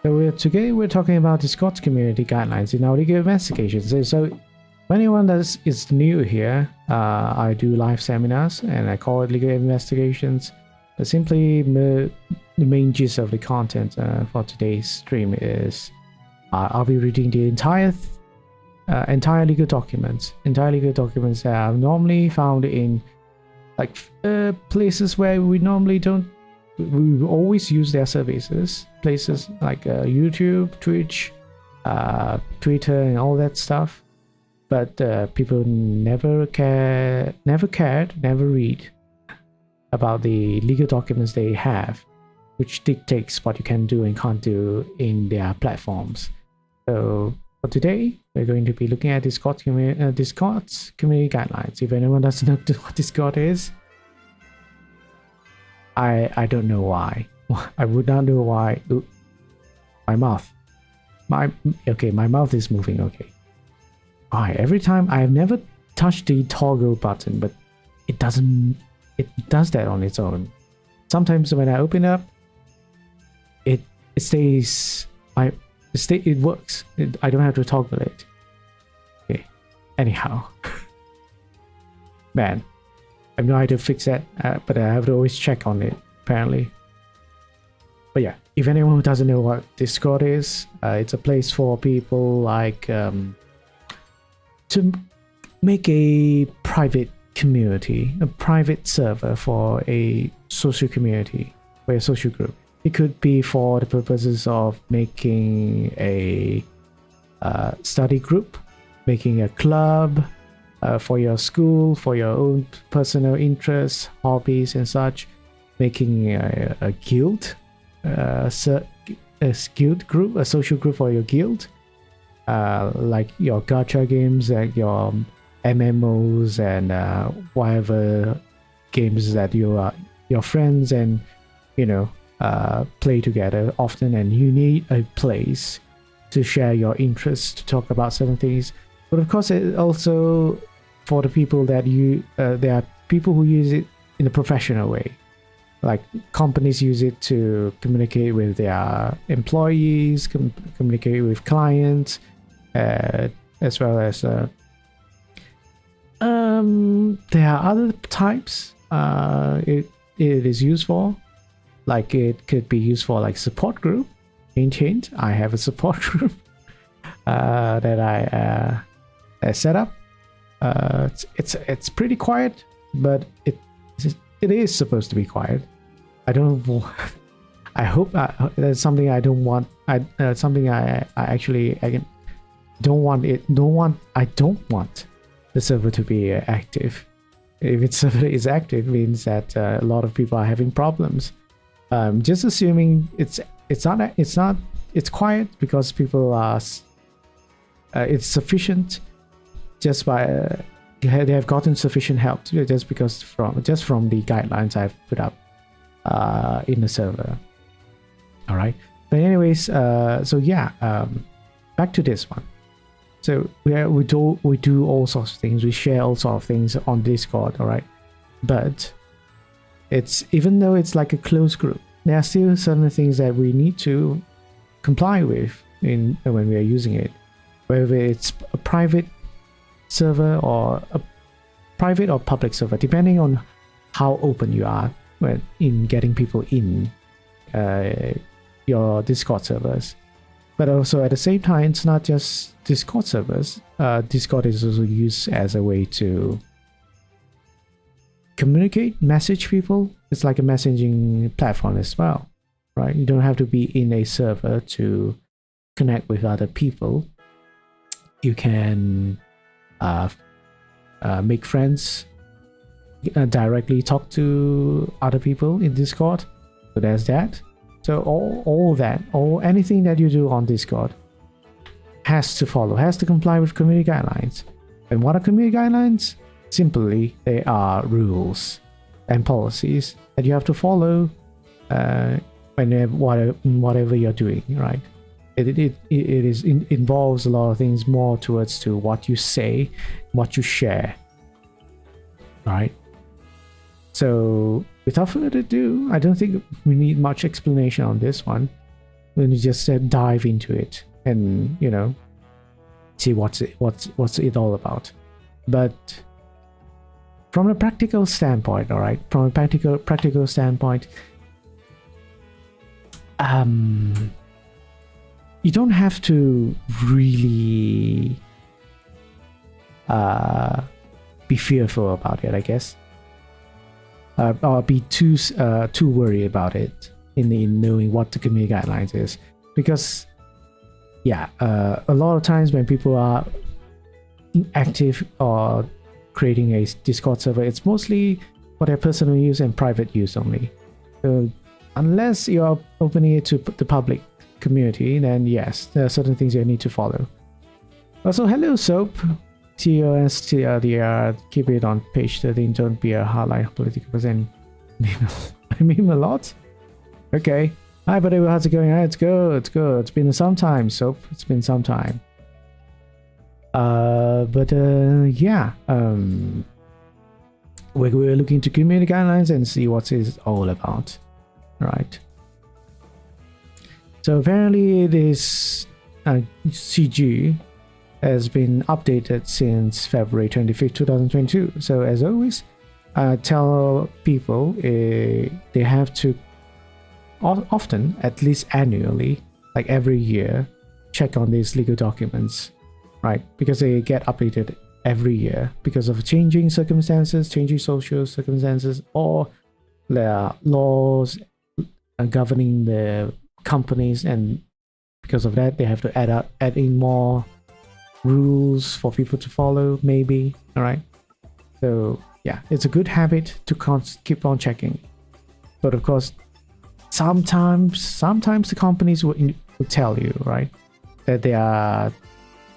Today we're talking about Discord community guidelines in our legal investigations. So for anyone that is new here, I do live seminars and I call it legal investigations. But simply the main gist of the content for today's stream is I'll be reading the entire legal documents. Entire legal documents that are normally found in like places where we normally don't. We always use their services, places like YouTube, Twitch, Twitter, and all that stuff. But people never cared, never read about the legal documents they have, which dictates what you can do and can't do in their platforms. So for today, we're going to be looking at Discord's community guidelines. If anyone doesn't know what Discord is, I don't know why. I would not know why. Ooh, my mouth. My mouth is moving. Okay. Why? Every time I have never touched the toggle button, but it doesn't. It does that on its own. Sometimes when I open up, it stays. It works. I don't have to toggle it. Okay. Anyhow, man. I have no idea to fix that, but I have to always check on it, apparently. But yeah, if anyone who doesn't know what Discord is, it's a place for people like to make a private community, a private server for a social community, or a social group. It could be for the purposes of making a study group, making a club, for your school, for your own personal interests, hobbies and such, making a guild, a guild group, a social group for your guild, like your gacha games, like your MMOs and whatever games that your friends and play together often, and you need a place to share your interests, to talk about certain things. But of course, it also for the people that there are people who use it in a professional way, like companies use it to communicate with their employees, communicate with clients, as well as there are other types it is used for. Like it could be used for like support group. Hint, I have a support group that I set up. It's pretty quiet, but it is supposed to be quiet. I hope that's something I don't want. Something I don't want the server to be active. If its server is active, means that a lot of people are having problems. Just assuming it's quiet because people are. It's sufficient. Just by they have gotten sufficient help just from the guidelines I've put up in the server. All right, but anyways, so yeah, back to this one. So we do all sorts of things. We share all sorts of things on Discord. All right, but even though it's like a closed group, there are still certain things that we need to comply with when we are using it, whether it's a private server or a private or public server, depending on how open you are in getting people in your Discord servers. But also at the same time, it's not just Discord servers. Discord is also used as a way to communicate, message people. It's like a messaging platform as well, right? You don't have to be in a server to connect with other people. You can make friends, directly talk to other people in Discord. So there's that. So anything that you do on Discord has to comply with community guidelines. And what are community guidelines? Simply, they are rules and policies that you have to follow whatever you're doing, right? It involves a lot of things more towards to what you say, what you share, right? So without further ado, I don't think we need much explanation on this one. when you just dive into it and see what's it all about. But from a practical standpoint, all right, from a practical standpoint, you don't have to really be fearful about it, I guess, or be too worried about it in knowing what the community guidelines is, because a lot of times when people are active or creating a Discord server, it's mostly for their personal use and private use only. So unless you are opening it to the public community, then yes, there are certain things you need to follow. Also, hello Soap, TOSTLDR, keep it on page 13, don't be a hardline political person. I meme a lot? Okay. Hi buddy, how's it going? It's good, it's good. It's been some time, Soap. It's been some time. We're looking to community guidelines and see what it's all about. Right. So apparently this CG has been updated since February 25th, 2022. So as always, tell people they have to often, at least annually, like every year, check on these legal documents, right? Because they get updated every year because of changing circumstances, changing social circumstances, or the laws governing the companies, and because of that they have to add in more rules for people to follow, maybe. All right, so yeah, it's a good habit to keep on checking. But of course, sometimes the companies will tell you, right, that their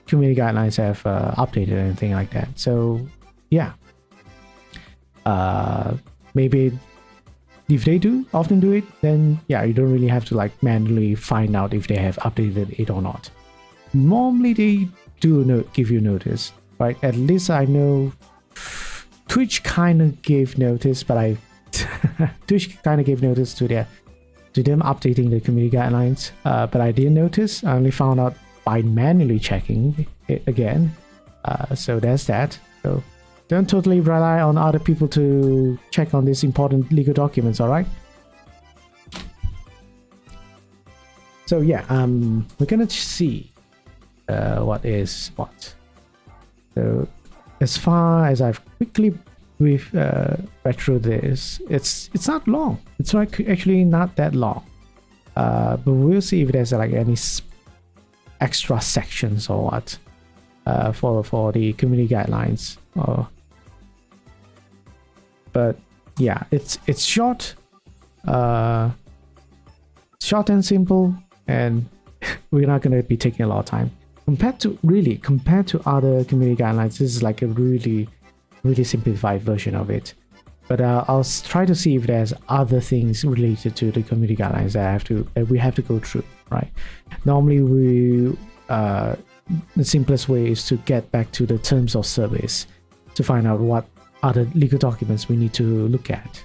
community guidelines have updated or anything like that. So yeah, maybe if they often do it, then yeah, you don't really have to like manually find out if they have updated it or not. Normally they do give you notice, right? At least I know Twitch kind of gave notice, but Twitch kind of gave notice to them updating the community guidelines, but I didn't notice. I only found out by manually checking it again. So there's that. So don't totally rely on other people to check on these important legal documents, all right? So yeah, we're gonna see what is what. So as far as I've quickly read through this, it's not long. It's actually not that long. But we'll see if there's like any extra sections or what for the community guidelines. But yeah, it's short, short and simple, and we're not going to be taking a lot of time compared to other community guidelines. This is like a really simplified version of it. But I'll try to see if there's other things related to the community guidelines that we have to go through, right? Normally the simplest way is to get back to the terms of service to find out what other legal documents we need to look at,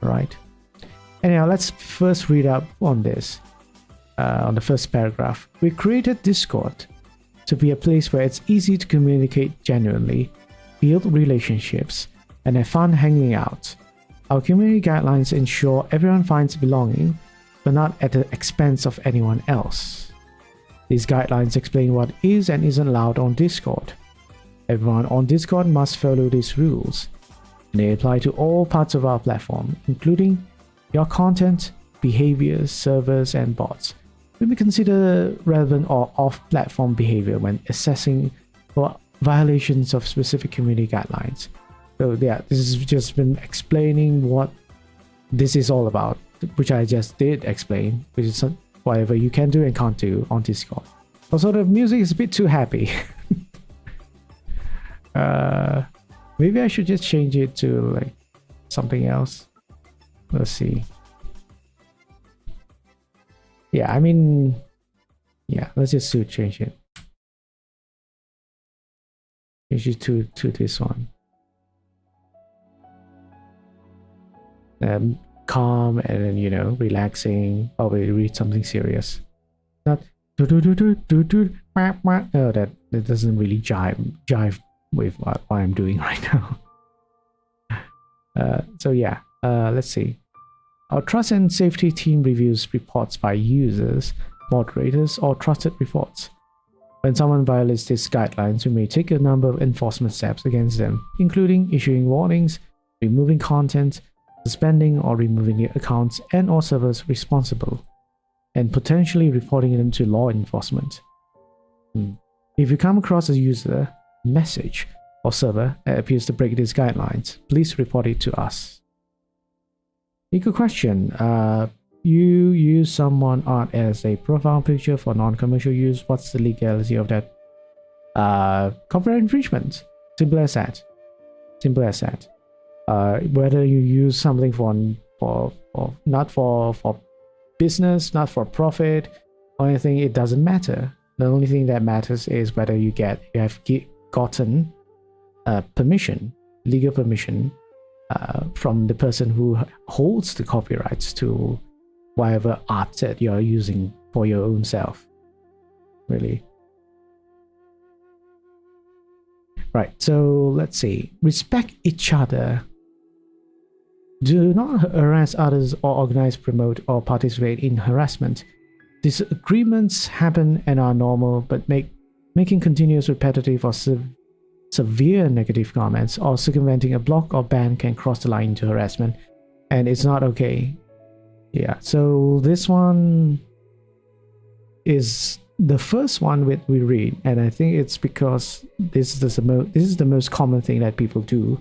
right? Anyhow, let's first read up on this. On the first paragraph, we created Discord to be a place where it's easy to communicate genuinely, build relationships, and have fun hanging out. Our community guidelines ensure everyone finds belonging, but not at the expense of anyone else. These guidelines explain what is and isn't allowed on Discord. Everyone on Discord must follow these rules, and they apply to all parts of our platform, including your content, behaviors, servers, and bots. We may consider relevant or off-platform behavior when assessing for violations of specific community guidelines. So yeah, this has just been explaining what this is all about, which I just did explain, which is whatever you can do and can't do on Discord. Also, the music is a bit too happy. Maybe I should just change it to like something else. Let's see. Yeah, I mean, yeah, let's just change it. Change it to this one. Calm and then relaxing. Probably read something serious. Not oh, that doesn't really jive with what I'm doing right now. So yeah, let's see. Our trust and safety team reviews reports by users, moderators, or trusted reports. When someone violates these guidelines, we may take a number of enforcement steps against them, including issuing warnings, removing content, suspending or removing the accounts and or servers responsible, and potentially reporting them to law enforcement. If you come across a user, message, or server that appears to break these guidelines, please report it to us. A good question. You use someone art as a profile picture for non-commercial use. What's the legality of that? Copyright infringement. Simple as that. Simple as that. Whether you use something for not for business, not for profit or anything, it doesn't matter. The only thing that matters is whether you have gotten permission, legal permission, from the person who holds the copyrights to whatever art that you're using for your own self. Really. Right, so let's see. Respect each other. Do not harass others or organize, promote, or participate in harassment. Disagreements happen and are normal, but making continuous, repetitive, or severe negative comments or circumventing a block or ban can cross the line into harassment, and it's not okay. Yeah, so this one is the first one we read, and I think it's because this is the most common thing that people do,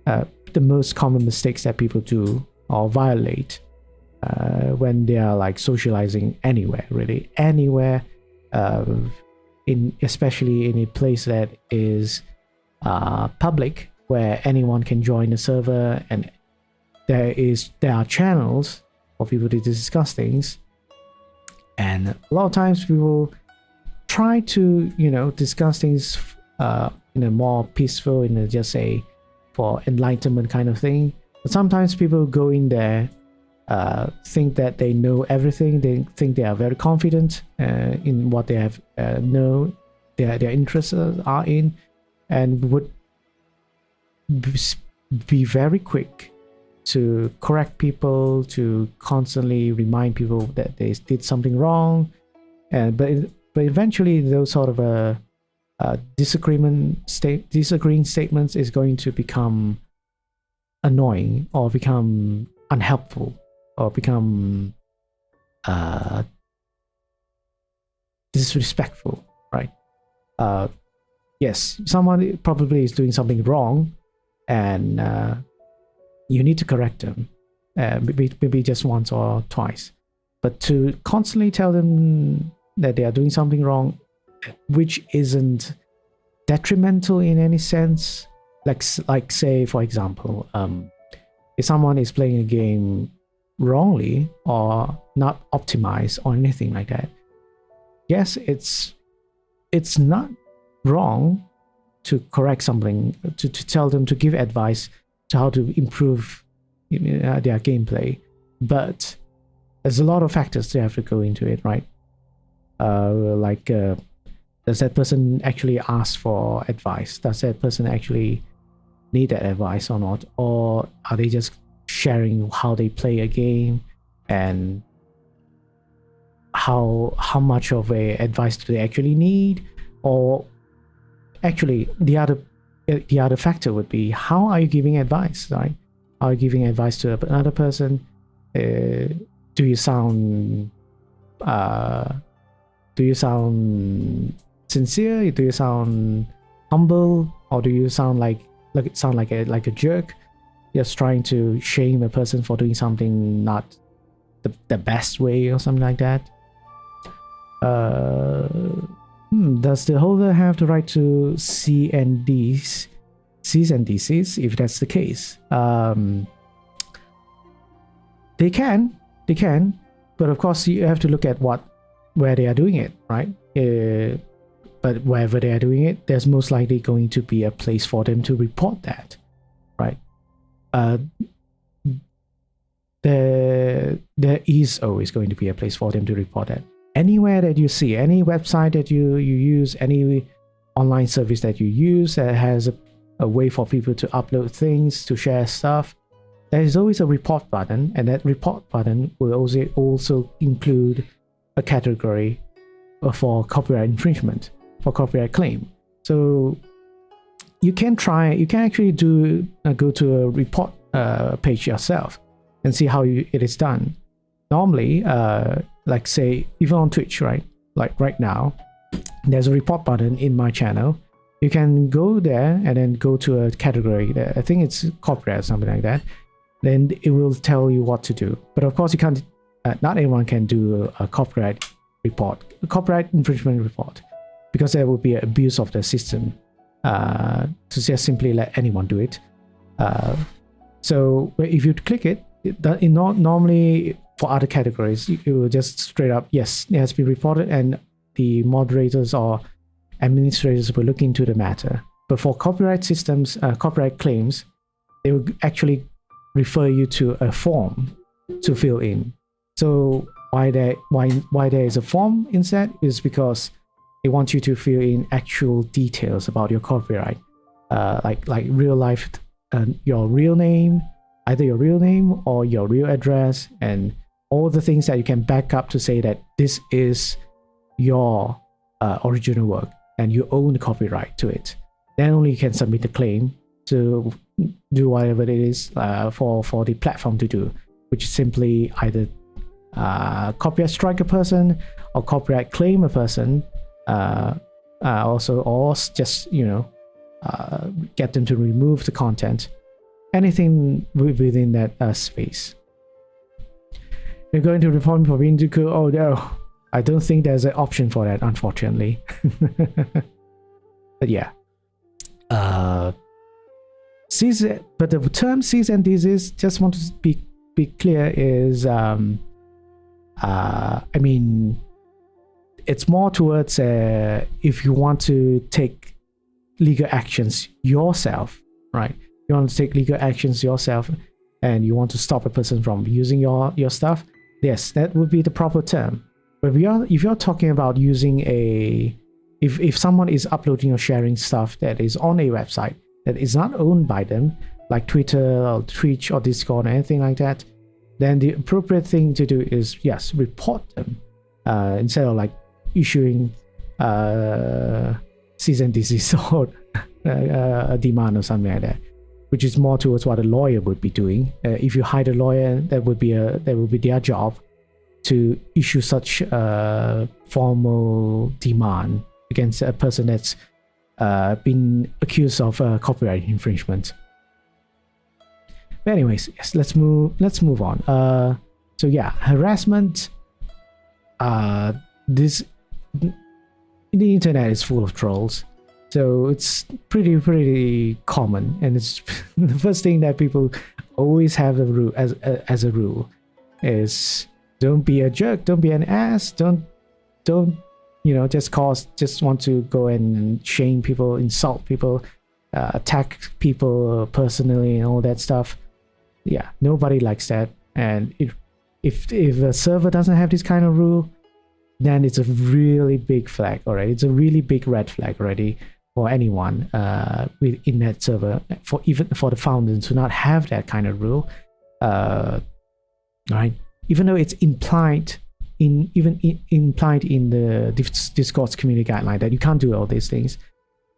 the most common mistakes that people do or violate when they are like socializing anywhere, really anywhere, especially in a place that is public, where anyone can join the server, and there are channels for people to discuss things. And a lot of times people try to, discuss things in a more peaceful, just say for enlightenment kind of thing. But sometimes people go in there, think that they know everything. They think they are very confident in what they have know their interests are in, and would be very quick to correct people, to constantly remind people that they did something wrong, but eventually those sort of disagreeing statements is going to become annoying or become unhelpful or become disrespectful, right? Yes, someone probably is doing something wrong, and you need to correct them, maybe just once or twice. But to constantly tell them that they are doing something wrong, which isn't detrimental in any sense, like say, for example, if someone is playing a game wrongly or not optimized or anything like that, yes, it's not wrong to correct something, to tell them, to give advice to how to improve their gameplay, but there's a lot of factors they have to go into it, right? Does that person actually ask for advice? Does that person actually need that advice or not? Or are they just sharing how they play a game, and how much of a advice do they actually need? Or actually the other factor would be, how are you giving advice, right? Are you giving advice to another person? Do you sound sincere? Do you sound humble? Or do you sound like a jerk, just trying to shame a person for doing something not the best way or something like that? Does the holder have the right to Cs and Ds? If that's the case, they can, but of course you have to look at where they are doing it, right? But wherever they are doing it, there's most likely going to be a place for them to report that, right? There is always going to be a place for them to report that anywhere that you see, any website that you use, any online service that you use that has a way for people to upload things, to share stuff, there is always a report button, and that report button will also include a category for copyright infringement, for copyright claim. So you can actually go to a report page yourself and see how it is done. Normally, like say even on Twitch, right? Like right now, there's a report button in my channel. You can go there and then go to a category. I think it's copyright or something like that. Then it will tell you what to do. But of course, you can't. Not everyone can do a copyright report, a copyright infringement report, because there will be an abuse of the system to just simply let anyone do it. So if you click it, normally for other categories, it will just straight up, yes, it has been reported, and the moderators or administrators will look into the matter. But for copyright systems, copyright claims, they will actually refer you to a form to fill in. So why there is a form instead is because they want you to fill in actual details about your copyright, like real life, your real name, either your real name or your real address, and all the things that you can back up to say that this is your original work and you own the copyright to it. Then only you can submit the claim to do whatever it is for the platform to do, which is simply either copyright strike a person or copyright claim a person, also, or just get them to remove the content, anything within that space. You're going to report me for being too cool? Oh no, I don't think there's an option for that, unfortunately. But yeah, but the term cease and desist, just want to be clear, is I mean, it's more towards if you want to take legal actions yourself, right? You want to take legal actions yourself and you want to stop a person from using your stuff, yes, that would be the proper term. But if you're talking about using if someone is uploading or sharing stuff that is on a website that is not owned by them, like Twitter or Twitch or Discord or anything like that, then the appropriate thing to do is, yes, report them instead of like issuing cease and desist or a demand or something like that, which is more towards what a lawyer would be doing. If you hire a lawyer, that would be their job to issue such a formal demand against a person that's been accused of copyright infringement. But anyways, yes, let's move on. So yeah, harassment. The internet is full of trolls, so it's pretty common, and it's the first thing that people always have as a rule is don't be a jerk, don't be an ass, don't just want to go and shame people, insult people, attack people personally and all that stuff. Yeah, nobody likes that. And if a server doesn't have this kind of rule, then it's a really big flag already. It's a really big red flag already for anyone in that server, even for the founders to not have that kind of rule, right? Even though it's implied in the Discord's community guideline that you can't do all these things,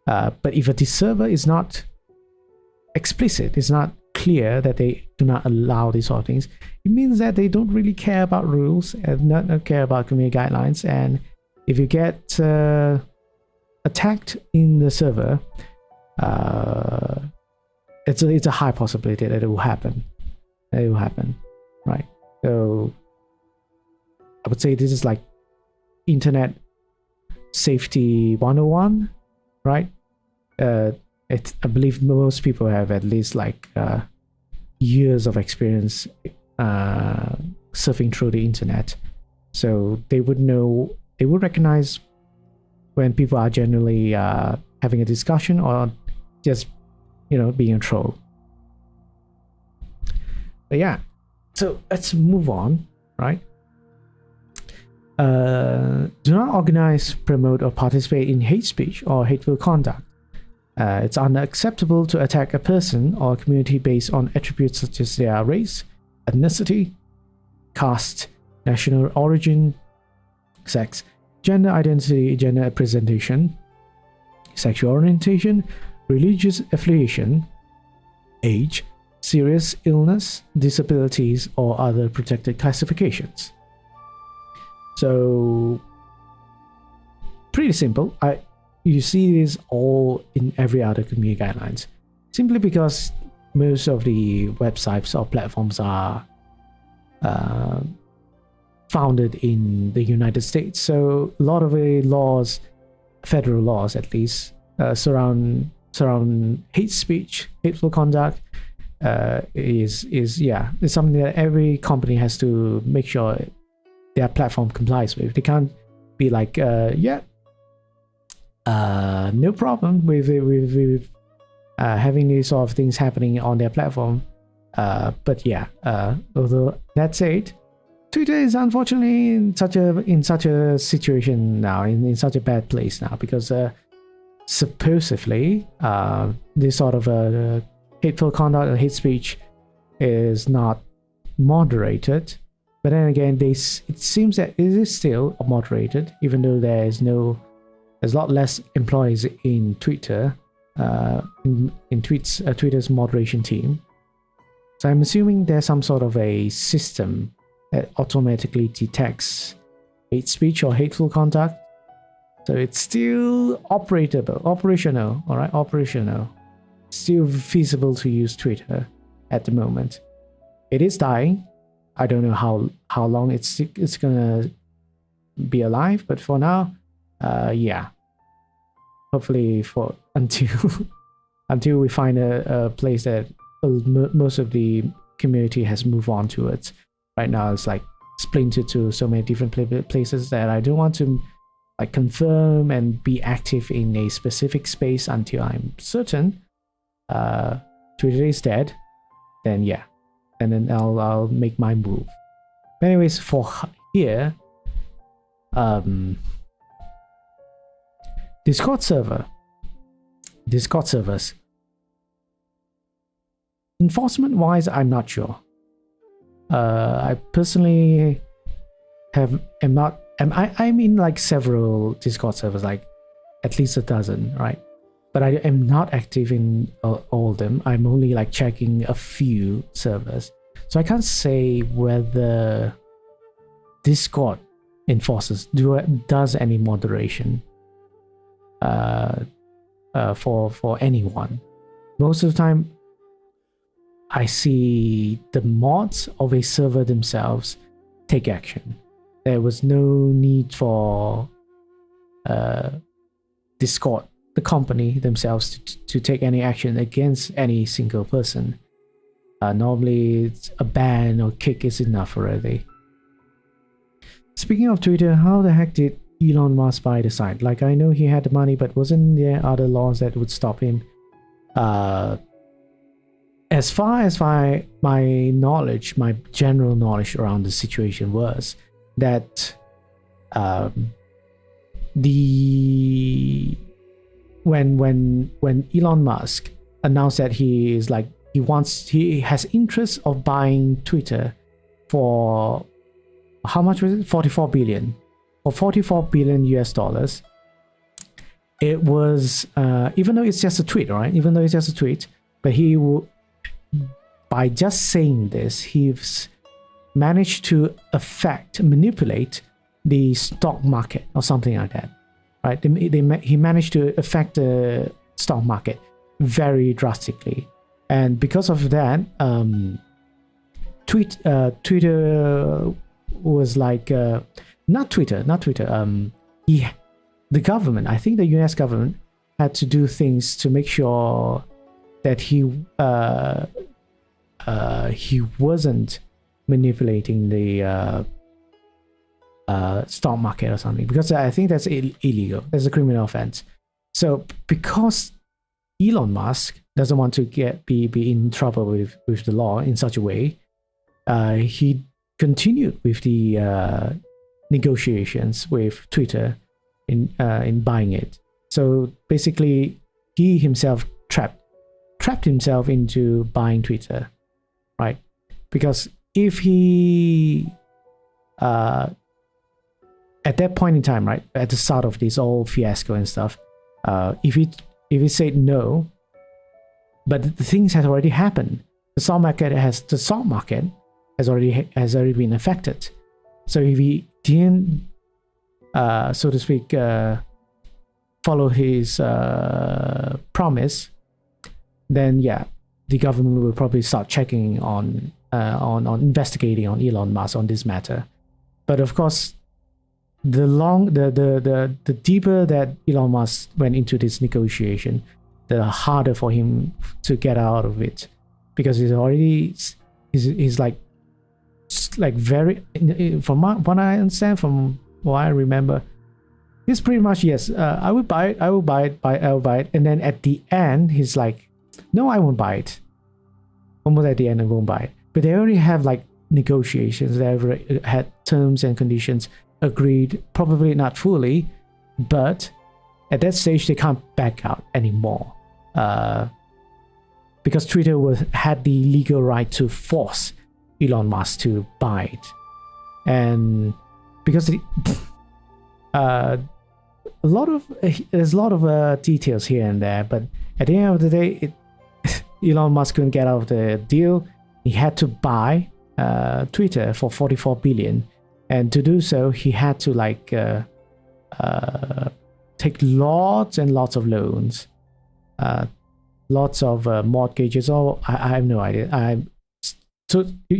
but if a server is not explicit, it's not clear that they do not allow these sort of things, it means that they don't really care about rules and not care about community guidelines. And if you get attacked in the server, it's a high possibility that it will happen. Right? So I would say this is like internet safety 101, right? I believe most people have at least like years of experience surfing through the internet, so they would recognize when people are generally having a discussion or just being a troll. But yeah, so let's move on, right? Do not organize, promote, or participate in hate speech or hateful conduct. It's unacceptable to attack a person or a community based on attributes such as their race, ethnicity, caste, national origin, sex, gender identity, gender presentation, sexual orientation, religious affiliation, age, serious illness, disabilities, or other protected classifications. So, pretty simple. You see this all in every other community guidelines, simply because most of the websites or platforms are founded in the United States. So a lot of the laws, federal laws at least, surround hate speech, hateful conduct. Is something that every company has to make sure their platform complies with. They can't be like, no problem with having these sort of things happening on their platform. But yeah, although that said, Twitter is unfortunately in such a situation now, in such a bad place now, because supposedly this sort of hateful conduct and hate speech is not moderated. But then again, it seems that it is still moderated, even though there's a lot less employees in Twitter, Twitter's moderation team. So I'm assuming there's some sort of a system that automatically detects hate speech or hateful conduct. So it's still operational, all right, operational. Still feasible to use Twitter at the moment. It is dying. I don't know how long it's gonna be alive, but for now, yeah. Hopefully until we find a place that most of the community has moved on to it. Right now, it's like splintered to so many different places that I don't want to like confirm and be active in a specific space until I'm certain Twitter is dead. Then yeah, and then I'll make my move. But anyways, for here, Discord servers. Enforcement wise, I'm not sure. I personally I'm in like several Discord servers, like at least a dozen, right? But I am not active in all of them. I'm only like checking a few servers. So I can't say whether Discord does any moderation for anyone. Most of the time, I see the mods of a server themselves take action. There was no need for Discord, the company themselves, to take any action against any single person. Normally, a ban or kick is enough already. Speaking of Twitter, how the heck did Elon Musk buy the site? Like, I know he had the money, but wasn't there other laws that would stop him? As far as my knowledge, my general knowledge around the situation was that when Elon Musk announced that he has interest of buying Twitter for how much was it? 44 billion. For 44 billion US dollars. It was even though it's just a tweet, right? Even though it's just a tweet, but by just saying this, he's managed to manipulate the stock market or something like that, right? He managed to affect the stock market very drastically, and because of that, Twitter was like not Twitter. The government, I think the US government, had to do things to make sure that he wasn't manipulating the stock market or something, because I think that's illegal. That's a criminal offense. So because Elon Musk doesn't want to be in trouble with the law in such a way, he continued with the negotiations with Twitter in buying it. So basically, he himself trapped himself into buying Twitter, right? Because if he at that point in time, right, at the start of this whole fiasco and stuff, if he said no, but the things has already happened. The stock market has already been affected. So if he didn't, so to speak, follow his promise, then yeah, the government will probably start checking on investigating on Elon Musk on this matter. But of course, the deeper that Elon Musk went into this negotiation, the harder for him to get out of it, because he's like very, from what I understand, from what I remember, he's pretty much, yes, I will buy it, and then at the end he's like, no, I won't buy it. Almost at the end, I won't buy it. But they already have like negotiations. They already had terms and conditions agreed, probably not fully, but at that stage they can't back out anymore, because Twitter had the legal right to force Elon Musk to buy it, and because there's a lot of details here and there, but at the end of the day, Elon Musk couldn't get out of the deal. He had to buy Twitter for 44 billion, and to do so, he had to take lots and lots of loans, lots of mortgages. Oh, I have no idea. So if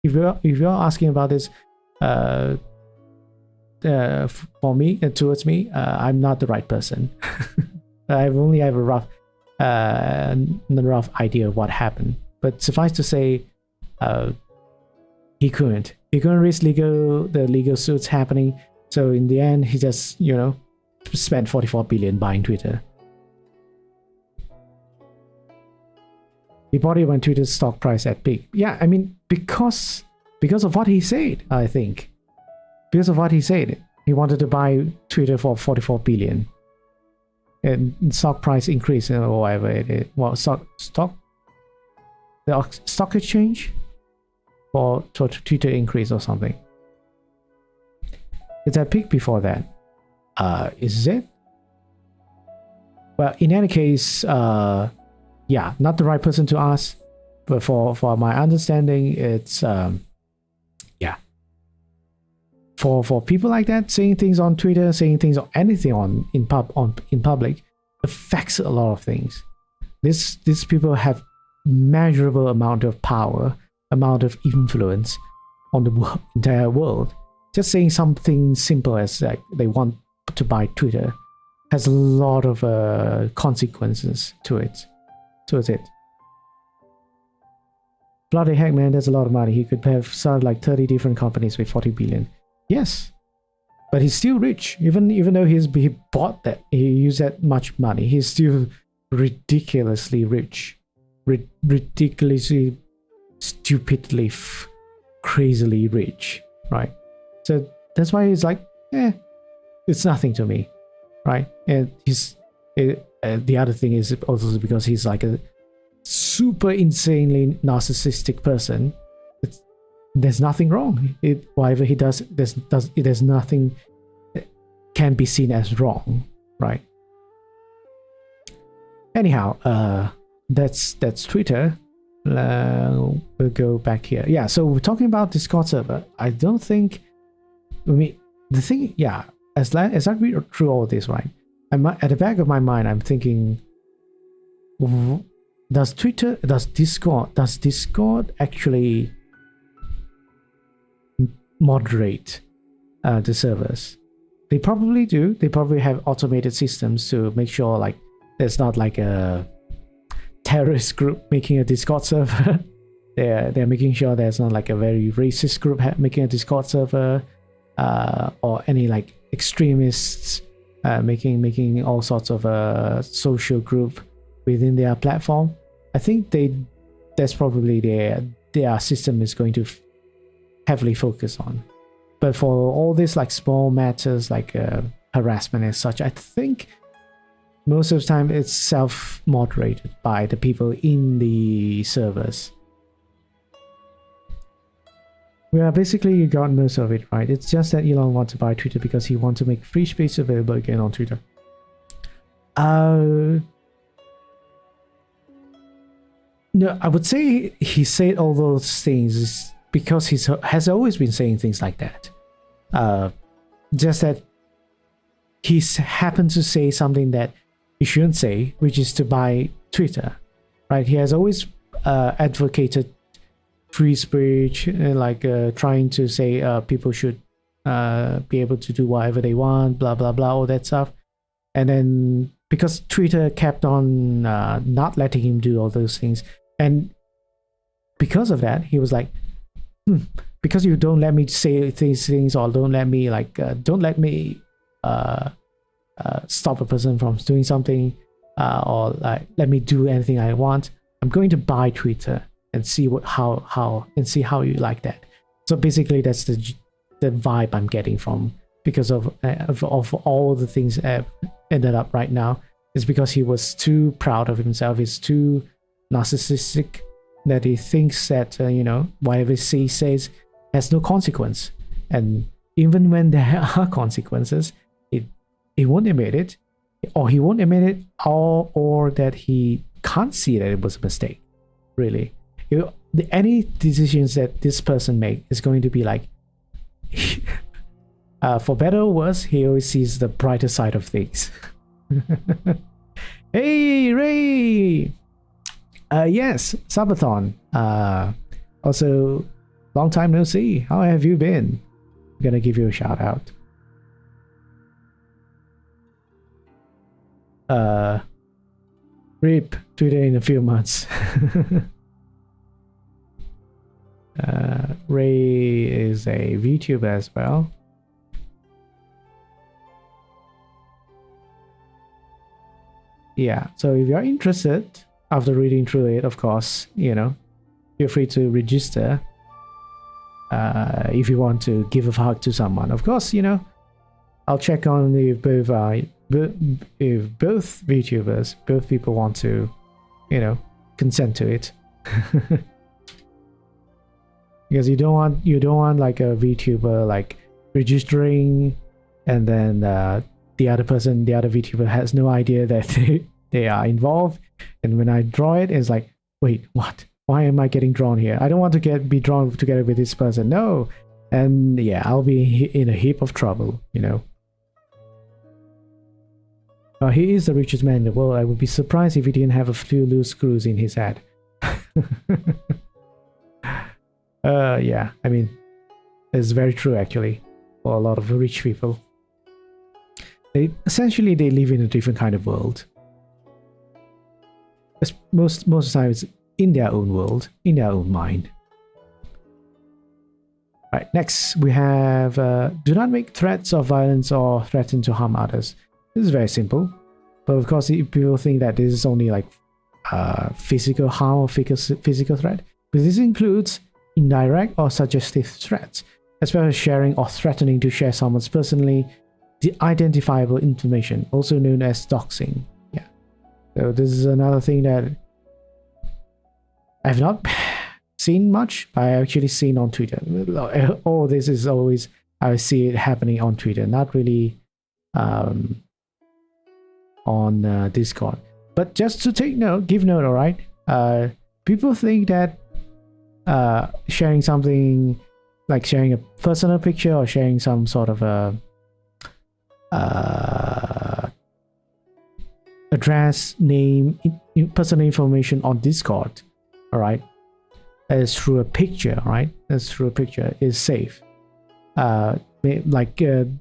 you're asking about this, for me, towards me, I'm not the right person. I only have a rough idea of what happened. But suffice to say, he couldn't risk the legal suits happening. So in the end, he just spent 44 billion buying Twitter. He bought it when Twitter's stock price at peak. Yeah, I mean, because of what he said, I think. Because of what he said, he wanted to buy Twitter for 44 billion. And stock price increase or whatever it is. Well, the stock exchange for Twitter increase or something. It's at peak before that. Is it? Well, in any case, yeah, not the right person to ask. But for my understanding, it's yeah. For people like that, saying things on Twitter, saying things or anything in public affects a lot of things. These people have measurable amount of power, amount of influence on the entire world. Just saying something simple as like they want to buy Twitter has a lot of consequences to it. Towards it. Bloody heck, man, that's a lot of money. He could have started like 30 different companies with 40 billion. Yes, but he's still rich. Even though he bought that, he used that much money, he's still ridiculously rich, ridiculously, stupidly, crazily rich, right? So that's why he's like, it's nothing to me, right? And the other thing is also because he's like a super insanely narcissistic person. There's nothing wrong. Whatever he does, there's nothing that can be seen as wrong, right? Anyhow, that's Twitter. We'll go back here. Yeah, so we're talking about Discord server. I don't think. I mean, the thing, yeah. As I read through all this, right, at the back of my mind, I'm thinking, does Discord actually moderate the servers? They probably do. They probably have automated systems to make sure like there's not like a terrorist group making a Discord server. they're making sure there's not like a very racist group making a Discord server, or any like extremists making all sorts of social group within their platform. I think that's probably their system is going to heavily focus on. But for all these like small matters like harassment and such, I think most of the time it's self-moderated by the people in the servers. Yeah, basically you got most of it right. It's just that Elon wants to buy Twitter because he wants to make free space available again on Twitter. No, I would say he said all those things because he has always been saying things like that. Just that he's happened to say something that he shouldn't say, which is to buy Twitter, right? He has always advocated free speech, trying to say people should be able to do whatever they want, blah blah blah, all that stuff. And then because Twitter kept on not letting him do all those things, and because of that, he was like, because you don't let me say these things, or don't let me stop a person from doing something, or like let me do anything I want, I'm going to buy Twitter and see how you like that. So basically that's the vibe I'm getting from, because of all the things that ended up right now, is because he was too proud of himself. He's too narcissistic that he thinks that whatever he says has no consequence, and even when there are consequences, he won't admit it, or he won't admit it, or that he can't see that it was a mistake. Really, any decisions that this person make is going to be like, for better or worse, he always sees the brighter side of things. Hey Ray, yes, Sabathon. Also, long time no see. How have you been? I'm gonna give you a shout out. RIP Twitter in a few months. Ray is a VTuber as well. Yeah, so if you're interested, after reading through it, of course, feel free to register. If you want to give a hug to someone, of course, I'll check on if both VTubers, both people want to, consent to it. Because you don't want like a VTuber like registering, and then the other VTuber has no idea that they are involved, and when I draw it, it's like, wait, what? Why am I getting drawn here? I don't want to be drawn together with this person. No. And yeah, I'll be in a heap of trouble, he is the richest man in the world. I would be surprised if he didn't have a few loose screws in his head. Yeah, I mean, it's very true actually for a lot of rich people. Essentially they live in a different kind of world. Most of the time it's in their own world, in their own mind. Right, next we have do not make threats of violence or threaten to harm others. This is very simple, but of course people think that this is only like physical harm or physical threat, but this includes indirect or suggestive threats, as well as sharing or threatening to share someone's personally identifiable information, also known as doxing. Yeah, so this is another thing that I've not seen much, but I actually seen on Twitter. Oh, this is always, I see it happening on Twitter, not really on Discord. But just to give note, all right? People think that sharing something like sharing a personal picture or sharing some sort of a address, name, personal information on Discord, all right, as through a picture, right? As through a picture is safe. Like in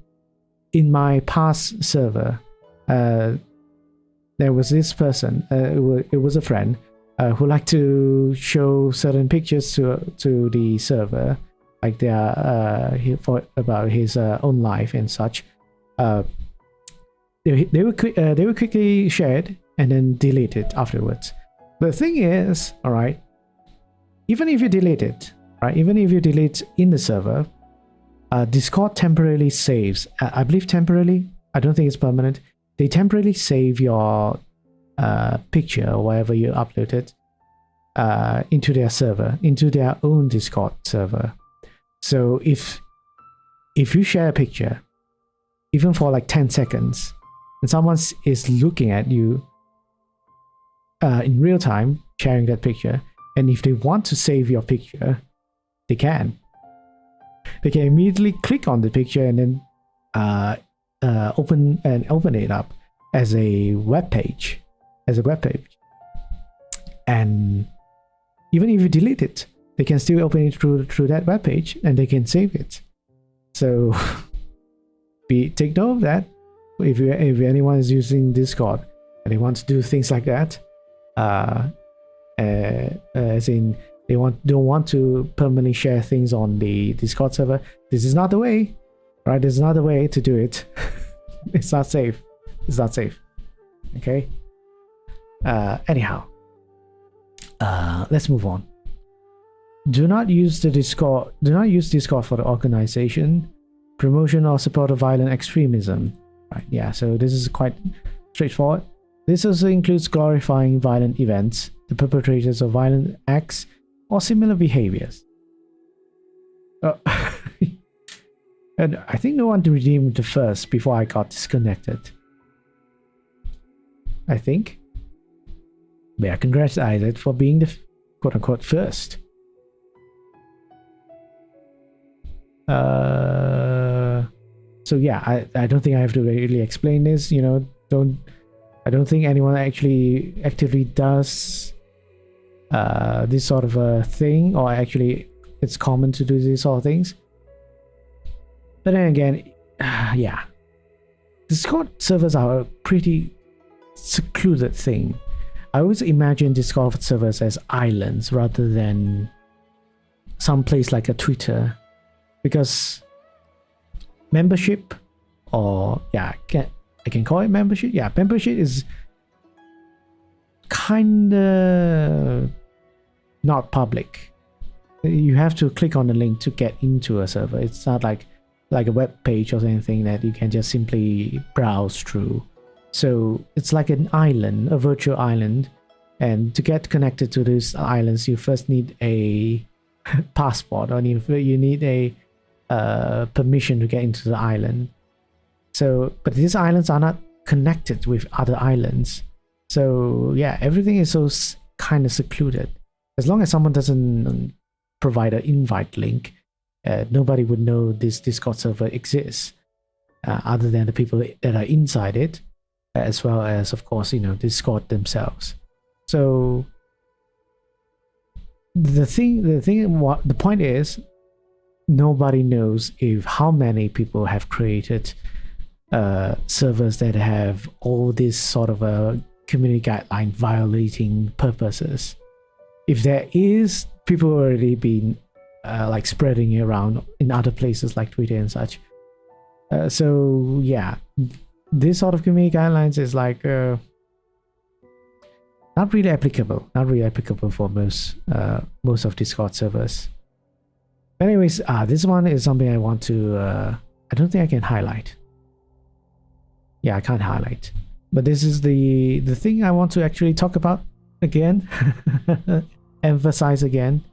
my past server, there was this person. It was a friend who liked to show certain pictures to the server, like they are about his own life and such. They were quickly shared and then deleted afterwards. But the thing is, all right, even if you delete it, right, even if you delete in the server, Discord temporarily saves. I believe temporarily. I don't think it's permanent. They temporarily save your picture or whatever you uploaded into their server, into their own Discord server. So if you share a picture, even for like 10 seconds, and someone is looking at you in real time, sharing that picture, and if they want to save your picture, they can. They can immediately click on the picture and then open it up as a web page, and even if you delete it, they can still open it through that web page and they can save it. So take note of that. If anyone is using Discord and they want to do things like that, as in they don't want to permanently share things on the Discord server, this is not the way, right? There's another way to do it. It's not safe. Okay. Anyhow, let's move on. Do not use Discord for the organization, promotion, or support of violent extremism. Right? Yeah. So this is quite straightforward. This also includes glorifying violent events, the perpetrators of violent acts, or similar behaviors. And I think no one redeemed the first before I got disconnected. I think. But yeah, congrats Isaac for being the quote-unquote first. So yeah, I don't think I have to really explain this. I don't think anyone actually actively does this sort of a thing, or actually it's common to do these sort of things. But then again, yeah, Discord servers are a pretty secluded thing. I always imagine Discord servers as islands rather than some place like a Twitter, because membership, or yeah, I can call it membership. Yeah, membership is kinda not public. You have to click on the link to get into a server. It's not like a web page or anything that you can just simply browse through. So it's like an island, a virtual island, and to get connected to these islands, you first need a passport, or you need a permission to get into the island. So, but these islands are not connected with other islands. So yeah, everything is so kind of secluded. As long as someone doesn't provide an invite link, nobody would know this Discord server exists, other than the people that are inside it, as well as, of course, Discord themselves. So the point is, nobody knows how many people have created servers that have all this sort of a community guideline violating purposes. If there is, people already been like spreading it around in other places like Twitter and such. So yeah, this sort of community guidelines is like not really applicable for most of Discord servers. Anyways, this one is something I want to I don't think I can highlight. Yeah, I can't highlight, but this is the thing I want to actually talk about again. Emphasize again,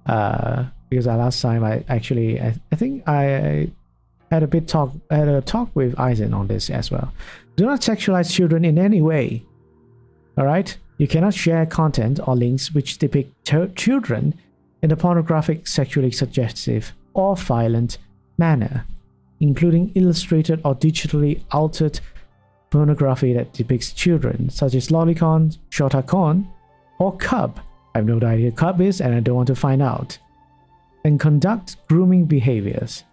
because last time I think I had a talk with Eisen on this as well. Do not sexualize children in any way. All right, you cannot share content or links which depict children in a pornographic, sexually suggestive, or violent manner, including illustrated or digitally altered pornography that depicts children, such as Lolicon, Shotacon, or Cub. I have no idea what Cub is, and I don't want to find out. And conduct grooming behaviors.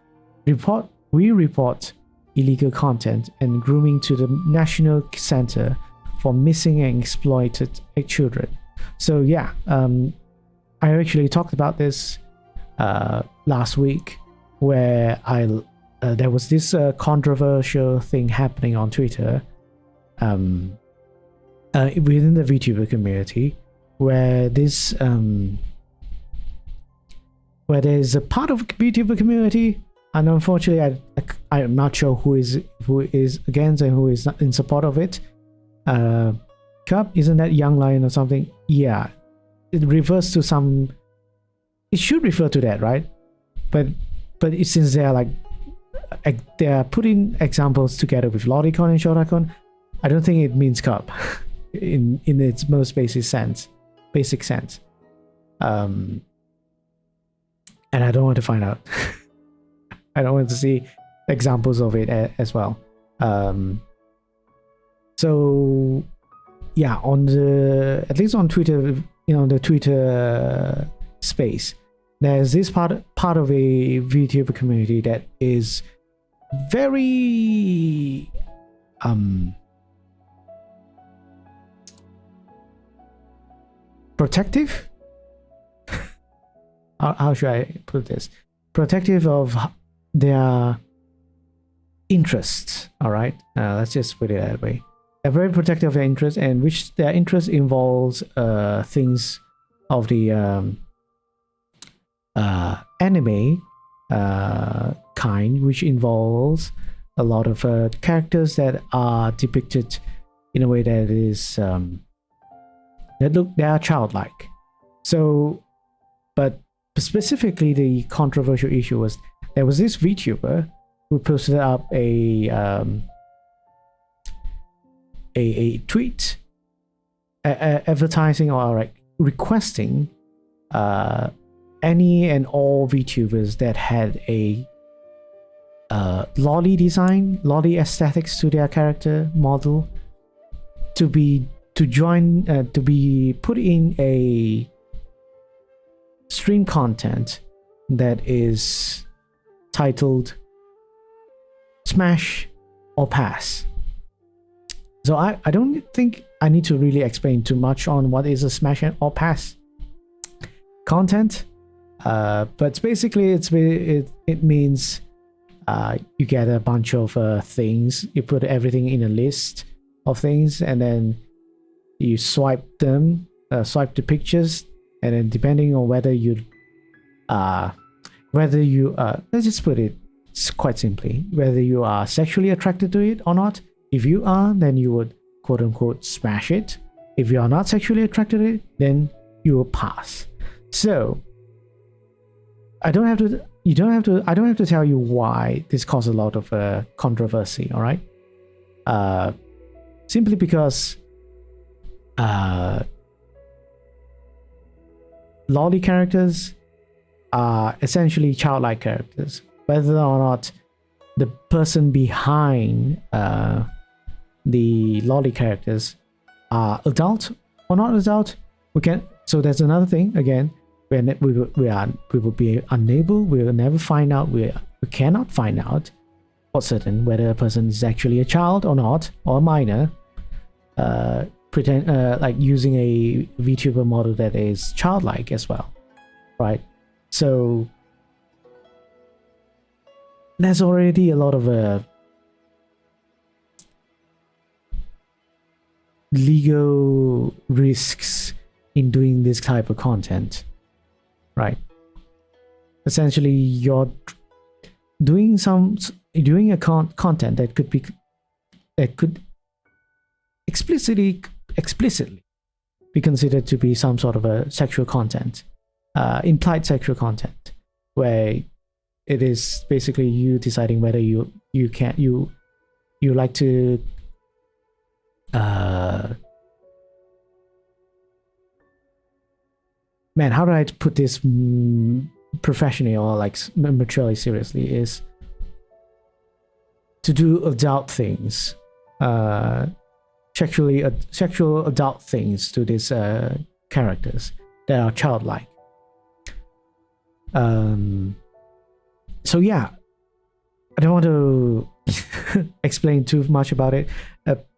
We report illegal content and grooming to the National Center for Missing and Exploited Children. So yeah, I actually talked about this last week, where there was this controversial thing happening on Twitter within the VTuber community, where where there's a part of the VTuber community and unfortunately, I'm not sure who is against and who is not in support of it. Cub, isn't that Young Lion or something? Yeah, it refers to some. It should refer to that, right? But since they are like they are putting examples together with Lolicon and Shotakon, I don't think it means Cub in its most basic sense. And I don't want to find out. I don't want to see examples of it as well. So yeah, at least on Twitter, the Twitter space, there's this part of a VTuber community that is very protective. How should I put this? Protective of their interests. All right, let's just put it that way. They're very protective of their interests, and which their interest involves things of the anime kind, which involves a lot of characters that are depicted in a way that is they are childlike. So, but specifically, the controversial issue was there was this VTuber who posted up a tweet advertising or like requesting any and all VTubers that had a lolly design, lolly aesthetics to their character model to be put in a stream content that is titled Smash or Pass. So I don't think I need to really explain too much on what is a Smash or Pass content, but basically it means you get a bunch of things, you put everything in a list of things, and then you swipe the pictures, and then depending on whether you let's just put it quite simply, whether you are sexually attracted to it or not. If you are, then you would quote unquote smash it. If you are not sexually attracted to it, then you will pass. So I don't have to tell you why this caused a lot of controversy, all right? Simply because lolly characters are essentially childlike characters. Whether or not the person behind the lolly characters are adult or not adult, so there's another thing again. We will be unable. We will never find out. We cannot find out for certain whether a person is actually a child or not, or a minor. Like using a VTuber model that is childlike as well, right? So there's already a lot of legal risks in doing this type of content, right? Essentially, you're doing a content that could explicitly be considered to be some sort of a sexual content, implied sexual content, where it is basically you deciding whether you like to man, how do I put this professionally or like maturely seriously, is to do adult things, sexual adult things to these characters that are childlike. So yeah, I don't want to explain too much about it,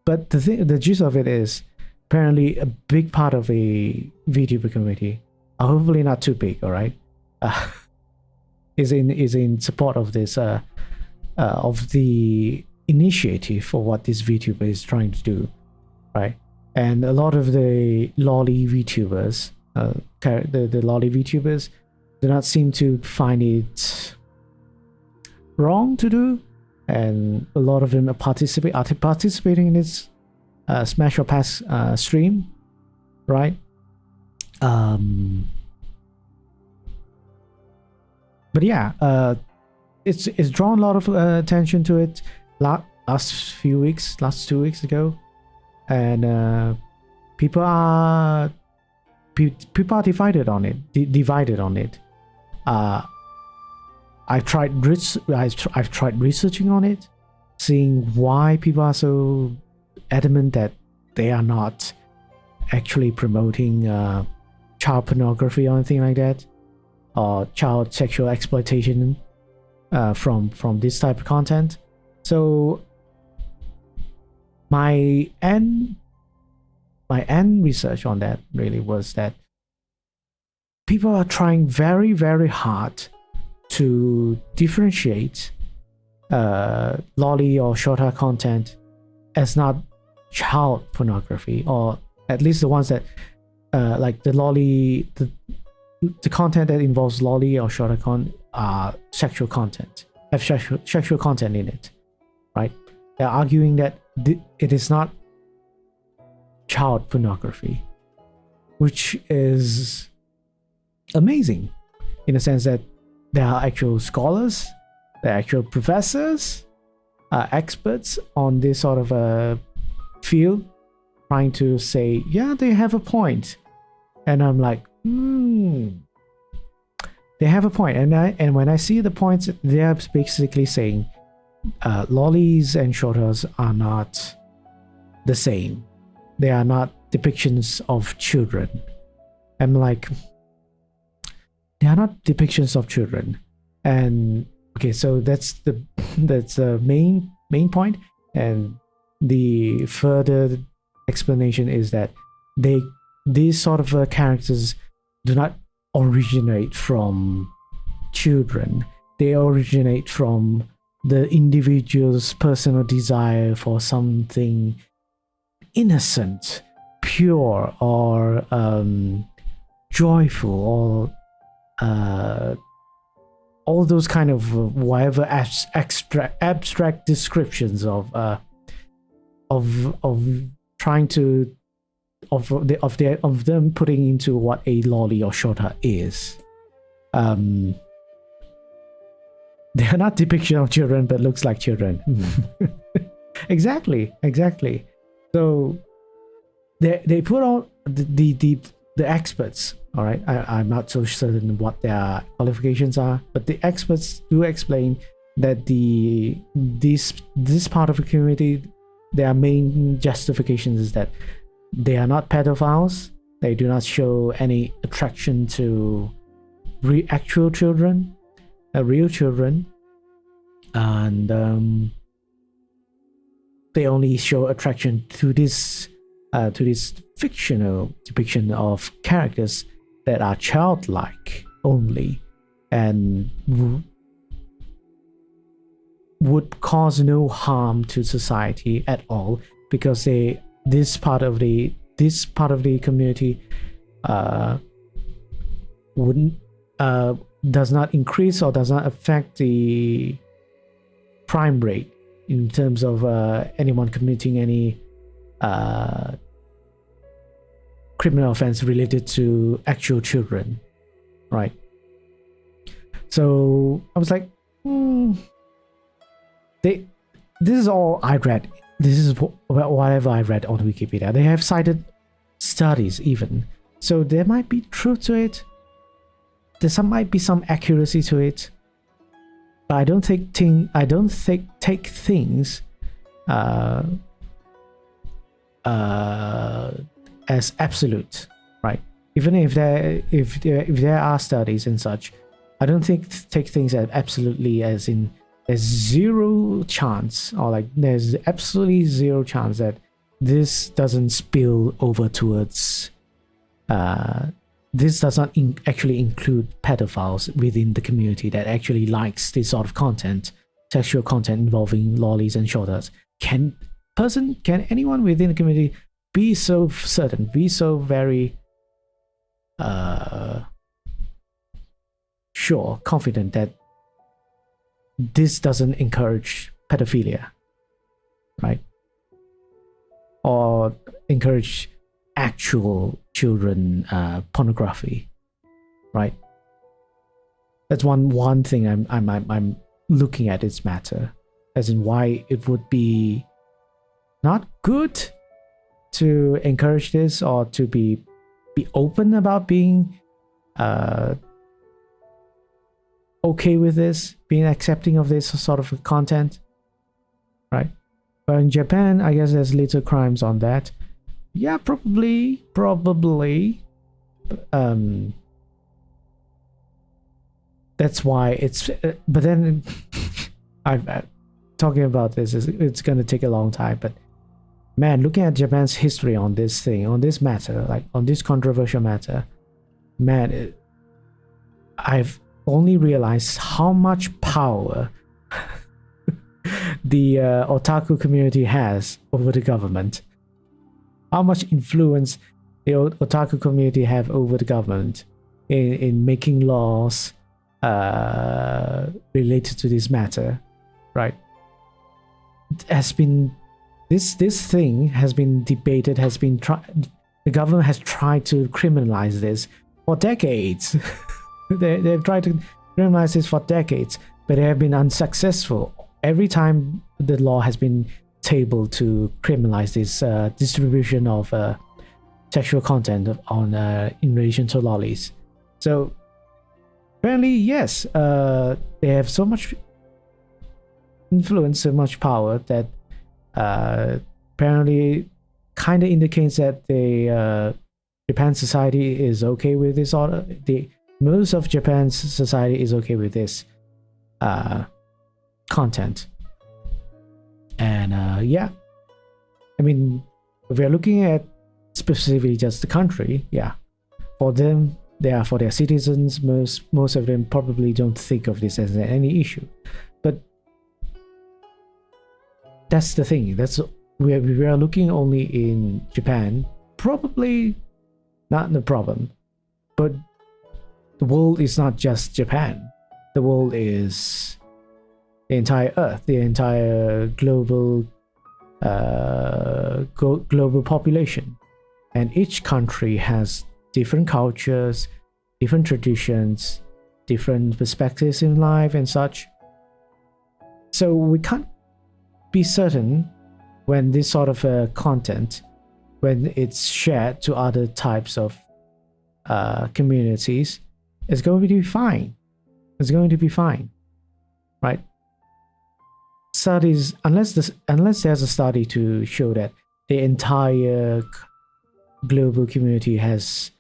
but the gist of it is apparently a big part of a VTuber community, hopefully not too big, all right, is in support of this of the initiative for what this VTuber is trying to do, right? And a lot of the lolly VTubers, the lolly VTubers, do not seem to find it wrong to do, and a lot of them are participating in this Smash or Pass stream, right? But yeah, it's drawn a lot of attention to it last 2 weeks ago, and people are divided on it. Divided on it. I've tried researching on it, seeing why people are so adamant that they are not actually promoting child pornography or anything like that, or child sexual exploitation from this type of content. So my end research on that really was that people are trying very, very hard to differentiate lolly or shota content as not child pornography, or at least the ones that like the lolly, the content that involves lolly or shota sexual content, have sexual content in it, right? They're arguing that it is not child pornography, which is amazing in the sense that there are actual scholars, there are actual professors, experts on this sort of a field trying to say, yeah, they have a point. And I'm like, they have a point. And when I see the points, they're basically saying lollies and shotas are not the same. They are not depictions of children. I'm like, they are not depictions of children. And okay, so that's the main point. And the further explanation is that these sort of characters do not originate from children. They originate from the individual's personal desire for something innocent, pure, or joyful, or all those kind of whatever abstract descriptions of trying to of them putting into what a lolly or shota is. They are not depiction of children, but looks like children. Exactly. So they put on the experts. All right, I'm not so certain what their qualifications are, but the experts do explain that this part of the community, their main justification is that they are not pedophiles. They do not show any attraction to actual children, real children, and they only show attraction to this fictional depiction of characters that are childlike only, and would cause no harm to society at all, because this part of the community wouldn't does not increase or does not affect the crime rate in terms of anyone committing any criminal offense related to actual children, right? So I was like, this is all I read. This is whatever I read on Wikipedia. They have cited studies even, so there might be truth to it. Might be some accuracy to it, but I don't take things as absolute, right? Even if there are studies and such, I don't take things as absolutely, as in there's zero chance, or like there's absolutely zero chance that this doesn't spill over towards this does not actually include pedophiles within the community that actually likes this sort of content, sexual content involving lollies and shotas. Can anyone within the community be so certain, be so very sure, confident that this doesn't encourage pedophilia, right? Or encourage actual children pornography, right? That's one thing I'm looking at this matter, as in why it would be not good to encourage this, or to be open about being okay with this, being accepting of this sort of content, right? But in Japan, I guess there's little crimes on that. Yeah, probably. That's why it's. But then, I've talking about this it's gonna take a long time. But man, looking at Japan's history on this thing, on this matter, like on this controversial matter, man, I've only realized how much power the otaku community has over the government. How much influence the otaku community have over the government in making laws related to this matter, right? It has been this thing has been debated, has been the government has tried to criminalize this for decades. They've tried to criminalize this for decades, but they have been unsuccessful. Every time the law has been tabled to criminalize this distribution of sexual content on in relation to lollies. So apparently, yes, they have so much influence, so much power that apparently kind of indicates that the Japan society is okay with this order. Most of Japan's society is okay with this content. And yeah, I mean, if we're looking at specifically just the country, yeah, for them, for their citizens, most of them probably don't think of this as any issue. But that's the thing. We are looking only in Japan. Probably not the problem, but the world is not just Japan. The world is the entire Earth, the entire global population, and each country has different cultures, different traditions, different perspectives in life and such. So we can't be certain when this sort of content, when it's shared to other types of communities, it's going to be fine. It's going to be fine, right? Studies, unless there's a study to show that the entire global community has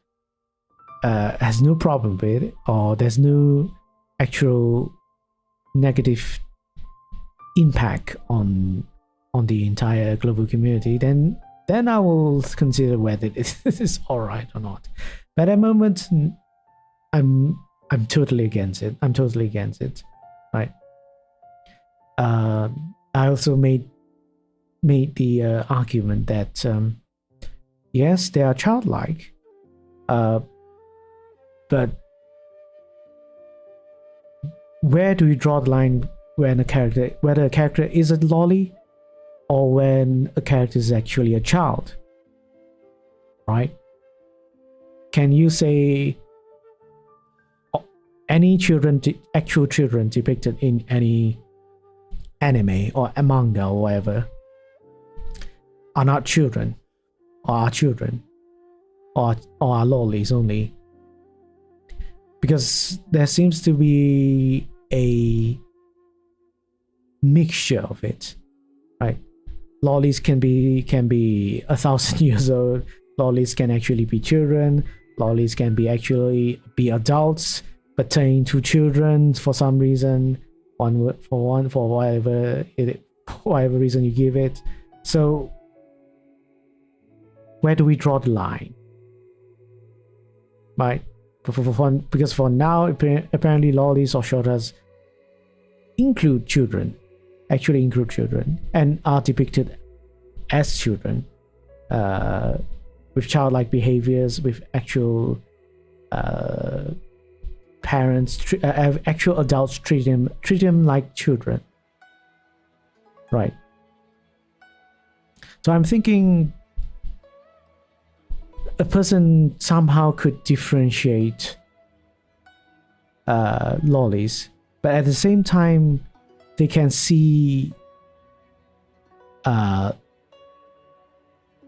no problem with it, or there's no actual negative impact on the entire global community, then I will consider whether this is all right or not. But at the moment, I'm totally against it. I'm totally against it, right? I also made the argument that yes, they are childlike, but where do you draw the line when whether a character is a lolly or when a character is actually a child, right? Can you say any actual children depicted in any anime or a manga or whatever are not children, or are children, or are lollies only? Because there seems to be a mixture of it, right? Lollies can be 1,000 years old. Lollies can actually be children. Lollies can be actually be adults but turning to children for some reason, for whatever reason you give it. So where do we draw the line, right? Because for now, apparently lollies or shotas include children, and are depicted as children, with childlike behaviors, with actual parents, actual adults treat them like children, right? So I'm thinking a person somehow could differentiate lollies, but at the same time they can see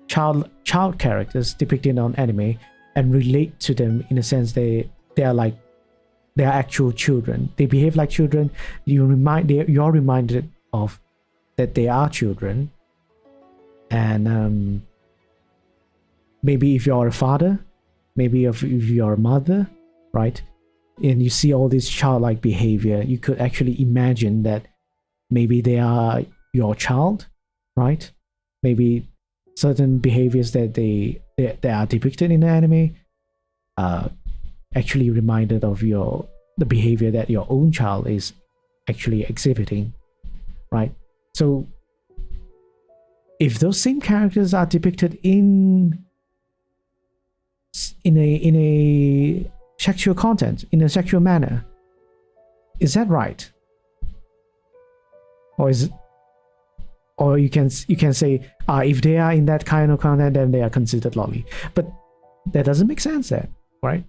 child characters depicted on anime and relate to them in a sense. They are actual children. They behave like children. You're reminded of that they are children. And maybe if you're a father, maybe if you're a mother, right, and you see all this childlike behavior, you could actually imagine that maybe they are your child, right? Maybe certain behaviors that they are depicted in the anime actually reminded of the behavior that your own child is actually exhibiting, right? So if those same characters are depicted in a sexual content, in a sexual manner, is that right? Or you can say, if they are in that kind of content, then they are considered lolly. But that doesn't make sense then, right?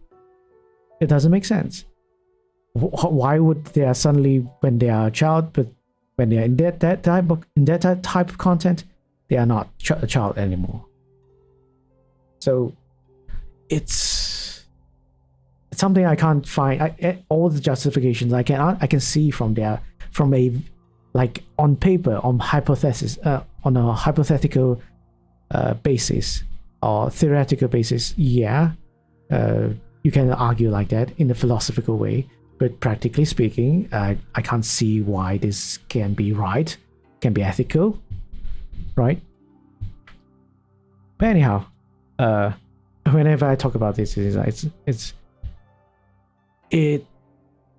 It doesn't make sense. Why would they are suddenly, when they are a child, but when they are in that type of content, they are not a child anymore? So it's something I can't find. All the justifications I can see from a, like, on paper, on a hypothetical basis or theoretical basis. Yeah, you can argue like that in a philosophical way, but practically speaking, I can't see why this can be right, can be ethical, right? But anyhow, whenever I talk about this,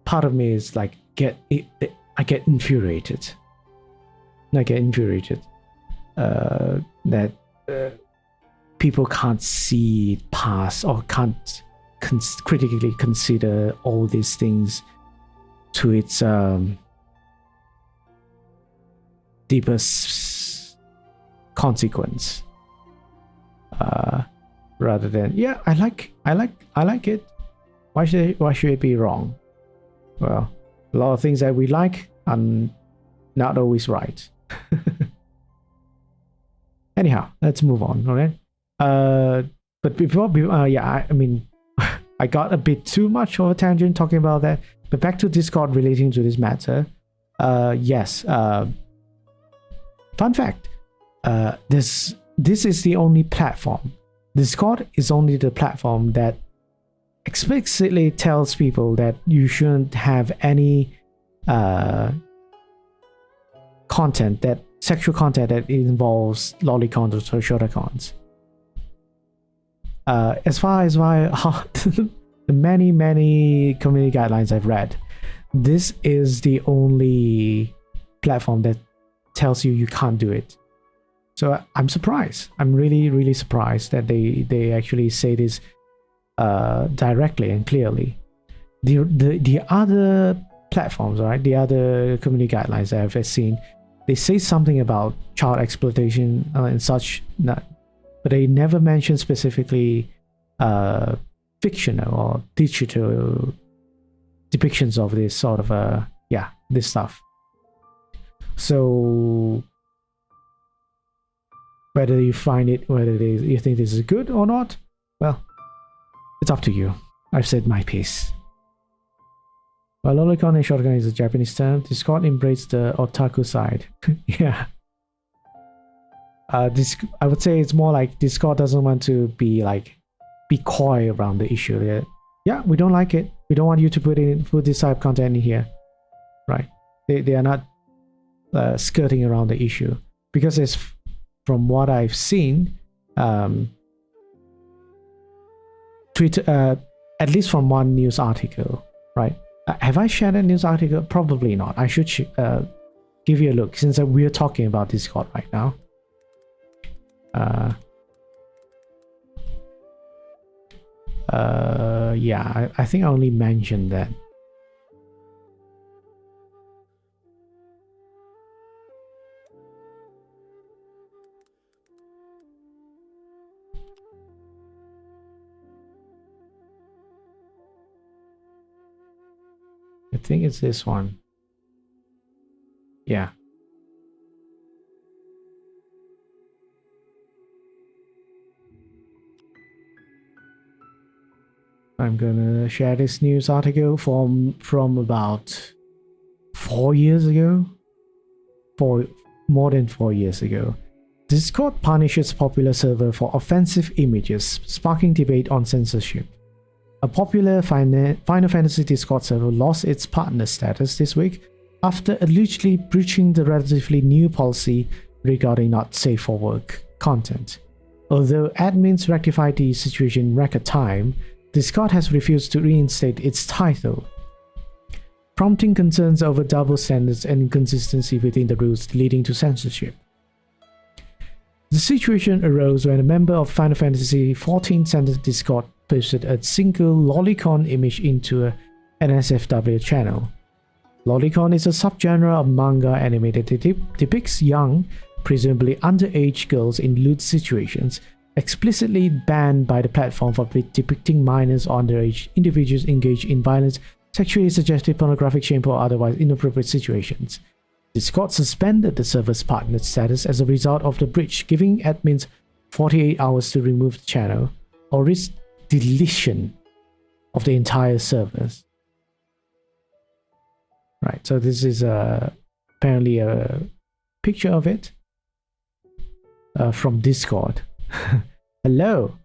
part of me is like I get infuriated. That people can't see past or can't critically consider all these things to its deepest consequence. Rather than, yeah, I like it. Why should it be wrong? Well, a lot of things that we like are not always right. Anyhow, let's move on. All right. But I mean, I got a bit too much of a tangent talking about that. But back to Discord relating to this matter. Yes. Fun fact. This is the only platform. Discord is only the platform that explicitly tells people that you shouldn't have any sexual content that involves lolicons or shotacons. As far as the many community guidelines I've read, this is the only platform that tells you can't do it. So I'm surprised. I'm really surprised that they actually say this directly and clearly. The other platforms, right? The other community guidelines that I've seen, they say something about child exploitation and such, but they never mention specifically fictional or digital depictions of this sort of this stuff. So whether you think this is good or not, well, it's up to you. I've said my piece. While lolicon and shotgun is a Japanese term, Discord embraced the otaku side. Yeah. I would say it's more like Discord doesn't want to be coy around the issue. Yeah, we don't like it. We don't want you to put this type of content in here. Right. They are not skirting around the issue. Because it's, from what I've seen, Twitter, at least from one news article, right? Have I shared a news article? Probably not. I should give you a look, since we're talking about Discord right now. Yeah, I think I only mentioned that. I think it's this one. Yeah. I'm gonna share this news article from about 4 years ago. More than 4 years ago. Discord punishes popular server for offensive images, sparking debate on censorship. A popular Final Fantasy Discord server lost its partner status this week after allegedly breaching the relatively new policy regarding not safe for work content. Although admins rectified the situation in record time, Discord has refused to reinstate its title, prompting concerns over double standards and inconsistency within the rules, leading to censorship. The situation arose when a member of Final Fantasy XIV Centered Discord posted a single lolicon image into an NSFW channel. Lolicon is a subgenre of manga anime that depicts young, presumably underage girls in lewd situations, explicitly banned by the platform for depicting minors or underage individuals engaged in violence, sexually suggestive, pornographic, shameful, or otherwise inappropriate situations. Discord suspended the server's partner status as a result of the breach, giving admins 48 hours to remove the channel or risk deletion of the entire servers. Right, so this is apparently a picture of it from Discord. Hello,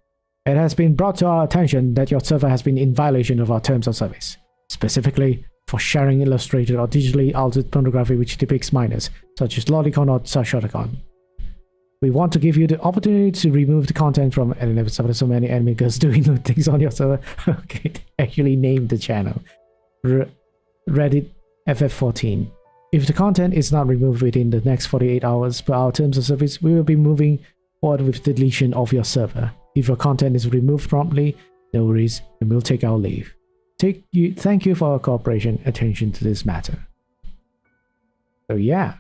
it has been brought to our attention that your server has been in violation of our terms of service, specifically for sharing illustrated or digitally altered pornography which depicts minors, such as lolicon or shotacon. We want to give you the opportunity to remove the content from, and never saw so many anime girls doing things on your server. Okay, actually named the channel. Reddit FF14. If the content is not removed within the next 48 hours per our terms of service, we will be moving forward with the deletion of your server. If your content is removed promptly, no worries, and we'll take our leave. Thank you for your cooperation, attention to this matter. So yeah.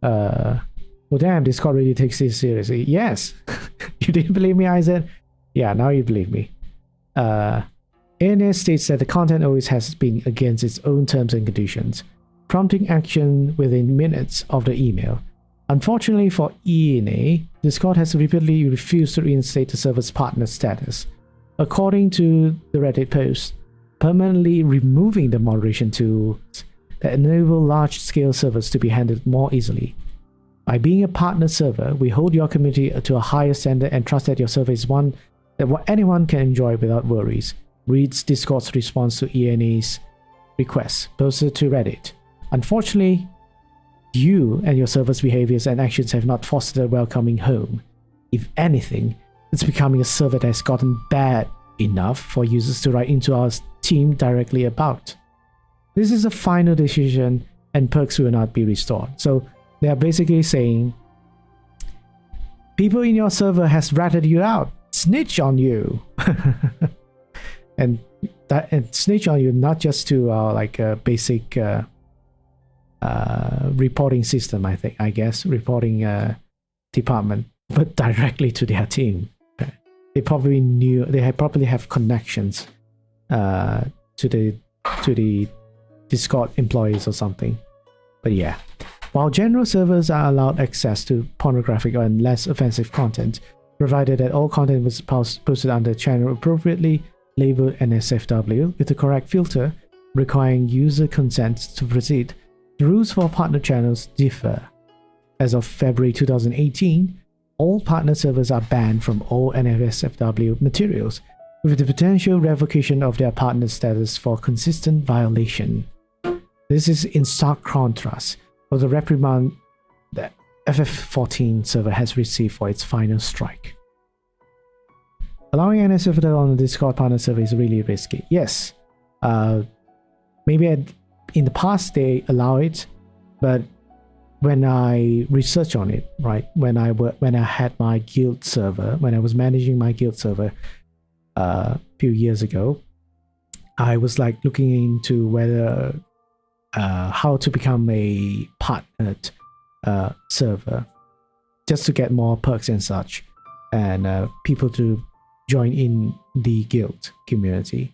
Well damn, Discord really takes this seriously. Yes! You didn't believe me, I said? Yeah, now you believe me. ANA states that the content always has been against its own terms and conditions, prompting action within minutes of the email. Unfortunately for ENA, Discord has repeatedly refused to reinstate the server's partner status. According to the Reddit post, permanently removing the moderation tools that enable large-scale servers to be handled more easily. By being a partner server, we hold your community to a higher standard and trust that your server is one that anyone can enjoy without worries, reads Discord's response to ENA's request, posted to Reddit. Unfortunately, you and your server's behaviors and actions have not fostered a welcoming home. If anything, it's becoming a server that has gotten bad enough for users to write into our team directly about. This is a final decision and perks will not be restored. So they are basically saying, people in your server has ratted you out, snitch on you. and snitch on you not just to like a basic reporting system, I guess, reporting department, but directly to their team. They probably have connections to the Discord employees or something. But yeah, while general servers are allowed access to pornographic and less offensive content, provided that all content was posted under channel appropriately labeled NSFW with the correct filter requiring user consent to proceed, the rules for partner channels differ. As of February 2018, all partner servers are banned from all NSFW materials, with the potential revocation of their partner status for consistent violation. This is in stark contrast of the reprimand that FF14 server has received for its final strike. Allowing NSFW on the Discord partner server is really risky. Yes, maybe in the past they allow it, but when I research on it, right, when I had my guild server, when I was managing my guild server, a few years ago, I was like looking into whether how to become a partnered server, just to get more perks and such, and people to join in the guild community.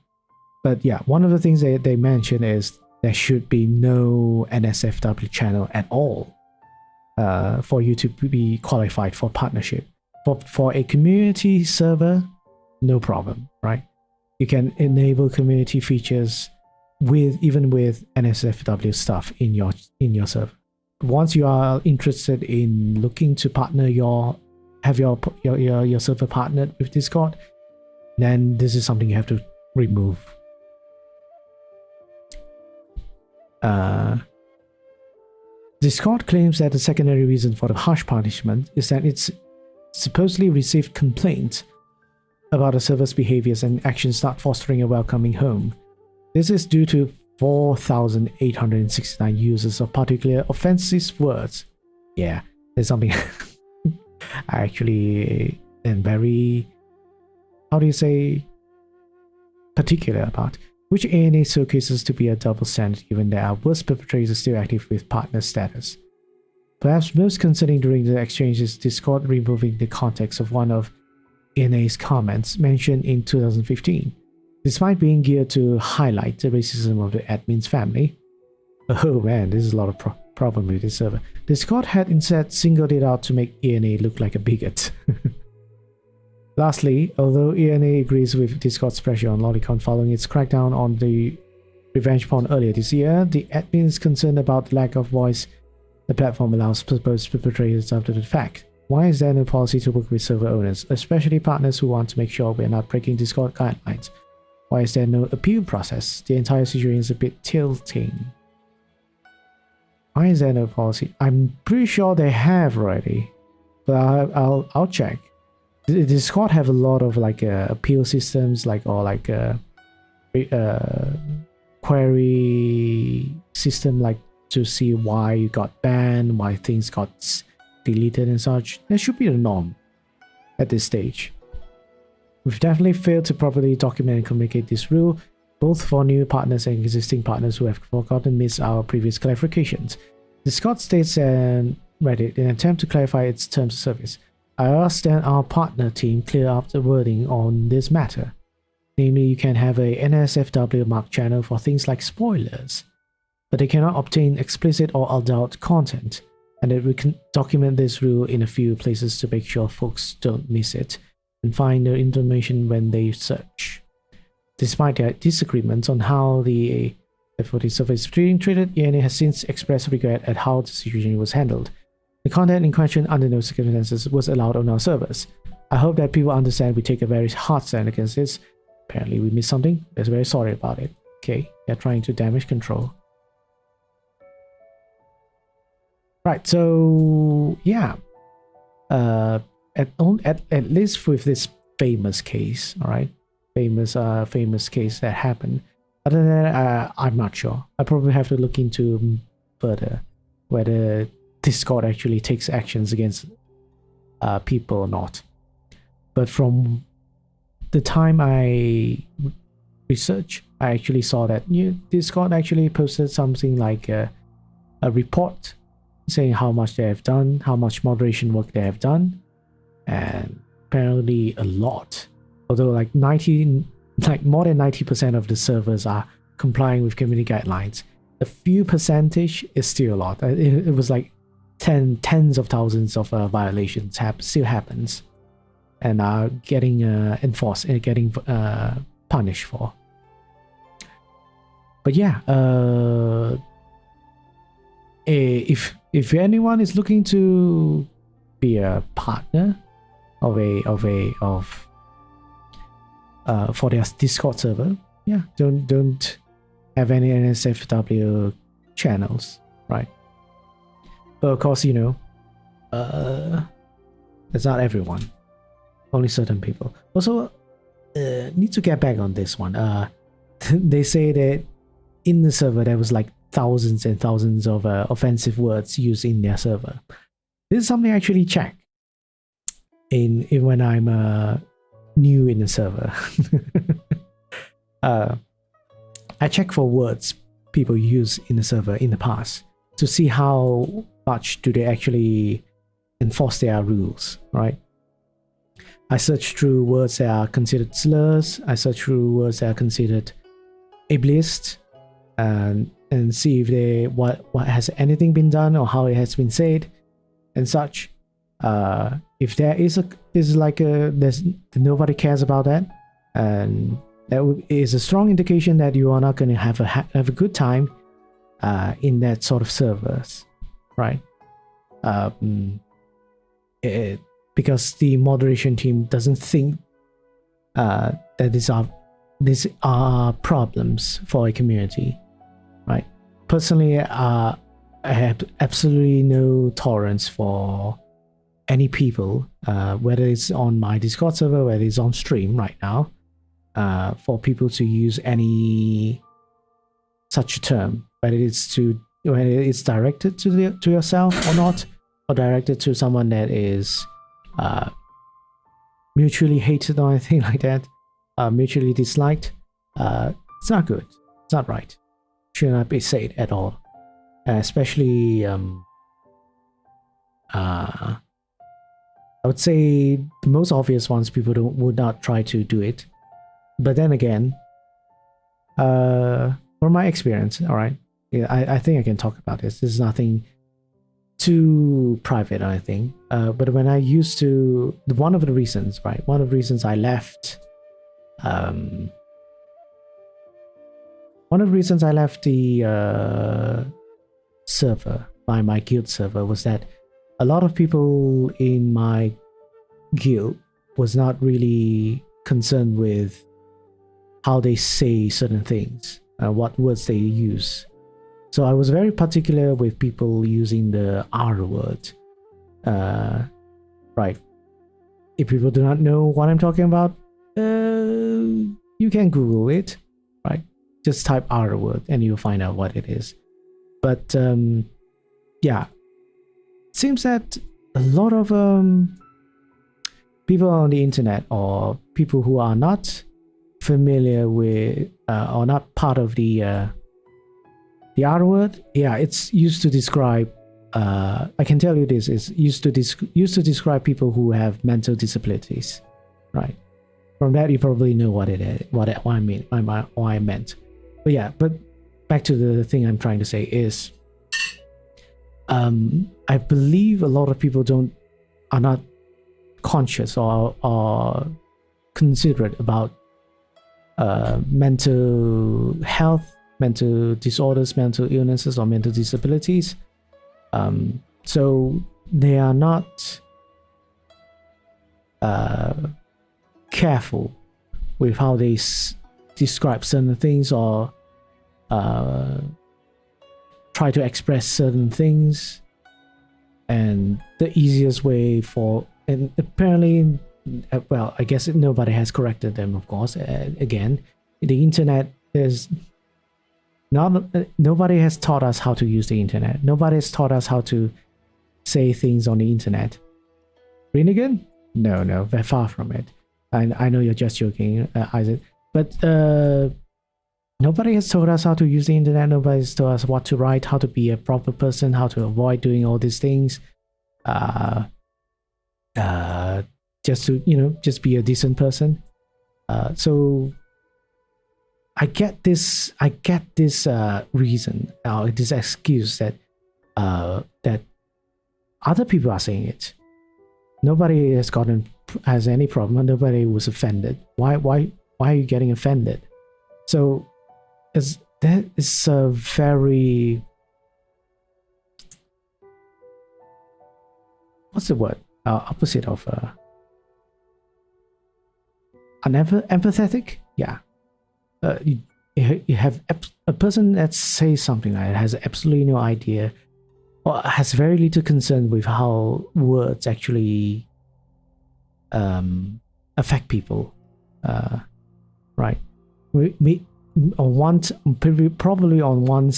But yeah, one of the things they mentioned is there should be no NSFW channel at all for you to be qualified for partnership. For a community server, no problem, right? You can enable community features even with NSFW stuff in your server. Once you are interested in looking to partner have your server partnered with Discord, then this is something you have to remove. Discord claims that the secondary reason for the harsh punishment is that it's supposedly received complaints about the server's behaviors and actions not fostering a welcoming home. This is due to 4,869 uses of particular offensive words. Yeah, there's something I actually am very, how do you say, particular about, which ANA showcases to be a double standard given there are worse perpetrators still active with partner status. Perhaps most concerning during the exchange is Discord removing the context of one of ANA's comments mentioned in 2015. Despite being geared to highlight the racism of the admin's family, oh man, this is a lot of problem with this server. Discord had instead singled it out to make ENA look like a bigot. Lastly, although ENA agrees with Discord's pressure on Lolicon following its crackdown on the revenge porn earlier this year, the admin is concerned about the lack of voice the platform allows supposed perpetrators after the fact. Why is there no policy to work with server owners, especially partners who want to make sure we're not breaking Discord guidelines? Why is there no appeal process? The entire situation is a bit tilting. Why is there no policy? I'm pretty sure they have already, but I'll check. Discord have a lot of like appeal systems, query system, like to see why you got banned, why things got deleted and such. That should be the norm at this stage. We've definitely failed to properly document and communicate this rule, both for new partners and existing partners who have forgotten missed our previous clarifications. Discord states and Reddit in an attempt to clarify its terms of service. I asked that our partner team clear up the wording on this matter. Namely, you can have a NSFW marked channel for things like spoilers, but they cannot obtain explicit or adult content, and that we can document this rule in a few places to make sure folks don't miss it and find the information when they search. Despite their disagreements on how the F40 server is being treated, ENA has since expressed regret at how the situation was handled. The content in question under no circumstances was allowed on our servers. I hope that people understand we take a very hard stand against this. Apparently we missed something. We're very sorry about it. Okay, they're trying to damage control. Right, so yeah. At least with this famous case, all right, famous case that happened. Other than that, I'm not sure. I probably have to look into further whether Discord actually takes actions against people or not. But from the time I researched, I actually saw that Discord actually posted something like a report saying how much they have done, how much moderation work they have done, and apparently a lot. Although like more than 90% of the servers are complying with community guidelines, a few percentage is still a lot. It was like tens of thousands of violations still happens and are getting enforced and getting punished for. But yeah, if anyone is looking to be a partner for their Discord server, yeah, don't have any NSFW channels, right? But of course, it's not everyone, only certain people. Also, need to get back on this one. They say that in the server there was like thousands and thousands of offensive words used in their server. This is something I actually check in when I'm new in the server. I check for words people use in the server in the past to see how much do they actually enforce their rules, right? I search through words that are considered slurs. I search through words that are considered ableist, and see if they what has anything been done or how it has been said and such. If there is there's nobody cares about that, and that is a strong indication that you are not going to have a good time in that sort of servers, right? Because the moderation team doesn't think that these are problems for a community, right? Personally, I have absolutely no tolerance for any people, whether it's on my Discord server, whether it's on stream right now, for people to use any such a term, whether it's directed to yourself or not, or directed to someone that is mutually hated or anything like that, mutually disliked. It's not good. It's not right. Should not be said at all. Especially, I would say the most obvious ones, people would not try to do it. But then again, from my experience, all right, yeah, I think I can talk about this. This is nothing too private or anything. But when I used to, one of the reasons I left, the server, my guild server, was that a lot of people in my guild was not really concerned with how they say certain things, what words they use. So I was very particular with people using the R word. Right. If people do not know what I'm talking about, you can Google it, right? Just type R word and you'll find out what it is. But yeah, it seems that a lot of people on the internet, or people who are not familiar with or not part of the R word, yeah, it's used to describe. I can tell you this is used to describe people who have mental disabilities, right? From that, you probably know what it is, what I mean, what I meant. But yeah, but back to the thing I'm trying to say is, I believe a lot of people are not conscious or considerate about mental health, mental disorders, mental illnesses, or mental disabilities. So they are not careful with how they describe certain things, or try to express certain things. And the easiest way and apparently, well, I guess nobody has corrected them, of course. Again, the internet is nobody has taught us how to use the internet. Nobody has taught us how to say things on the internet. Renegade? No, very far from it. I know you're just joking, Isaac. But nobody has told us how to use the internet. Nobody has told us what to write, how to be a proper person, how to avoid doing all these things. Just to, just be a decent person. So I get this reason, this excuse that that other people are saying it. Nobody has any problem. Nobody was offended. Why are you getting offended? So that is a very, what's the word? Opposite of empathetic? Yeah. You have a person that says something like that, has absolutely no idea, or has very little concern with how words actually affect people, right? Probably on one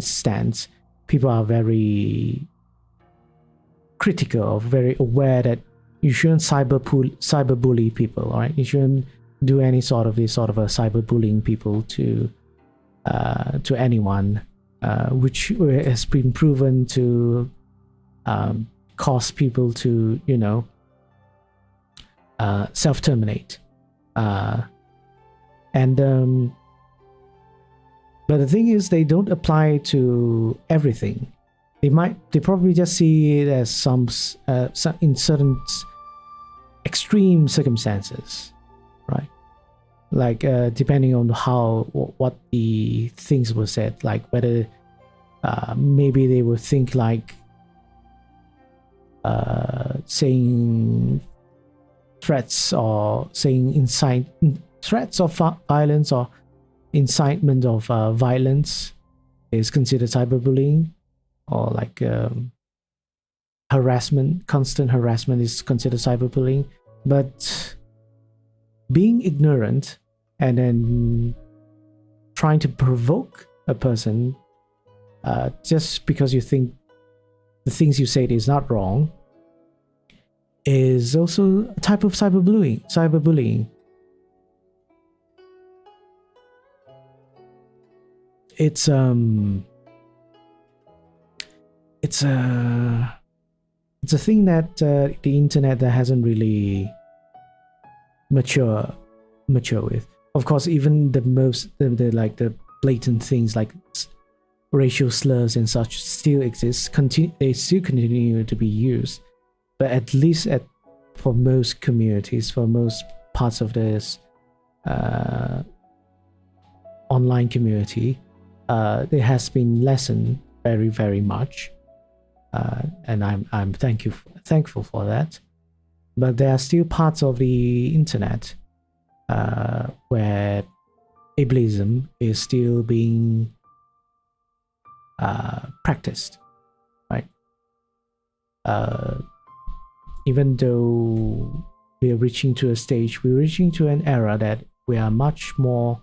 stance, people are very critical, or very aware that you shouldn't cyberbully people, all right? You shouldn't do any sort of this sort of a cyberbullying people to anyone, which has been proven to cause people to, self-terminate. And but the thing is, they don't apply to everything. They probably just see it as some in certain extreme circumstances, right? Like depending on what the things were said, like whether maybe they would think like saying threats or saying threats of violence or incitement of violence is considered cyberbullying, or like constant harassment is considered cyberbullying. But being ignorant and then trying to provoke a person just because you think the things you said is not wrong is also a type of cyberbullying. It's a thing that the internet that hasn't really mature with. Of course, even the blatant things like racial slurs and such still exist. They still continue to be used, but at least for most communities, for most parts of this online community, it has been lessened very, very much, and I'm thankful for that. But there are still parts of the internet where ableism is still being practiced, right? Even though we're reaching to an era that we are much more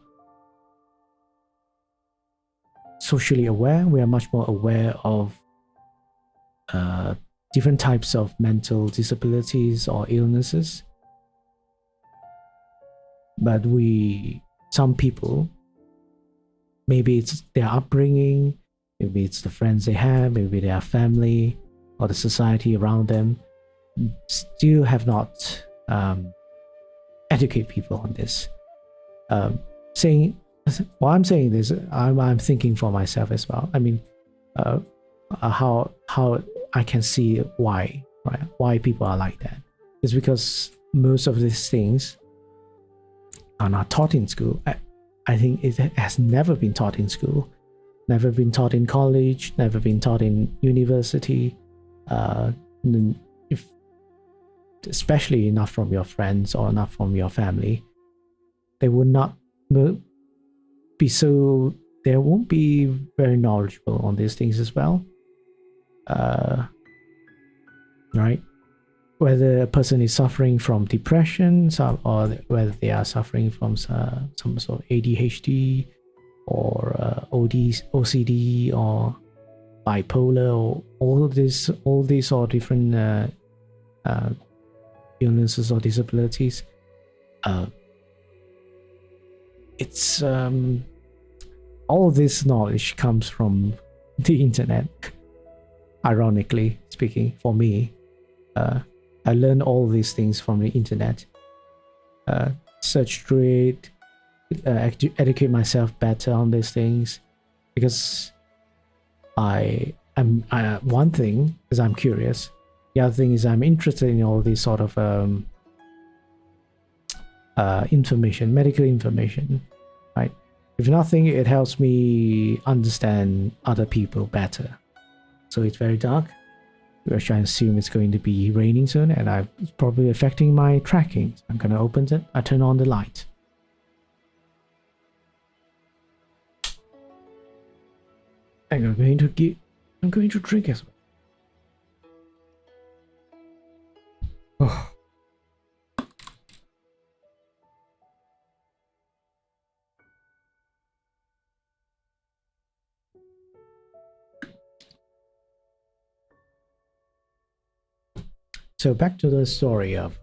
socially aware. We are much more aware of different types of mental disabilities or illnesses. But some people, maybe it's their upbringing, maybe it's the friends they have, maybe their family or the society around them, still have not educate people on this. While I'm saying this, I'm thinking for myself as well. I mean, how I can see why people are like that. It's because most of these things are not taught in school. I think it has never been taught in school, never been taught in college, never been taught in university. Especially not from your friends or not from your family, they would not be so. They won't be very knowledgeable on these things as well. Right? Whether a person is suffering from depression, or whether they are suffering from some sort of ADHD or OCD or bipolar, or all these are different illnesses or disabilities. It's all of this knowledge comes from the internet. Ironically speaking, for me, I learned all these things from the internet. Search through it, educate myself better on these things, because one thing is I'm curious. The other thing is I'm interested in all these sort of information, medical information, right? If nothing, it helps me understand other people better. So it's very dark, which I assume it's going to be raining soon, and it's probably affecting my tracking. So I'm going to open it. I turn on the light. And I'm going to drink as well. Oh. So back to the story of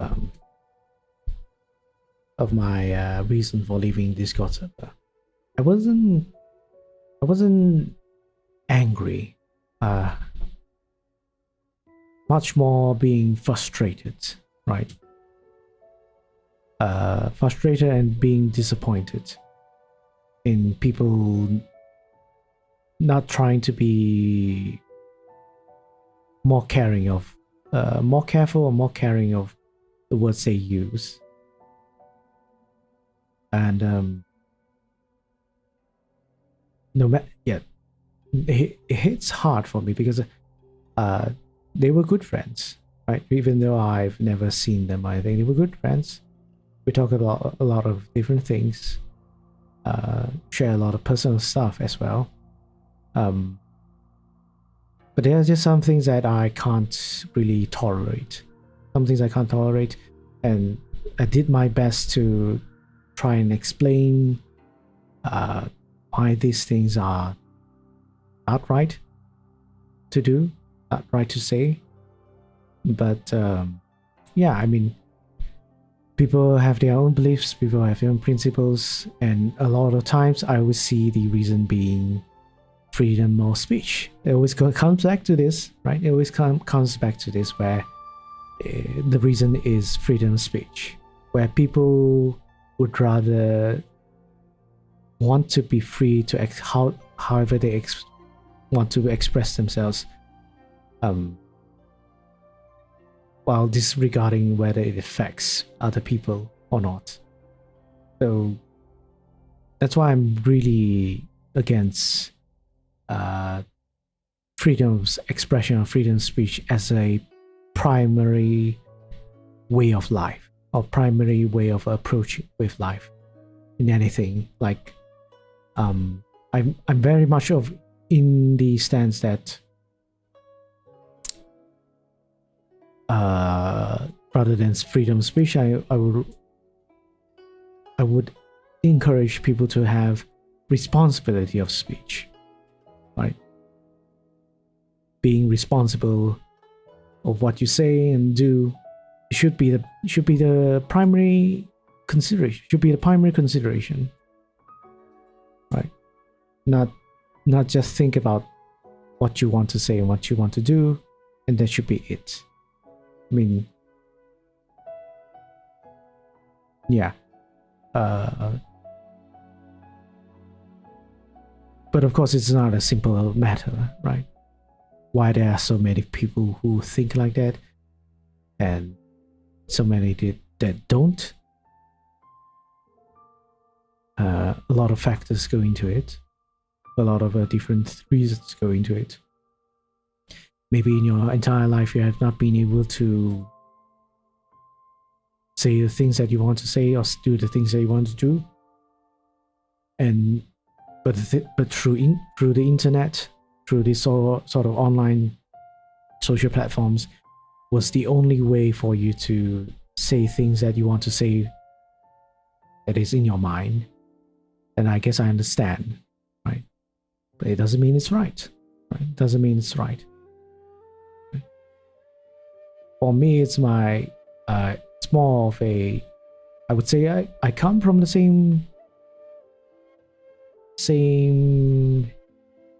my reason for leaving Discord server. I wasn't angry. Much more being frustrated, right? Frustrated and being disappointed in people not trying to be more caring of, more careful or more caring of the words they use. And no matter, yeah, it hits hard for me because they were good friends, right? Even though I've never seen them, I think they were good friends. We talk about a lot of different things, share a lot of personal stuff as well. But there are just some things that I can't really tolerate. Some things I can't tolerate, and I did my best to try and explain why these things are not right to do, not right to say. But yeah, I mean, people have their own beliefs, people have their own principles, and a lot of times I would see the reason being freedom of speech. It always comes back to this, right? It always comes back to this, where the reason is freedom of speech, where people would rather want to be free to however they want to express themselves, while disregarding whether it affects other people or not. So that's why I'm really against freedom of expression or freedom of speech as a primary way of life, or primary way of approaching with life in anything. Like I'm very much of in the stance that rather than freedom of speech, I would encourage people to have responsibility of speech, right? Being responsible of what you say and do should be the primary consideration. Should be the primary consideration, right? Not just think about what you want to say and what you want to do, and that should be it. I mean, yeah. But of course, it's not a simple matter, right? Why there are so many people who think like that, and so many that don't. A lot of factors go into it. A lot of different reasons go into it. Maybe in your entire life you have not been able to say the things that you want to say or do the things that you want to do, and but through the internet, through this sort of online social platforms, was the only way for you to say things that you want to say, that is in your mind. And I guess I understand, right? But it doesn't mean it's right, right? It doesn't mean it's right. For me, it's my it's more of a, I would say I come from the same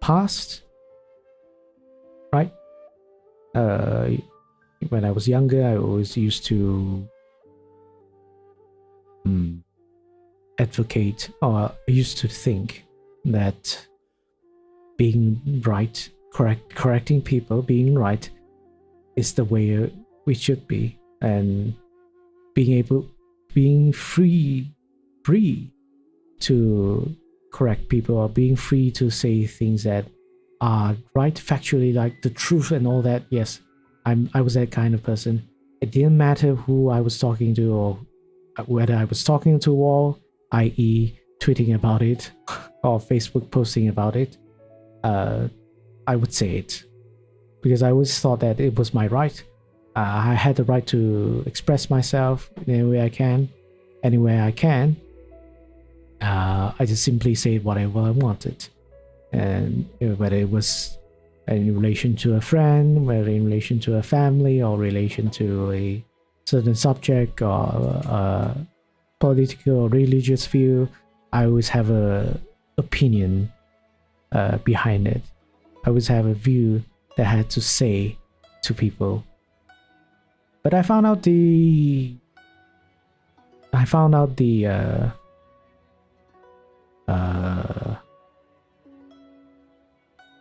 past, right? When I was younger, I always used to advocate, or I used to think that being right, correcting people, being right is the way we should be, and being free to correct people, or being free to say things that are right factually, like the truth and all that. Yes, I was that kind of person. It didn't matter who I was talking to, or whether I was talking to a wall, i.e. tweeting about it or Facebook posting about it. I would say it because I always thought that it was my right. I had the right to express myself in any way I can, anywhere I can. I just simply say whatever I wanted, and whether it was in relation to a friend, whether in relation to a family, or relation to a certain subject or political or religious view. I always have a opinion behind it. I always have a view that I had to say to people. But I found out the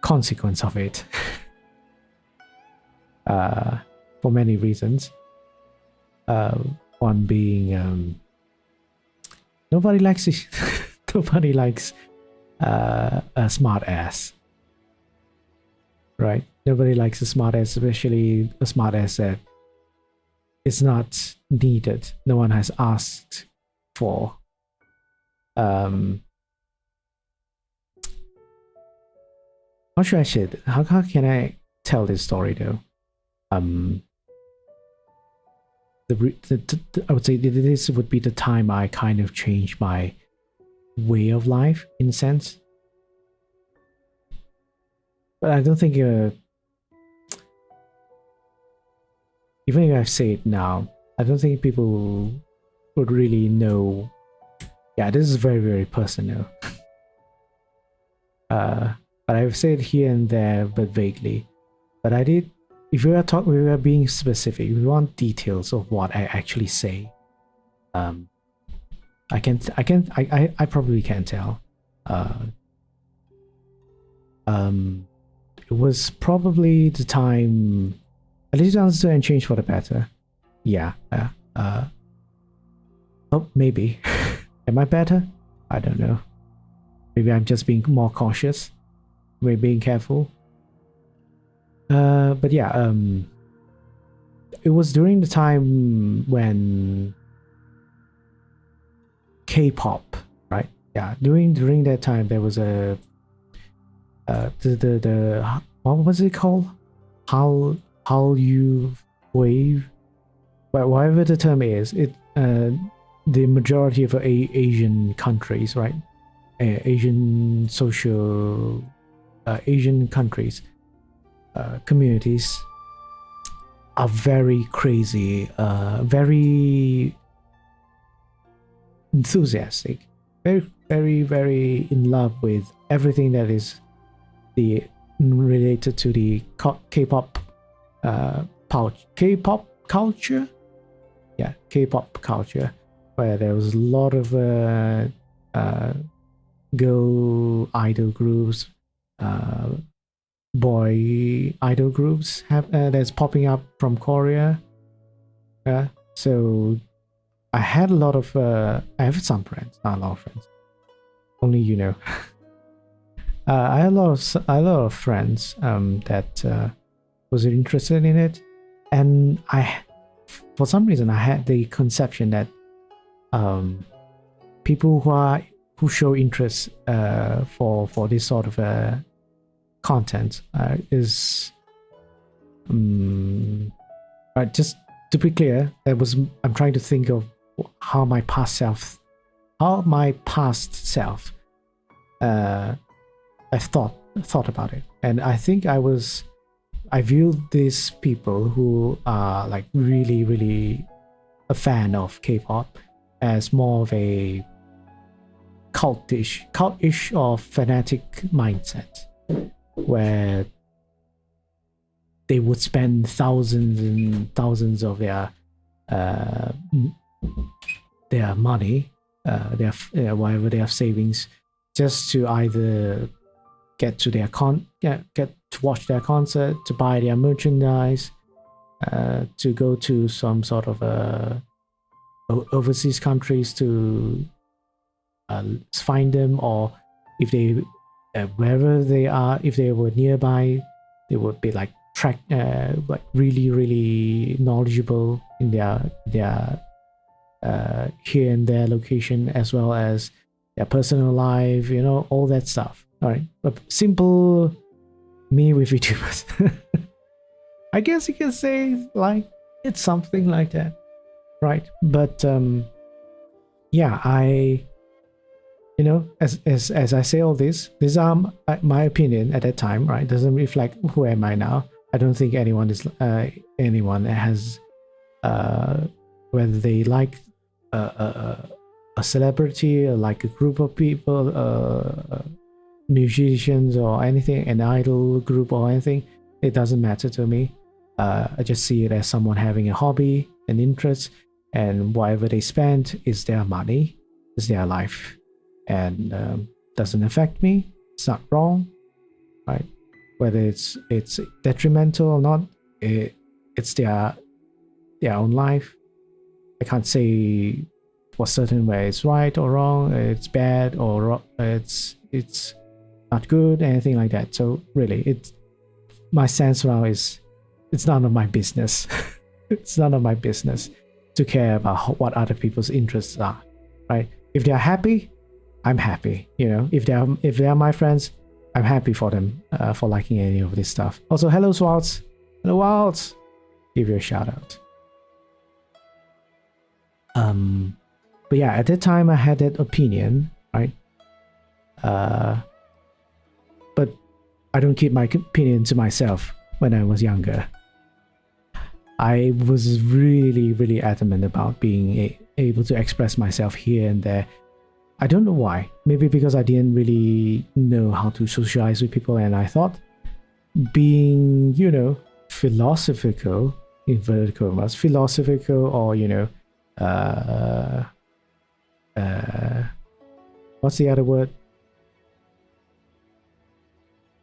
consequence of it for many reasons. One being nobody likes it. Nobody likes a smart ass, right? Nobody likes a smart ass, especially a smart ass that is not needed. No one has asked for. How should I say it? How can I tell this story though? I would say that this would be the time I kind of changed my way of life in a sense. But I don't think even if I say it now, I don't think people would really know. Yeah, this is very, very personal. But I've said here and there, but vaguely. But I did. If we were being specific, we want details of what I actually say. I probably can't tell. It was probably the time I did answer and change for the better. Yeah. Oh, maybe. Am I better? I don't know. Maybe I'm just being more cautious. Maybe being careful. But yeah, it was during the time when K-pop, right? Yeah, during that time there was a the what was it called? Hallyu wave, but whatever the term is, it the majority of Asian countries, right? Asian countries, communities are very crazy, very enthusiastic, very in love with everything that is related to the K-pop K-pop culture. Yeah, K-pop culture, where there was a lot of girl idol groups, boy idol groups that's popping up from Korea. So I had a lot of I have some friends, not a lot of friends, only you know. I had a lot of friends that was interested in it, and for some reason I had the conception that people who show interest for this sort of content is just to be clear, I'm trying to think of how my past self I've thought about it, and I think I viewed these people who are like really a fan of K-pop as more of a cultish or fanatic mindset, where they would spend thousands and thousands of their money, whatever their savings, just to either get to watch their concert, to buy their merchandise, to go to some sort of overseas countries to find them, or if they wherever they are, if they were nearby, they would be like like really knowledgeable in their here and there location, as well as their personal life, all that stuff. All right, but simple me with VTubers. I guess you can say like it's something like that, right? But yeah, you know, as I say all this, these are my opinion at that time, right? Doesn't reflect who am I now. I don't think anyone has whether they like a celebrity or like a group of people, musicians or anything, an idol group or anything. It doesn't matter to me. I just see it as someone having a hobby, an interest, and whatever they spend is their money, is their life, and doesn't affect me. It's not wrong, right? Whether it's detrimental or not, it's their own life. I can't say for certain where it's right or wrong, it's bad or it's not good, anything like that. So really, it's my sense now is it's none of my business. It's none of my business to care about what other people's interests are, right? If they're happy, I'm happy. You know, if they are my friends, I'm happy for them for liking any of this stuff. Also, hello Swaltz, hello Waltz, give you a shout out. But yeah, at that time I had that opinion, right? But I don't keep my opinion to myself. When I was younger, I was really, really adamant about being able to express myself here and there. I don't know why. Maybe because I didn't really know how to socialize with people, and I thought being, you know, philosophical, inverted commas, philosophical, or, you know, what's the other word?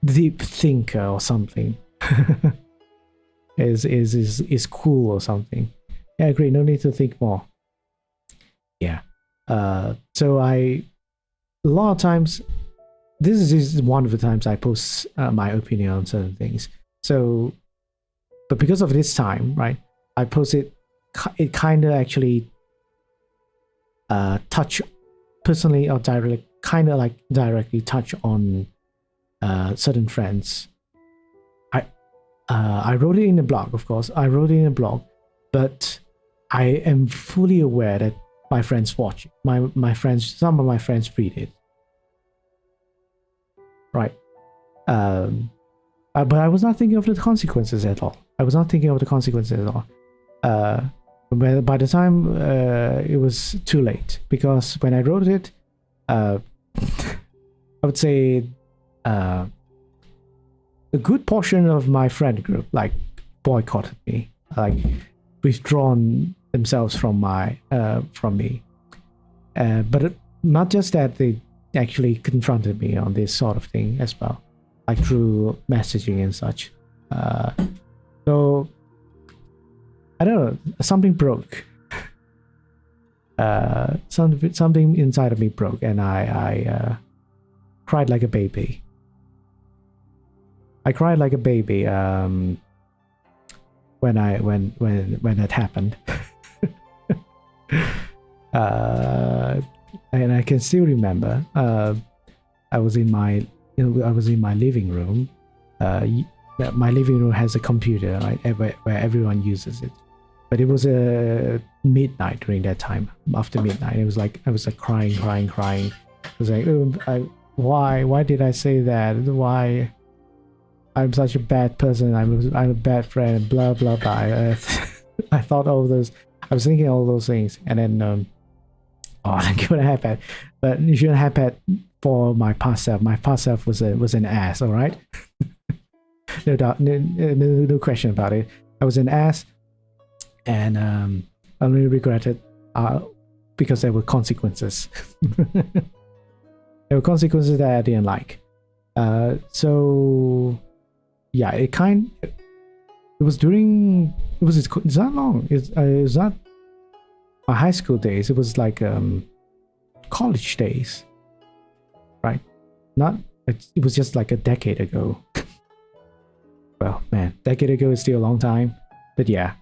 Deep thinker or something. is cool or something. Yeah, I agree. No need to think more. Yeah. So a lot of times, this is one of the times I post my opinion on certain things. So, but because of this time, right, I posted, it kind of actually touch personally or directly, kind of like directly touch on certain friends. I wrote it in a blog, of course. I wrote it in a blog, but I am fully aware that my friends watch it. My friends, some of my friends read it. Right. But I was not thinking of the consequences at all. I was not thinking of the consequences at all. But by the time it was too late, because when I wrote it, I would say a good portion of my friend group like boycotted me, like withdrawn themselves from me. But not just that, they actually confronted me on this sort of thing as well, like through messaging and such. So I don't know, something broke. Something inside of me broke, and I cried like a baby. I cried like a baby when that happened. And I can still remember. I was in my living room. My living room has a computer, right, where everyone uses it. But it was midnight during that time. After midnight, it was like I was like crying. I was like, why did I say that? Why? I'm such a bad person. I'm a bad friend. Blah blah blah. I thought all those. I was thinking all those things, and then I couldn't have that. But you shouldn't have that for my past self. My past self was an ass. All right. No doubt, no question about it. I was an ass, and I only regret it because there were consequences. There were consequences that I didn't like. So yeah, it's not long. It's not my high school days. It was like college days, right? It was just like a decade ago. Well, man, decade ago is still a long time, but yeah,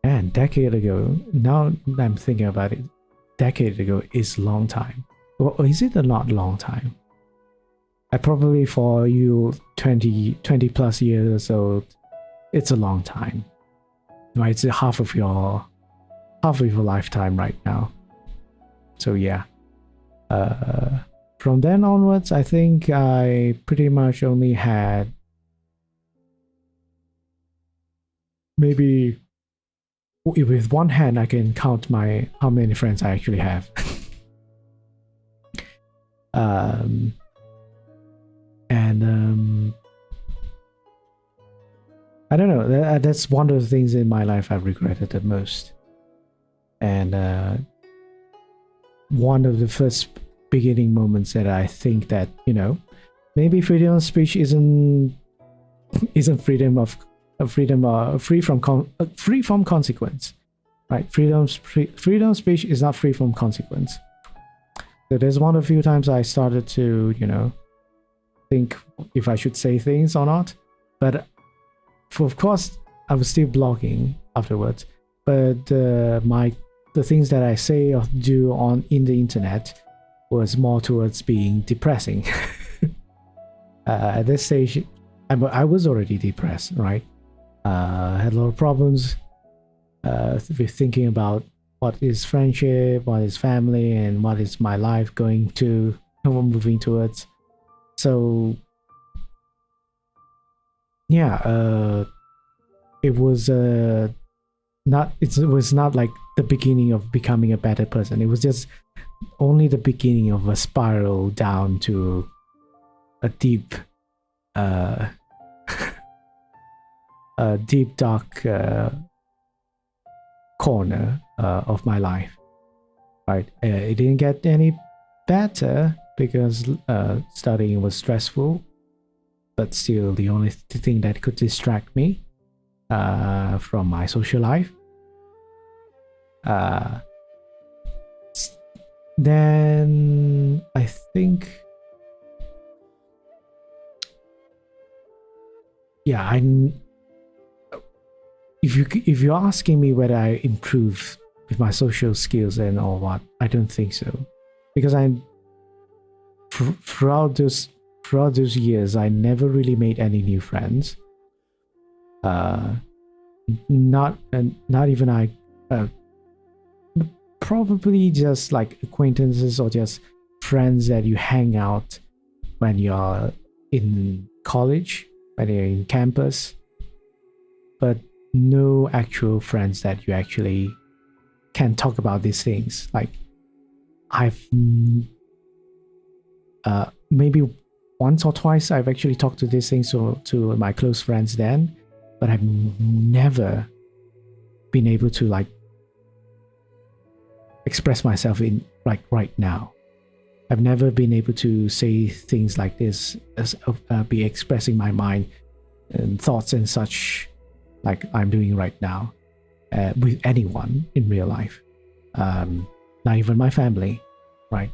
man, decade ago. Now I'm thinking about it, decade ago is a long time. Or is it a not long time? Probably for you 20 plus years or so, it's a long time, right? It's half of your lifetime right now. So yeah, From then onwards, I think I pretty much only had maybe, with one hand I can count how many friends I actually have. And I don't know. That's one of the things in my life I've regretted the most. And one of the first beginning moments that I think that, maybe freedom of speech isn't freedom of free from consequence, right? Freedom of speech is not free from consequence. So there's one of the few times I started to, think if I should say things or not. But of course, I was still blogging afterwards. But the things that I say or do in the internet was more towards being depressing. At this stage, I was already depressed, right? Had a lot of problems with thinking about what is friendship, what is family, and what is my life moving towards. So yeah, it was not like the beginning of becoming a better person. It was just only the beginning of a spiral down to a deep dark corner of my life, right? It didn't get any better because studying was stressful, but still the only thing that could distract me from my social life. Then I think, yeah, if you're asking me whether I improved with my social skills and all what, I don't think so, because throughout those years I never really made any new friends. Not even probably just like acquaintances or just friends that you hang out when you're in college, when you're in campus, but no actual friends that you actually can talk about these things. Like I've maybe once or twice I've actually talked to these things to my close friends then, but I've never been able to like express myself in like right now. I've never been able to say things like this, as be expressing my mind and thoughts and such like I'm doing right now with anyone in real life, not even my family, right?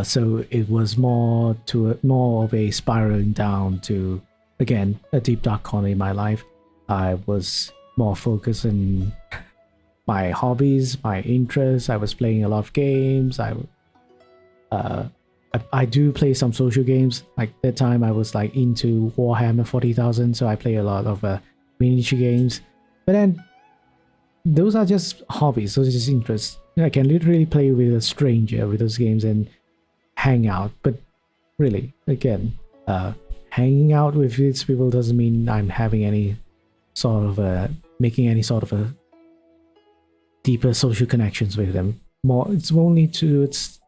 So it was more of a spiraling down to, again, a deep dark corner in my life. I was more focused on my hobbies, my interests. I was playing a lot of games. I do play some social games. Like that time I was like into Warhammer 40,000, so I play a lot of miniature games. But then those are just hobbies, those are just interests. I can literally play with a stranger with those games and hang out. But really, again, hanging out with these people doesn't mean I'm having any sort of making any sort of a deeper social connections with them. It's only towards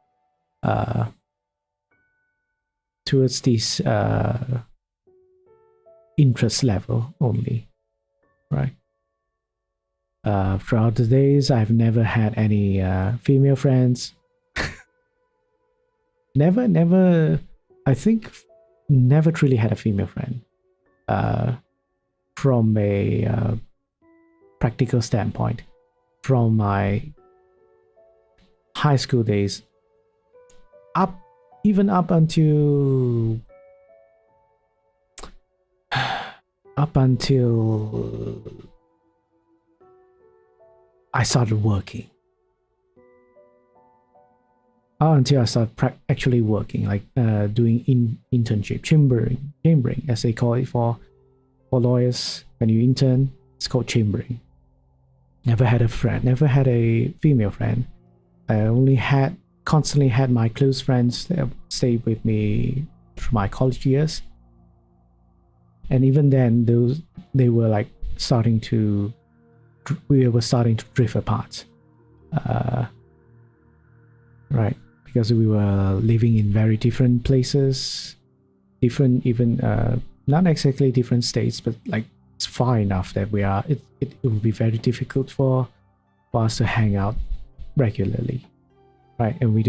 this interest level only, right? Throughout the days, I've never had any female friends. never, I think, never truly had a female friend. From a practical standpoint, from my high school days even up until I started working. Until I started actually working, like doing internship, chambering, as they call it for lawyers. When you intern, it's called chambering. Never had a friend, never had a female friend. I only had constantly had my close friends that stayed with me through my college years, and even then, they were like we were starting to drift apart, right? Because we were living in very different places, different even not exactly different states, but like it's far enough that it would be very difficult for us to hang out regularly, right? And we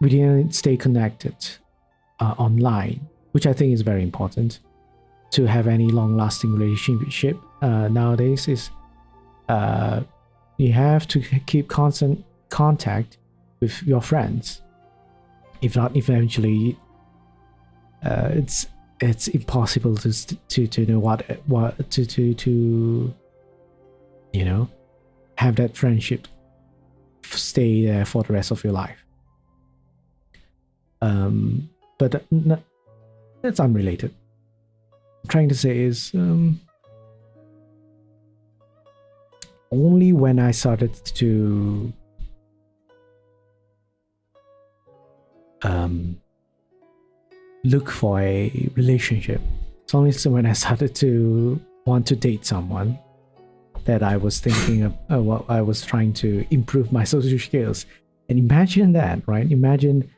didn't stay connected online, which I think is very important to have any long-lasting relationship nowadays. Is you have to keep constant contact with your friends. If not, eventually, it's impossible to know what to have that friendship stay there for the rest of your life. But that's unrelated. I'm trying to say is only when I started to look for a relationship, it's only when I started to want to date someone that I was thinking of what I was trying to improve my social skills. And imagine that, right? Imagine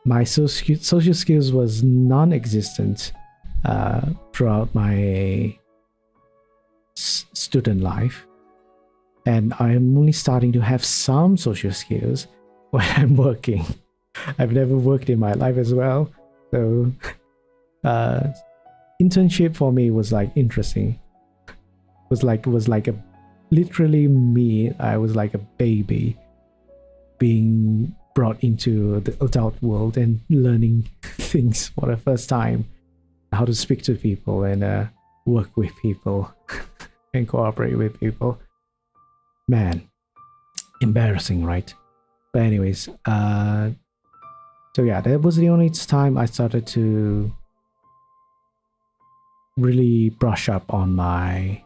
my social skills was non-existent throughout my student life, and I'm only starting to have some social skills when I'm working. I've never worked in my life as well, so internship for me was like interesting. Was like a literally me. I was like a baby being brought into the adult world and learning things for the first time, how to speak to people and work with people and cooperate with people. Man, embarrassing, right? But anyways, so yeah, that was the only time I started to really brush up on my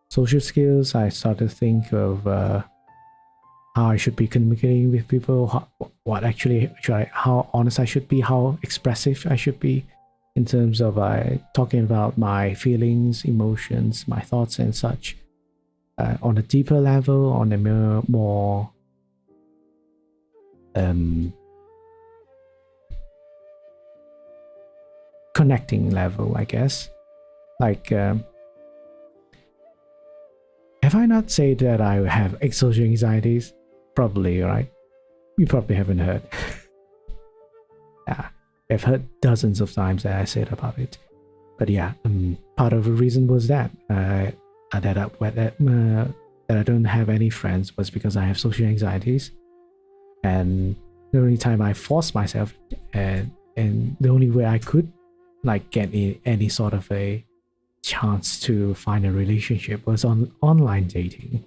social skills. I started to think of how I should be communicating with people, how honest I should be, how expressive I should be in terms of talking about my feelings, emotions, my thoughts and such on a deeper level, on a more connecting level, I guess. Like, have I not said that I have social anxieties? Probably, right? You probably haven't heard. Yeah, I've heard dozens of times that I said about it. But yeah, part of the reason was that that I don't have any friends was because I have social anxieties, and the only time I forced myself and the only way I could like get any sort of a chance to find a relationship was on online dating.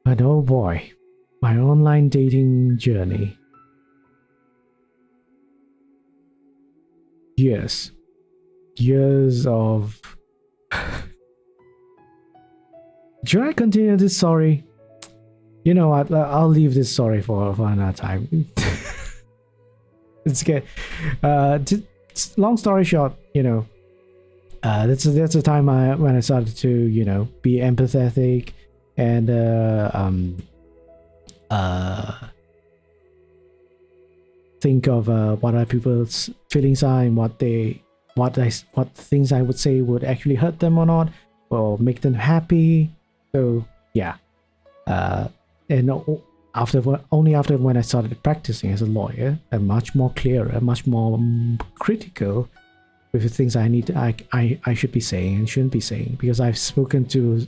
But oh boy, my online dating journey. Years of. Should I continue this story? You know what? I'll leave this story for another time. It's good. Long story short, that's the time when I started to be empathetic and think of what other people's feelings are and what things I would say would actually hurt them or not, or make them happy. So yeah, and only after when I started practicing as a lawyer, I'm much more clearer, much more critical with the things I should be saying and shouldn't be saying, because I've spoken to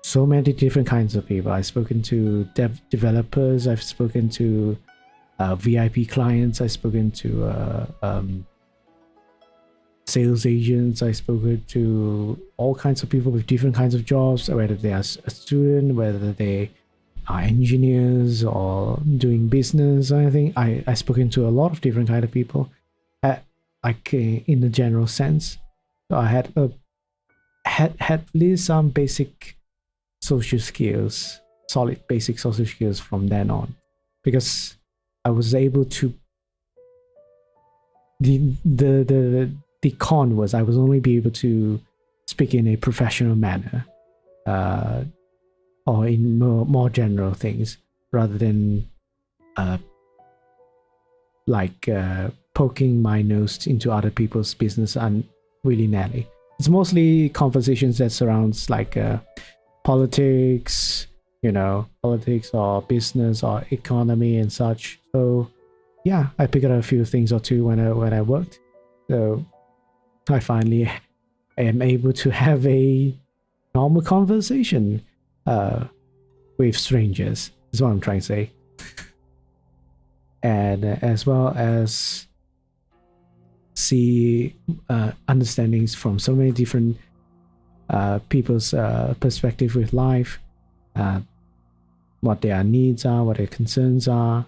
so many different kinds of people. I've spoken to developers, I've spoken to VIP clients, I've spoken to sales agents, I've spoken to all kinds of people with different kinds of jobs, whether they are a student, whether they are engineers or doing business or anything. I've spoken to a lot of different kind of people, in the general sense. So I had at least some basic social skills, solid basic social skills from then on, because I was able to. The con was I was only be able to speak in a professional manner, or in more general things, rather than poking my nose into other people's business and willy-nilly. It's mostly conversations that surrounds politics, politics or business or economy and such. So yeah, I picked up a few things or two when I worked. So I finally am able to have a normal conversation with strangers. Is what I'm trying to say. And as well as see understandings from so many different people's perspective with life, what their needs are, what their concerns are,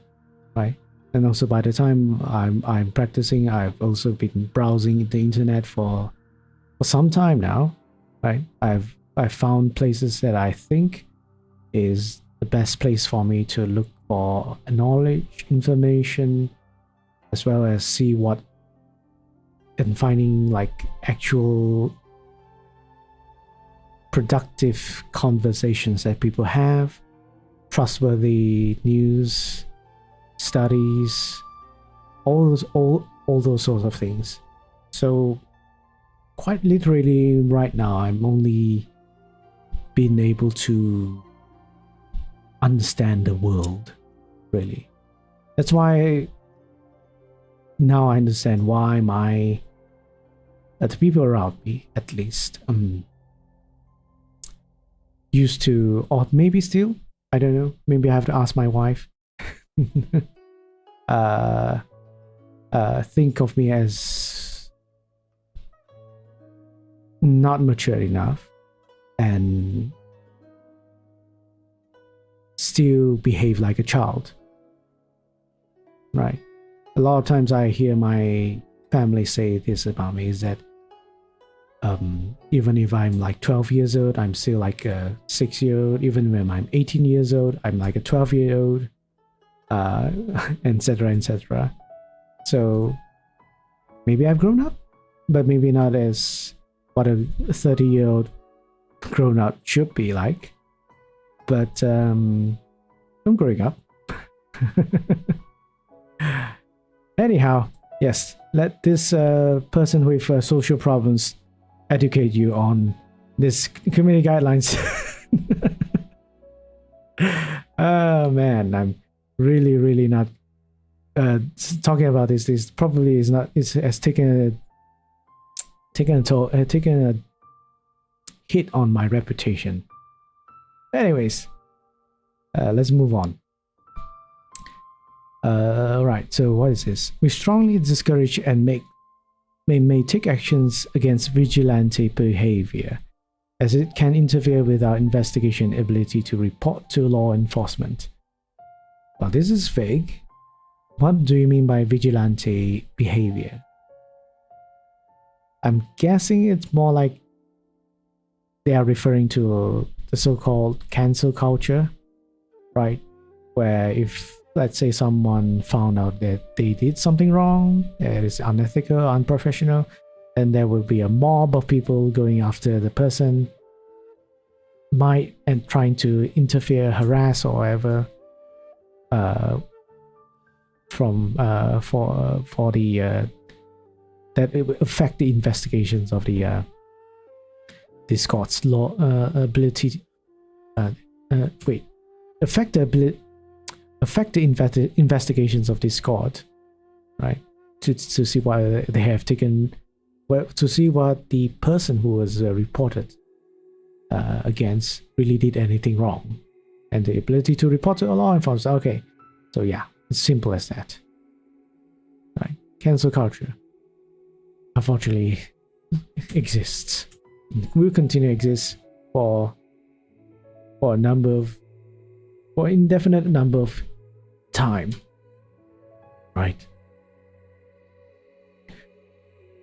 right? And also by the time I'm practicing, I've also been browsing the internet for some time now, right? I've found places that I think is the best place for me to look for knowledge, information, as well as see what and finding actual productive conversations that people have, trustworthy news, studies, all those sorts of things. So quite literally right now I'm only being able to understand the world, really. That's why now I understand why the people around me, at least, used to, or maybe still, I don't know, maybe I have to ask my wife, think of me as not mature enough and still behave like a child, right? A lot of times I hear my family say this about me, is that even if I'm 12 years old, I'm still a 6-year-old. Even when I'm 18 years old, I'm a 12-year-old, etc., etc. So maybe I've grown up, but maybe not as what a 30-year-old grown up should be like. But I'm growing up. Anyhow, yes, let this person with social problems educate you on this community guidelines. Oh man, I'm really not talking about this. This probably is not. It has taken a hit on my reputation. Anyways, let's move on. Right, so what is this? We strongly discourage and may take actions against vigilante behavior, as it can interfere with our investigation ability to report to law enforcement. Well, this is vague. What do you mean by vigilante behavior? I'm guessing it's more like they are referring to the so-called cancel culture, right? Where if, let's say, someone found out that they did something wrong, that is unethical, unprofessional, then there will be a mob of people going after the person, and trying to interfere, harass, or whatever, for the that it will affect the investigations of the court's law ability. Affect the investigations of this court, right? To see what they have taken, to see what the person who was reported against really did anything wrong, and the ability to report to a law enforcement. Okay, so yeah, it's simple as that, right? Cancel culture, unfortunately, exists. Will continue to exist for indefinite number of time, right?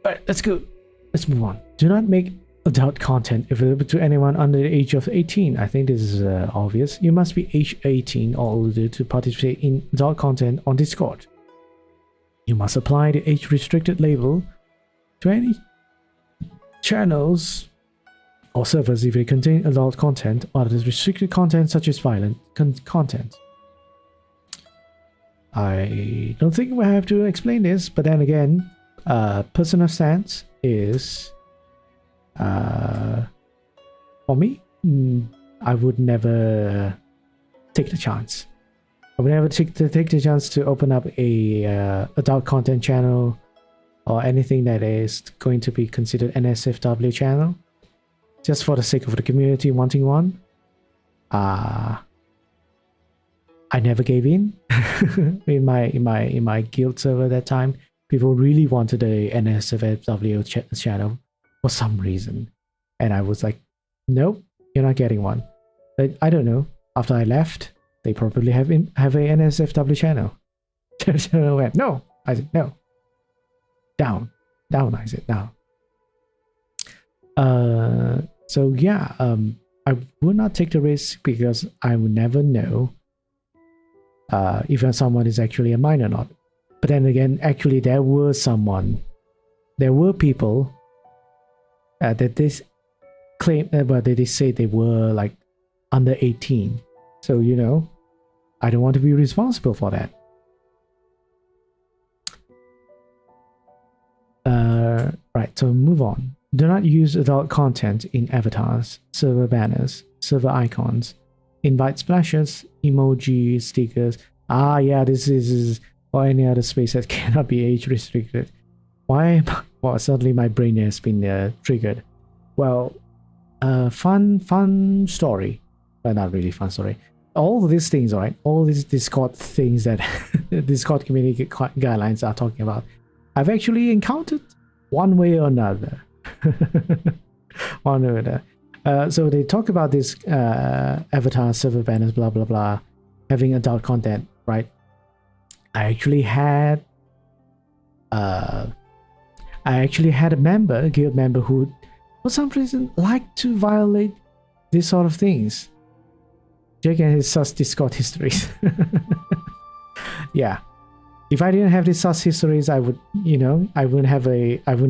Alright, let's go. Let's move on. Do not make adult content available to anyone under the age of 18. I think this is obvious. You must be age 18 or older to participate in adult content on Discord. You must apply the age restricted label to any channels or servers if they contain adult content or other restricted content such as violent content. I don't think we have to explain this, but then again, personal stance is, for me, I would never take the chance. I would never take the chance to open up a adult content channel or anything that is going to be considered NSFW channel, just for the sake of the community wanting one. I never gave in. in my guild server that time, people really wanted a NSFW channel for some reason, and I was like, nope, you're not getting one. But I don't know. After I left, they probably have a NSFW channel. Channel went, no. I said no. Down. I said down. So yeah, I would not take the risk because I would never know if someone is actually a minor or not. But then again, actually there were people that this claim, but they say they were like under 18. So, you know, I don't want to be responsible for that. Right, so move on. Do not use adult content in avatars, server banners, server icons, invite splashes, emoji, stickers. Ah, yeah, this is or any other space that cannot be age restricted. Why? Well, suddenly my brain has been triggered. Well, fun story. Well, not really fun story. All these things, right? All these Discord things that Discord community guidelines are talking about, I've actually encountered one way or another. One way or another. So they talk about this avatar, server banners, blah blah blah, having adult content, right? I actually had a guild member who, for some reason, liked to violate these sort of things. Jake and his sus Discord histories. Yeah. If I didn't have these sus histories, I would, you know, I wouldn't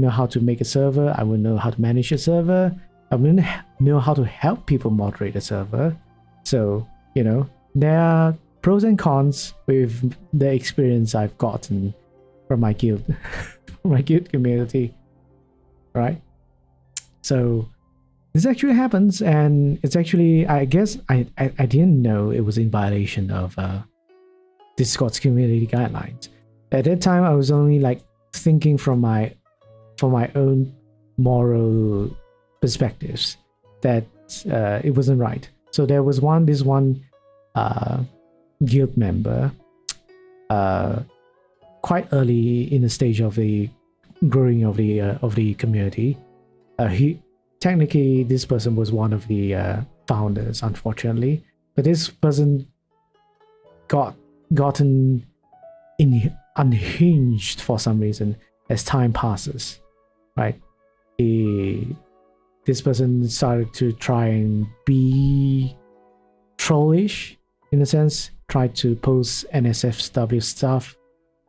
know how to make a server. I wouldn't know how to manage a server. I wouldn't know how to help people moderate a server. So, you know, there are pros and cons with the experience I've gotten from my guild, from my guild community, right? So this actually happens, and it's actually, I guess, I didn't know it was in violation of Discord's community guidelines. At that time, I was only like thinking from my own moral perspectives that it wasn't right. So there was this one guild member, quite early in the stage of the growing of the community. Technically, this person was one of the founders, unfortunately, but this person gotten unhinged for some reason as time passes, right? This person started to try and be trollish, in a sense, tried to post NSFW stuff,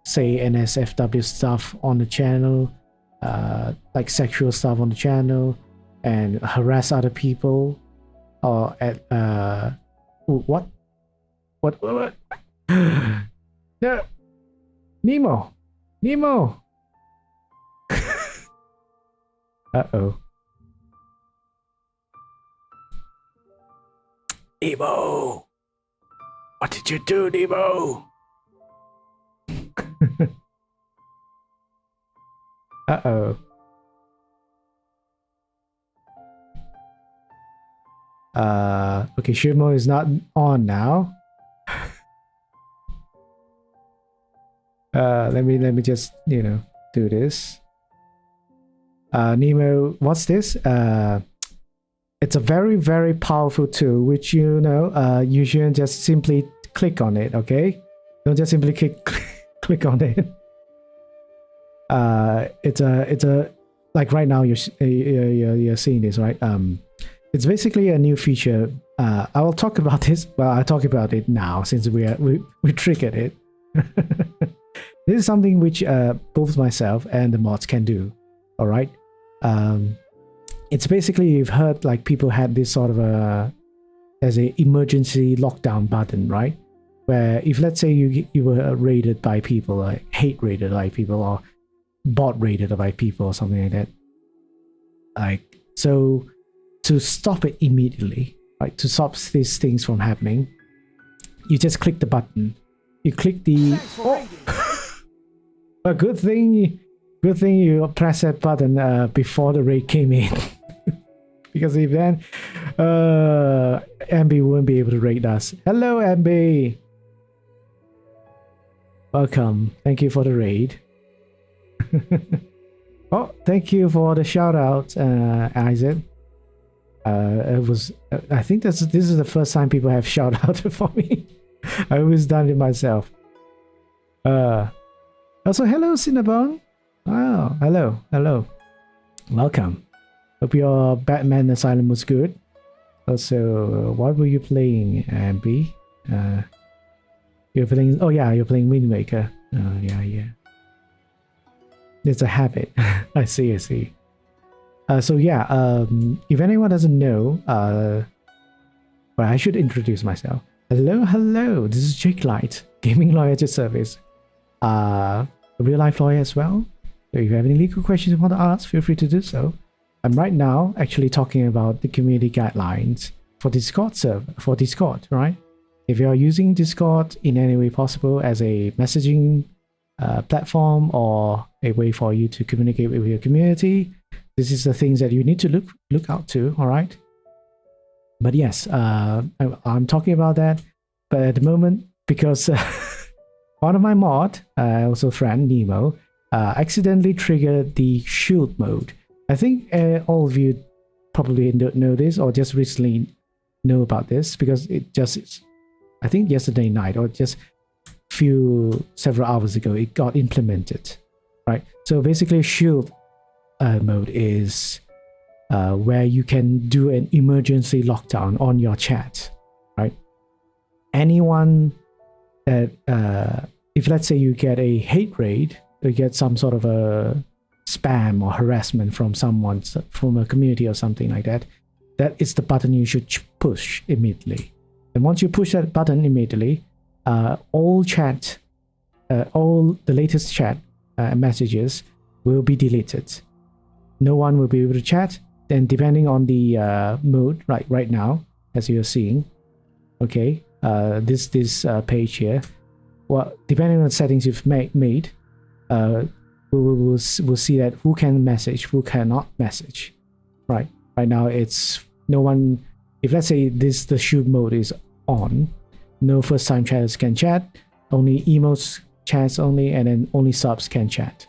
say NSFW stuff on the channel, like sexual stuff on the channel, and harass other people, or at what? No, Nemo. Uh-oh. Nemo, what did you do, Nemo? Uh-oh. Okay, Shimo is not on now. Let me just, you know, do this. Nemo, what's this? It's a very, very powerful tool, which, you know, you shouldn't just simply click on it, okay? Don't just simply click on it. It's a like right now you're seeing this, right? It's basically a new feature. I will talk about this. Well, I'll talk about it now since we triggered it. This is something which both myself and the mods can do. All right. It's basically, you've heard like people had this sort of as a emergency lockdown button, right? Where if let's say you were raided by people, like hate raided by people or bot raided by people or something like that, like, so to stop it immediately, right, to stop these things from happening, you just click the button. You click the a good thing you press that button before the raid came in. Because if then MB won't be able to raid us. Hello MB, welcome, thank you for the raid. Oh, thank you for the shout out, Isaac. It was I think this is the first time people have shout out for me. I always done it myself. Also hello Cinnabon. Wow, hello, welcome. Hope your Batman Asylum was good. Also, what were you playing, MB? You're playing, oh yeah, you're playing Wind Waker. Yeah. It's a habit. I see. So yeah, if anyone doesn't know, well, I should introduce myself. Hello, this is Jake Light, Gaming Lawyer to Service. A real life lawyer as well. So if you have any legal questions you want to ask, feel free to do so. I'm right now actually talking about the community guidelines for Discord server, for Discord, right? If you are using Discord in any way possible as a messaging platform or a way for you to communicate with your community, this is the things that you need to look out to, all right? But yes, I'm talking about that. But at the moment, because one of my mod, also friend Nemo, accidentally triggered the shield mode. I think all of you probably don't know this or just recently know about this because it just, I think yesterday night or just several hours ago, it got implemented, right? So basically shield mode is where you can do an emergency lockdown on your chat, right? Anyone that, if let's say you get a hate raid, you get some sort of a spam or harassment from someone, from a community or something like that, that is the button you should push immediately. And once you push that button immediately, all the latest chat messages will be deleted. No one will be able to chat. Then depending on the mode, right now, as you're seeing, okay, this page here, well, depending on the settings you've made, we'll see that who can message, who cannot message. Right now it's no one. If let's say the shoot mode is on, no first time chatters can chat, only emotes chats only, and then only subs can chat.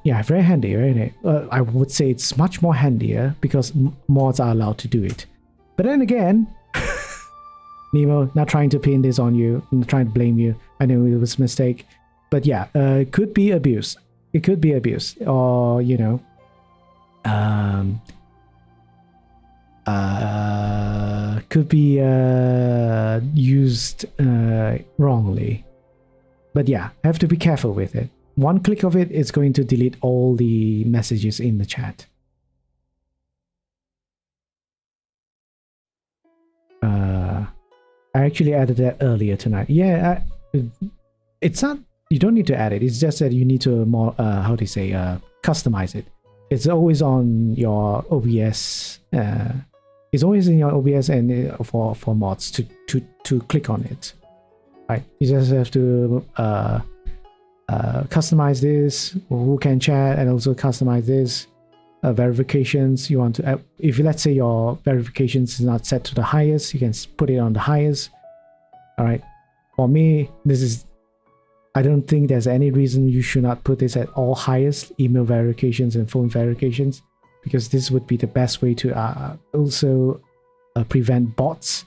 Yeah, very handy, right? I would say it's much more handier because mods are allowed to do it. But then again, Nemo, not trying to pin this on you, not trying to blame you. I know it was a mistake. But yeah, it could be abuse. It could be abuse, or you know, could be used wrongly. But yeah, have to be careful with it. One click of it is going to delete all the messages in the chat. I actually added that earlier tonight. Yeah, it's not. You don't need to add it. It's just that you need to more how do you say customize it. It's always on your OBS. It's always in your OBS and for mods to click on it. Right. You just have to customize this. Who can chat, and also customize this verifications. You want to if let's say your verifications is not set to the highest, you can put it on the highest. All right. For me, this is. I don't think there's any reason you should not put this at all highest email verifications and phone verifications, because this would be the best way to also prevent bots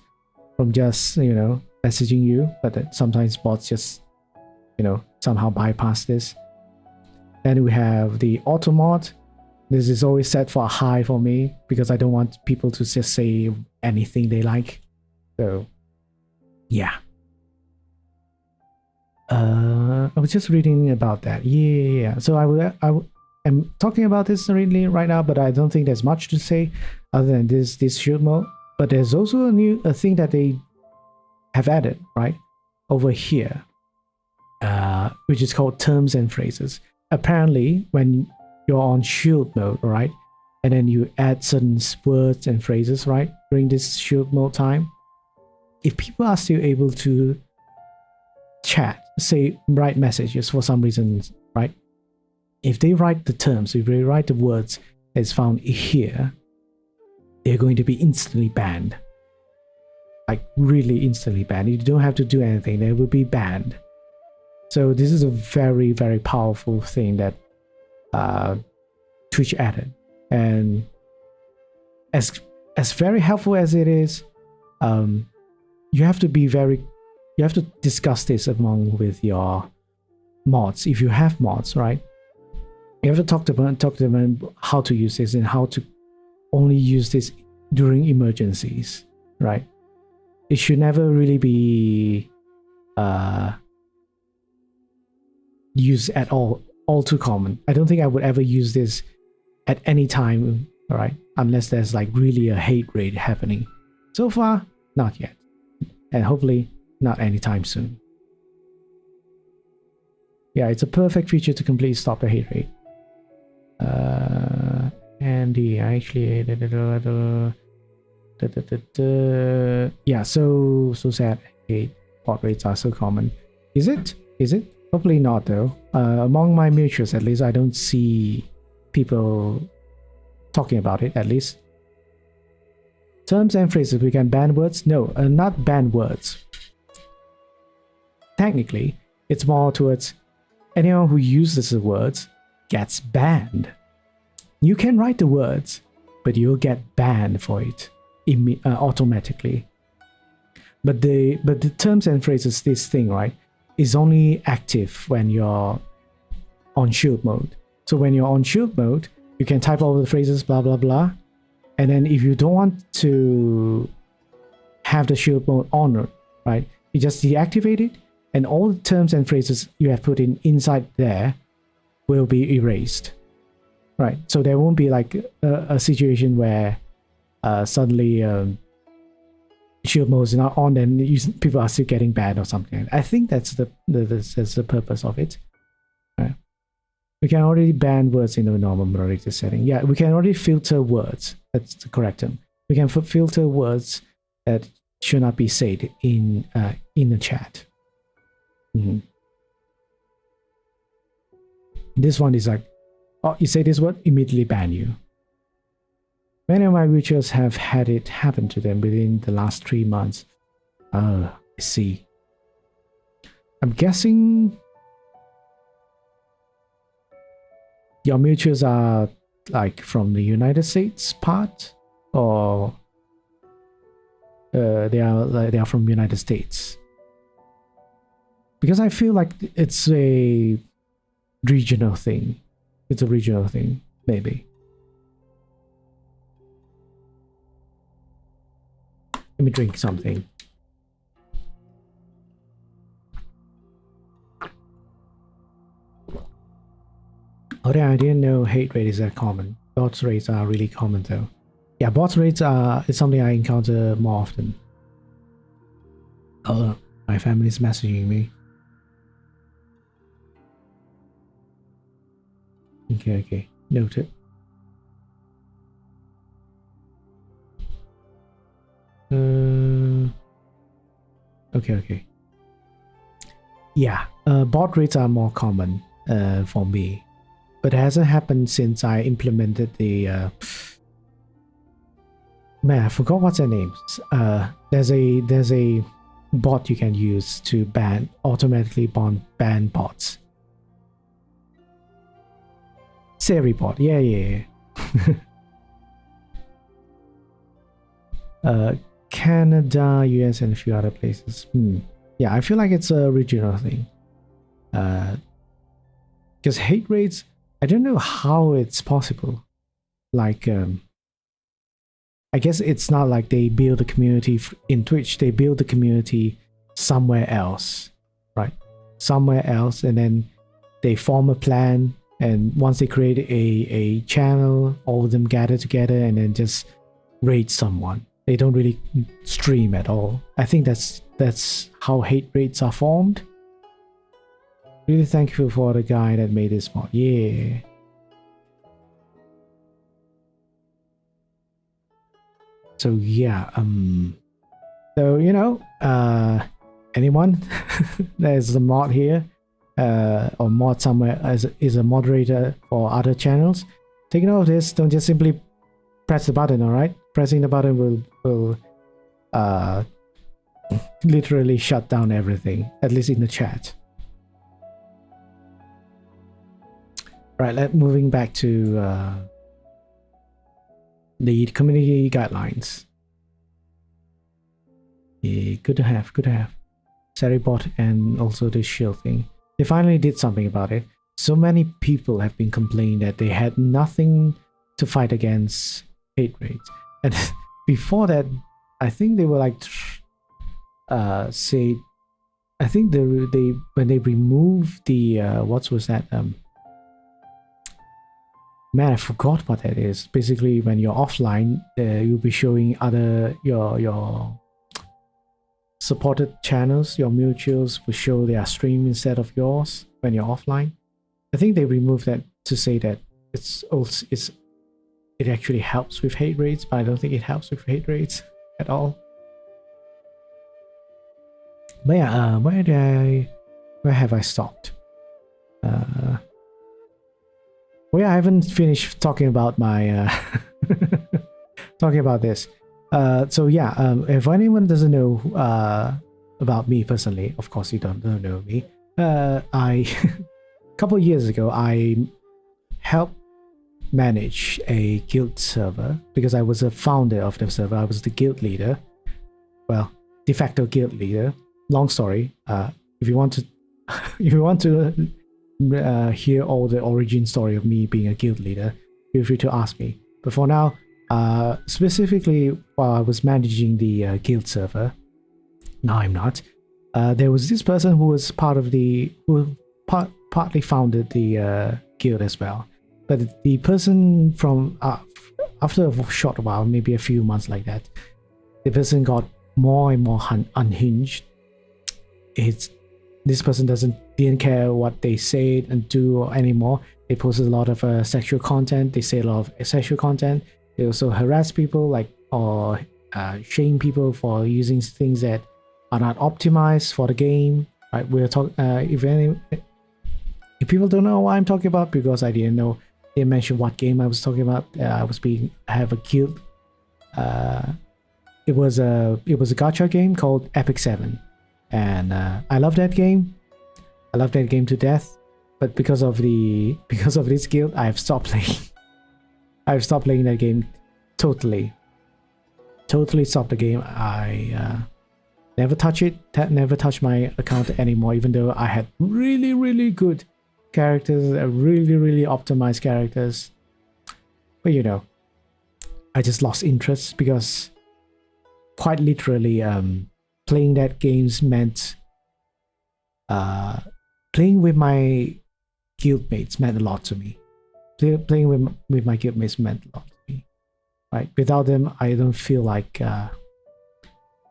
from just messaging you. But sometimes bots just somehow bypass this. Then we have the auto mod. This is always set for high for me because I don't want people to just say anything they like. So, yeah. I was just reading about that. Yeah. So I'm talking about this really right now, but I don't think there's much to say other than this shield mode. But there's also a thing that they have added right over here, which is called terms and phrases. Apparently, when you're on shield mode, right, and then you add certain words and phrases, right, during this shield mode time, if people are still able to chat, say, write messages for some reason, right, if they write the terms, if they write the words that's found here, they're going to be instantly banned. Like really instantly banned. You don't have to do anything, they will be banned. So this is a very, very powerful thing that Twitch added. And as very helpful as it is, you have to discuss this with your mods. If you have mods, right? You have to talk to them how to use this and how to only use this during emergencies, right? It should never really be used at all too common. I don't think I would ever use this at any time, all right? Unless there's like really a hate raid happening. So far, not yet. And hopefully not anytime soon. Yeah, it's a perfect feature to completely stop the hate raid. Andy, actually, yeah, so sad. Hate bot raids are so common. Is it? Probably not though. Among my mutuals, at least, I don't see people talking about it. At least. Terms and phrases. We can ban words. No, not ban words. Technically, it's more towards anyone who uses the words gets banned. You can write the words, but you'll get banned for it automatically. But the terms and phrases, this thing, right, is only active when you're on shield mode. So when you're on shield mode, you can type all the phrases, blah blah blah, and then if you don't want to have the shield mode on, right, you just deactivate it, and all the terms and phrases you have put inside there will be erased. Right, so there won't be like a situation where suddenly shield mode is not on and people are still getting banned or something. I think that's the purpose of it. Right. We can already ban words in the normal moderator setting. Yeah, we can already filter words. That's the correct term. We can filter words that should not be said in the chat. Mm-hmm. This one is like, oh, you say this word, immediately ban you. Many of my viewers have had it happen to them within the last 3 months. Oh, I see. I'm guessing your mutuals are like from the United States part, or they are from United States. Because I feel like it's a regional thing. It's a regional thing, maybe. Let me drink something. Oh, yeah, I didn't know hate rate is that common. Bot rates are really common though. Yeah, bot rates is something I encounter more often. Oh, my family's messaging me. Okay. Noted. Okay. Yeah, bot rates are more common for me, but it hasn't happened since I implemented the man, I forgot what's their names. There's a bot you can use to automatically ban bots. Seribot, yeah. Canada, US, and a few other places. Yeah, I feel like it's a regional thing. Because hate raids, I don't know how it's possible. Like, I guess it's not like they build a community in Twitch. They build the community somewhere else, right? Somewhere else, and then they form a plan. And once they create a channel, all of them gather together and then just raid someone. They don't really stream at all. I think that's how hate raids are formed. Really thankful for the guy that made this mod. Yeah. So yeah, so you know, anyone there's a mod here, or mod somewhere is a moderator for other channels. Take note of this. Don't just simply press the button. All right, pressing the button will literally shut down everything, at least in the chat. Right, moving back to the community guidelines. Yeah, good to have. Seribot and also the shield thing. They finally did something about it. So many people have been complaining that they had nothing to fight against hate raids. And before that, I think they were like, say, I think they when they removed the what was that? Man, I forgot what that is. Basically, when you're offline, you'll be showing other your supported channels, your mutuals will show their stream instead of yours when you're offline. I think they removed that to say that it actually helps with hate rates, but I don't think it helps with hate rates at all. But yeah, where have I stopped? Well, yeah, I haven't finished talking about my talking about this. So yeah, if anyone doesn't know about me personally, of course you don't know me. A couple of years ago, I helped manage a guild server because I was a founder of the server. I was the guild leader, well, de facto guild leader. Long story. If you want to, if you want to hear all the origin story of me being a guild leader, feel free to ask me. But for now, specifically while I was managing the guild server, now I'm not. There was this person who was partly founded the guild as well. But the person from after a short while, maybe a few months like that, the person got more and more unhinged. This person didn't care what they say and do anymore. They posted a lot of sexual content. They say a lot of sexual content. They also harass people, or shame people for using things that are not optimized for the game. Right? We're talking. If people don't know what I'm talking about, because I didn't know, they mentioned what game I was talking about. I have a guild. It was a gacha game called Epic 7, and I love that game. I love that game to death. But because of this guild, I've stopped playing. I've stopped playing that game totally. Totally stopped the game. I never touch it. Never touch my account anymore. Even though I had really, really good characters, really, really optimized characters. But you know, I just lost interest because, quite literally, playing that games meant playing with my guildmates meant a lot to me. Playing with my guildmates meant a lot to me. Right? Without them, I don't feel like I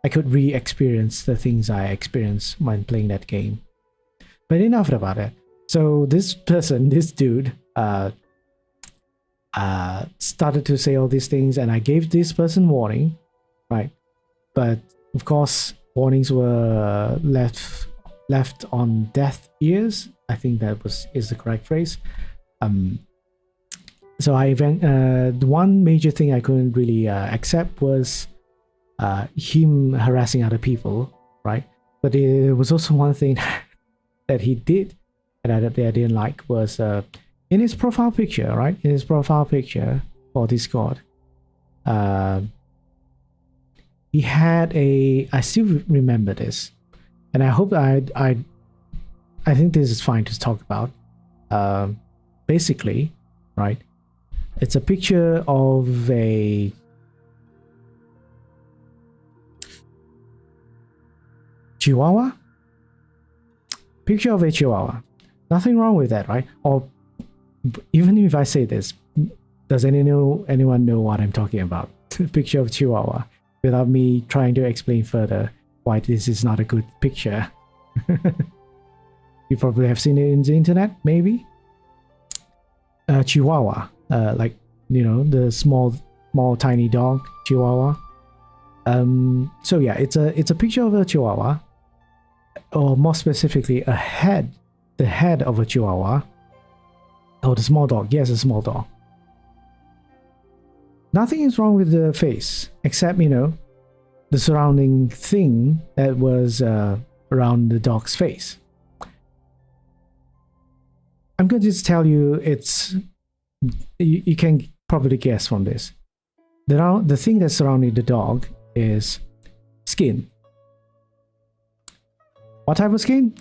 could re-experience the things I experienced when playing that game. But enough about it. So this dude, started to say all these things, and I gave this person warning, right? But of course, warnings were left on deaf ears. I think that is the correct phrase. So the one major thing I couldn't really accept was him harassing other people, right? But there was also one thing that he did that I didn't like was in his profile picture, right? In his profile picture for Discord, he had I still remember this, and I hope I think this is fine to talk about. Basically, right? It's a picture of a Chihuahua. Picture of a Chihuahua. Nothing wrong with that, right? Or even if I say this, does anyone know what I'm talking about? Picture of Chihuahua, without me trying to explain further why this is not a good picture. You probably have seen it in the internet, maybe. Chihuahua, like the small, tiny dog, Chihuahua. So yeah, it's a picture of a Chihuahua, or more specifically, the head of a Chihuahua. Oh, the small dog. Yes, a small dog. Nothing is wrong with the face, except, the surrounding thing that was around the dog's face. I'm going to just tell you, you can probably guess from this. The thing that's surrounding the dog is skin. What type of skin?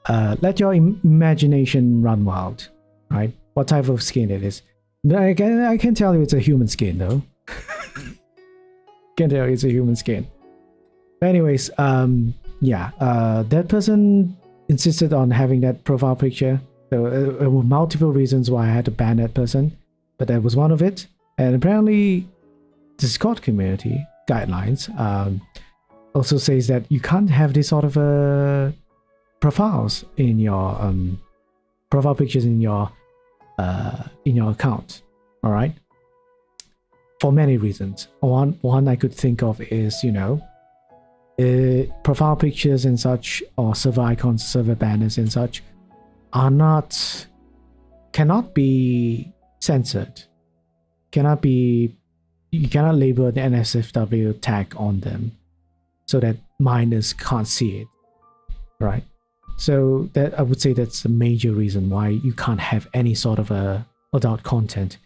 Let your imagination run wild, right? What type of skin it is. I can tell you it's a human skin, though. Can tell you it's a human skin. But anyways, that person insisted on having that profile picture. There were multiple reasons why I had to ban that person, but that was one of it. And apparently, Discord community guidelines also says that you can't have this sort of profiles in your profile pictures in your account. All right, for many reasons. One I could think of is profile pictures and such, or server icons, server banners and such, cannot be censored. You cannot label the NSFW tag on them so that minors can't see it, right? So that, I would say, that's a major reason why you can't have any sort of adult content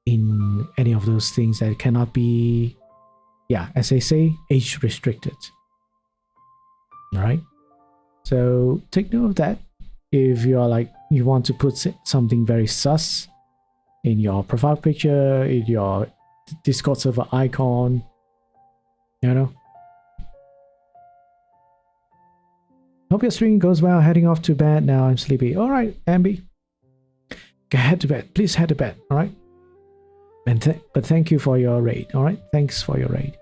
in any of those things that cannot be, as they say, age restricted. All right. So take note of that. If you are you want to put something very sus in your profile picture, in your Discord server icon, Hope your stream goes well. Heading off to bed now. I'm sleepy. All right, Ambi. Head to bed. Please head to bed. All right. But thank you for your raid. All right. Thanks for your raid.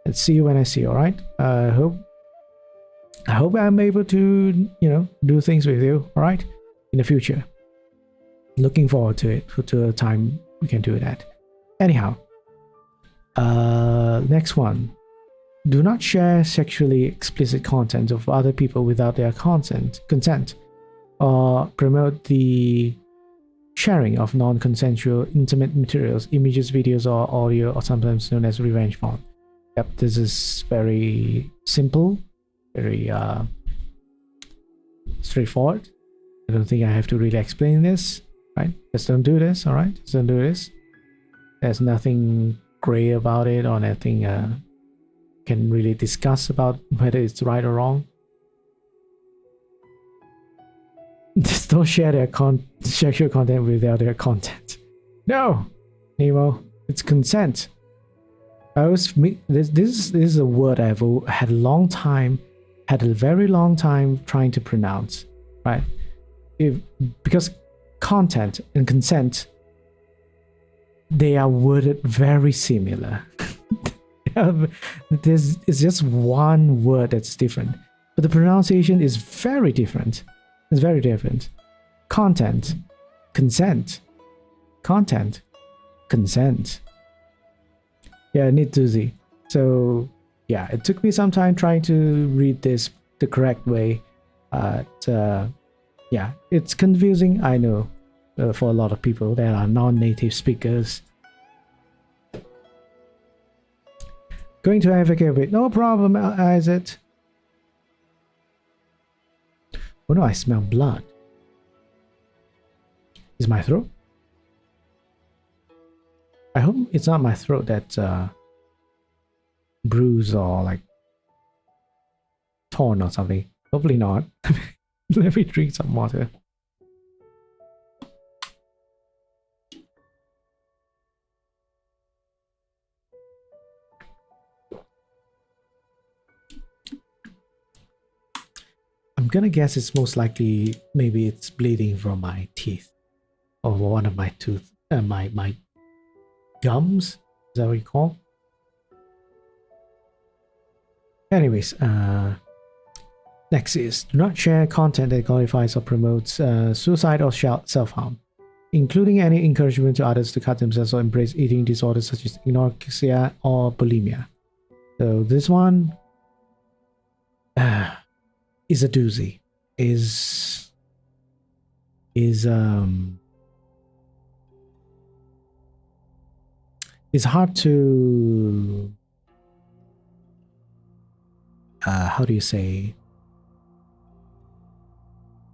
And see you when I see you. All right. I hope I'm able to, do things with you. All right. In the future. Looking forward to it. To a time we can do that. Anyhow. Next one. Do not share sexually explicit content of other people without their consent, or promote the sharing of non-consensual intimate materials, images, videos, or audio, or sometimes known as revenge porn. Yep, this is very simple, very straightforward. I don't think I have to really explain this, right? Just don't do this, all right? Just don't do this. There's nothing gray about it, or nothing can really discuss about whether it's right or wrong. Just don't share their sexual content without their content. No, Nemo, it's consent. This is a word I've had a very long time trying to pronounce, right? Because content and consent, they are worded very similar. It's just one word that's different, but the pronunciation is very different. It's very different. Content, consent, content, consent. Yeah, need to see. So yeah, it took me some time trying to read this the correct way. Yeah, it's confusing, I know, for a lot of people that are non-native speakers. Going to advocate with no problem, Isaac. Oh no, I smell blood. Is my throat? I hope it's not my throat that's bruised or torn or something. Hopefully not. Let me drink some water. gonna guess it's most likely maybe it's bleeding from my teeth or one of my tooth, my gums. Is that what you call? Anyways, next is do not share content that glorifies or promotes suicide or self-harm, including any encouragement to others to cut themselves or embrace eating disorders such as anorexia or bulimia. So this one is a doozy. Is hard to how do you say,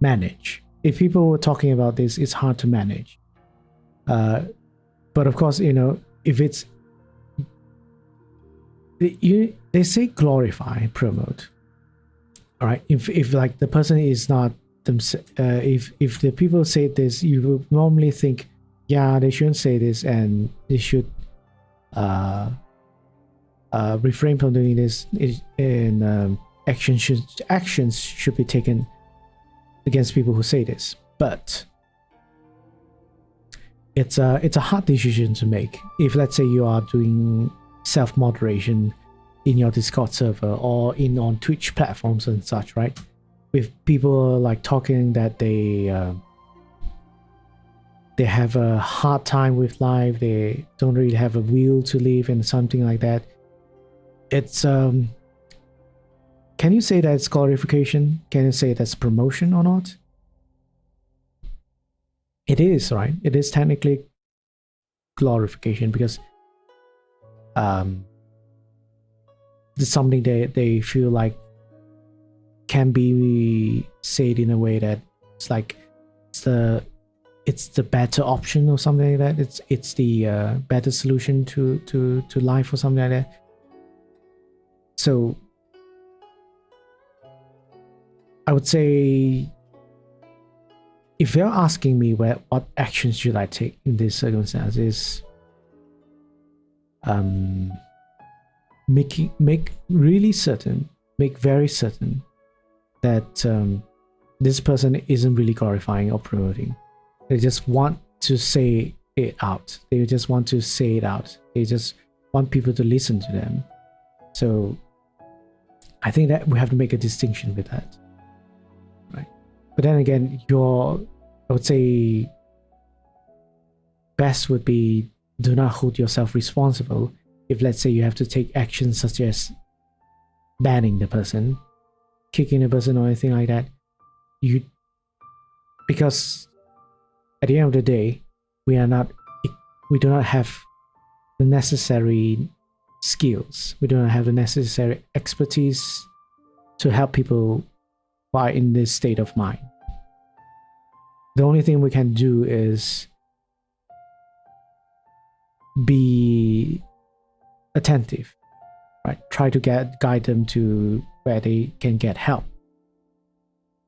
manage. If people were talking about this, it's hard to manage. But of course, you know, if it's they say glorify, promote. All right. If like the person is not if the people say this, you would normally think, yeah, they shouldn't say this and they should refrain from doing this, and actions should be taken against people who say this. But it's a hard decision to make. If let's say you are doing self-moderation in your Discord server or on Twitch platforms and such, right? With people like talking that they have a hard time with life, they don't really have a will to live and something like that. It's can you say that it's glorification? Can you say that's promotion or not? It is, right? It is technically glorification because it's something they feel like can be said in a way that it's like it's the better option or something like that. It's the better solution to life or something like that. So I would say, if you're asking me what actions should I take in this circumstances, make very certain that this person isn't really glorifying or promoting. They just want to say it out. They just want to say it out. They just want people to listen to them. So I think that we have to make a distinction with that, right? But then again, I would say best would be do not hold yourself responsible if, let's say, you have to take actions such as banning the person, kicking the person, or anything like that. Because at the end of the day, we do not have the necessary skills. We do not have the necessary expertise to help people who are in this state of mind. The only thing we can do is be attentive, right? Try to guide them to where they can get help,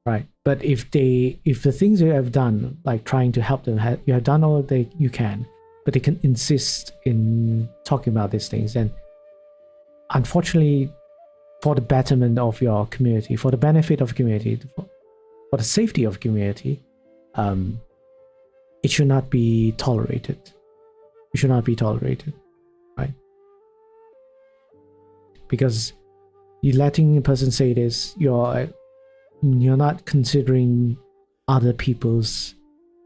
right? But if the things you have done, like trying to help them, you have done all that you can, but they can insist in talking about these things, then unfortunately, for the betterment of your community, for the benefit of community, for the safety of community, it should not be tolerated. It should not be tolerated, right? Because you letting a person say this, you're not considering other people's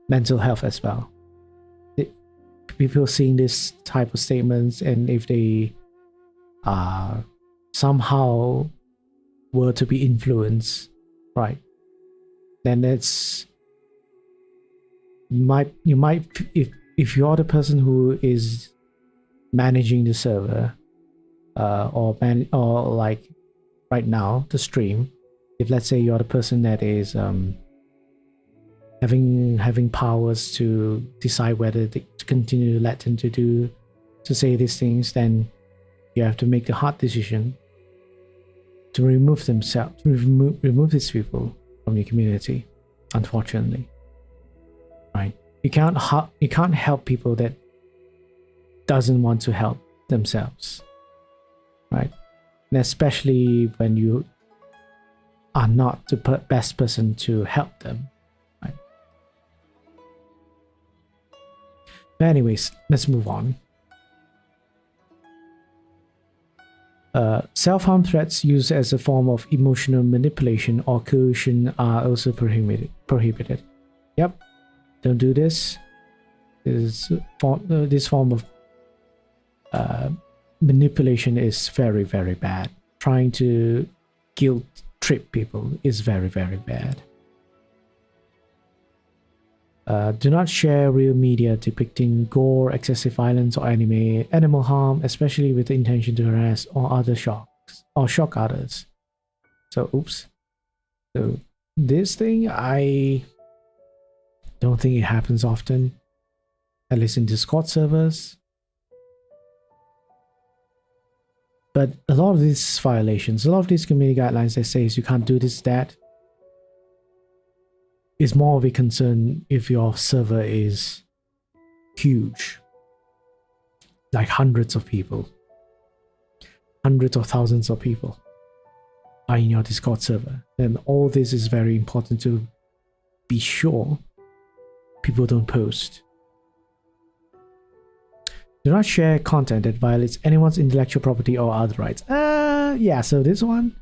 mental health as well. People seeing this type of statements, and if they somehow were to be influenced, right, then you might if you're the person who is managing the server, or like right now the stream, if let's say you're the person that is having powers to decide whether to continue to let them to say these things, then you have to make the hard decision to remove these people from your community, unfortunately, right? You can't help people that doesn't want to help themselves, right? And especially when are not the best person to help them. Right? But anyways, let's move on. Self-harm threats used as a form of emotional manipulation or coercion are also prohibited. Yep, don't do this. This form of manipulation is very, very bad. Trying to guilt trip people is very, very bad. Do not share real media depicting gore, excessive violence, or animal harm, especially with the intention to harass or shock others. So, oops. So this thing, I don't think it happens often, at least in Discord servers. But a lot of these violations, a lot of these community guidelines that says you can't do this, that, is more of a concern if your server is huge, like hundreds of people, hundreds or thousands of people are in your Discord server. Then all this is very important to be sure people don't post. Do not share content that violates anyone's intellectual property or other rights. Yeah, so this one,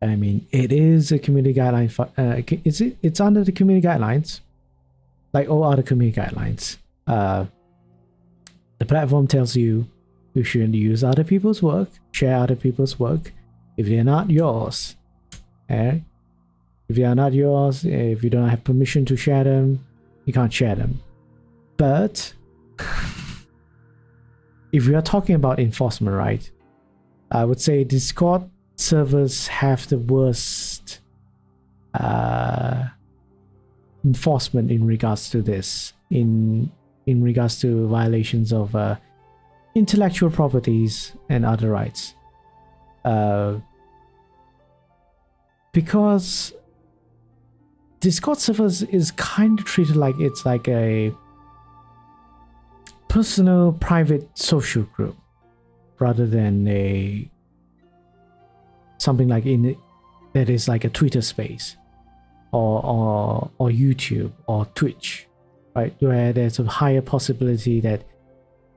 I mean, it is a community guideline. It's under the community guidelines, like all other community guidelines. The platform tells you shouldn't use other people's work, share other people's work if they're not yours. If they are not yours, if you don't have permission to share them, you can't share them. But if we are talking about enforcement, right, I would say Discord servers have the worst enforcement in regards to this, in regards to violations of intellectual properties and other rights, because Discord servers is kind of treated like it's like a personal private social group rather than a something like that is like a Twitter space or YouTube or Twitch, right? Where there's a higher possibility that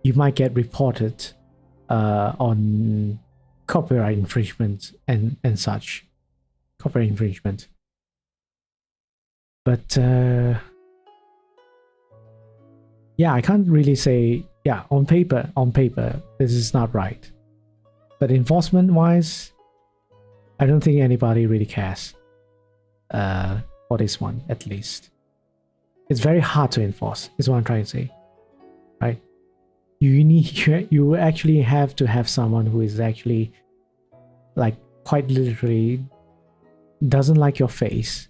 you might get reported on copyright infringement and such. Copyright infringement. But yeah, I can't really say, yeah, on paper, this is not right. But enforcement wise, I don't think anybody really cares for this one, at least. It's very hard to enforce, is what I'm trying to say, right? You actually have to have someone who is actually, like, quite literally doesn't like your face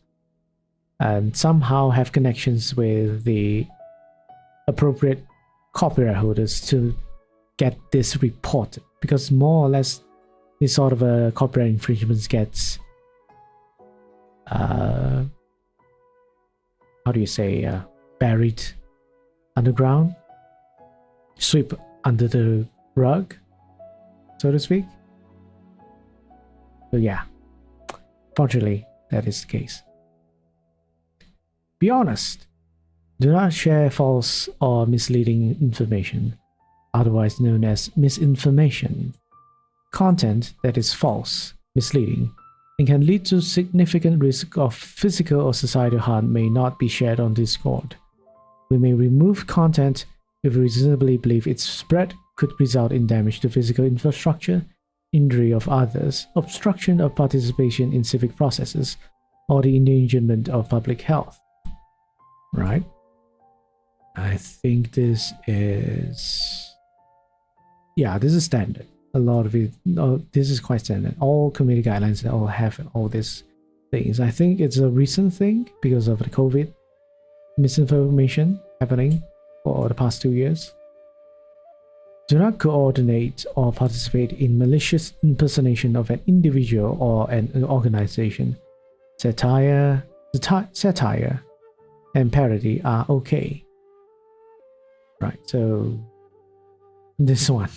and somehow have connections with the appropriate copyright holders to get this reported, because more or less this sort of a copyright infringement gets how do you say, buried underground, sweep under the rug, so to speak. So yeah, fortunately that is the case. Be honest. Do not share false or misleading information, otherwise known as misinformation. Content that is false, misleading, and can lead to significant risk of physical or societal harm may not be shared on Discord. We may remove content if we reasonably believe its spread could result in damage to physical infrastructure, injury of others, obstruction of participation in civic processes, or the endangerment of public health. Right? I think this is... yeah, this is standard. A lot of it, this is quite standard. All community guidelines all have all these things. I think it's a recent thing because of the COVID misinformation happening for the past 2 years. Do not coordinate or participate in malicious impersonation of an individual or an organization. Satire and parody are okay. Right, so this one.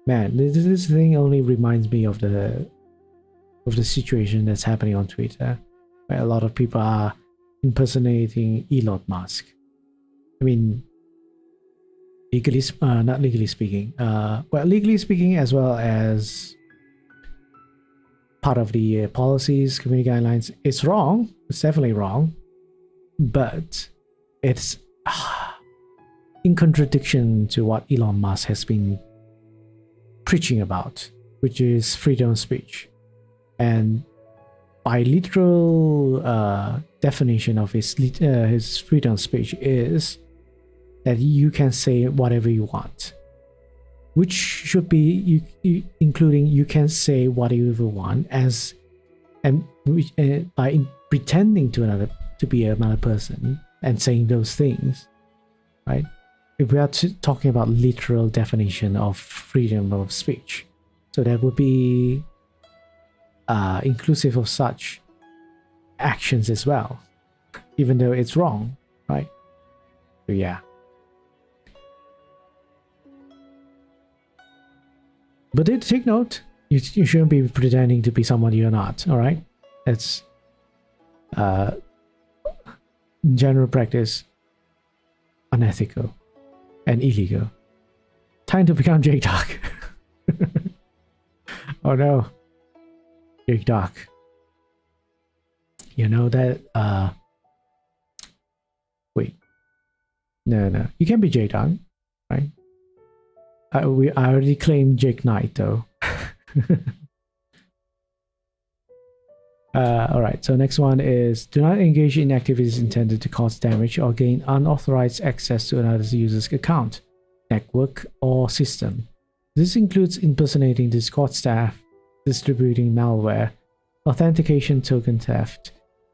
Man, this thing only reminds me of the situation that's happening on Twitter, where a lot of people are impersonating Elon Musk. I mean, legally, not legally speaking, well, legally speaking, as well as part of the policies, community guidelines, it's wrong. It's definitely wrong, but it's in contradiction to what Elon Musk has been preaching about, which is freedom of speech. And by literal definition of his freedom of speech is that you can say whatever you want, which should be including you can say whatever you want by pretending to be another person and saying those things, right? If we are talking about literal definition of freedom of speech, so that would be inclusive of such actions as well, even though it's wrong, right? So yeah. But take note, you shouldn't be pretending to be someone you're not, all right? It's general practice, unethical and illegal. Time to become Jake Dark. Oh no. Jake Dark. You know that wait. No. You can be Jake Dark, right? I already claimed Jake Knight though. Alright, so next one is do not engage in activities intended to cause damage or gain unauthorized access to another user's account, network, or system. This includes impersonating Discord staff, distributing malware, authentication token theft,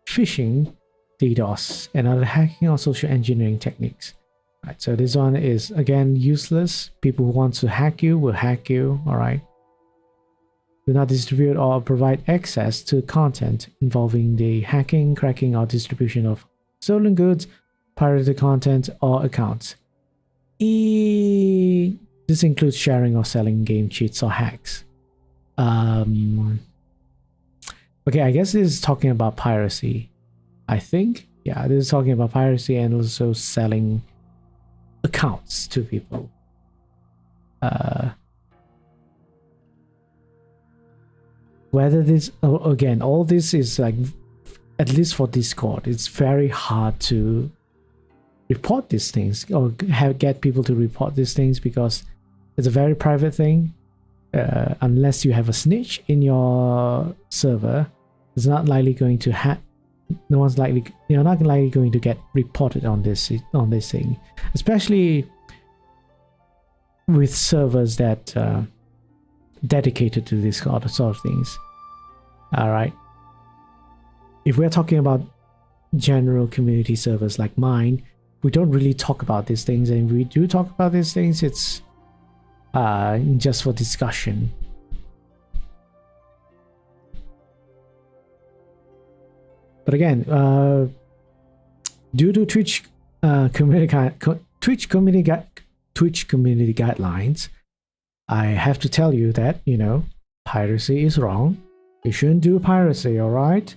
phishing, DDoS, and other hacking or social engineering techniques. Right, so this one is again useless. People who want to hack you will hack you, alright? Do not distribute or provide access to content involving the hacking, cracking, or distribution of stolen goods, pirated content, or accounts. This includes sharing or selling game cheats or hacks. Okay, I guess this is talking about piracy. I think, yeah, this is talking about piracy and also selling accounts to people. Whether this, again, all this is like, at least for Discord, it's very hard to report these things or get people to report these things because it's a very private thing. Unless you have a snitch in your server, it's not likely going to you're not likely going to get reported on this thing, especially with servers that dedicated to this sort of things. All right, if we're talking about general community servers like mine, we don't really talk about these things, and if we do talk about these things, it's just for discussion. But again, due to Twitch community guidelines, I have to tell you that, you know, piracy is wrong. You shouldn't do piracy, all right?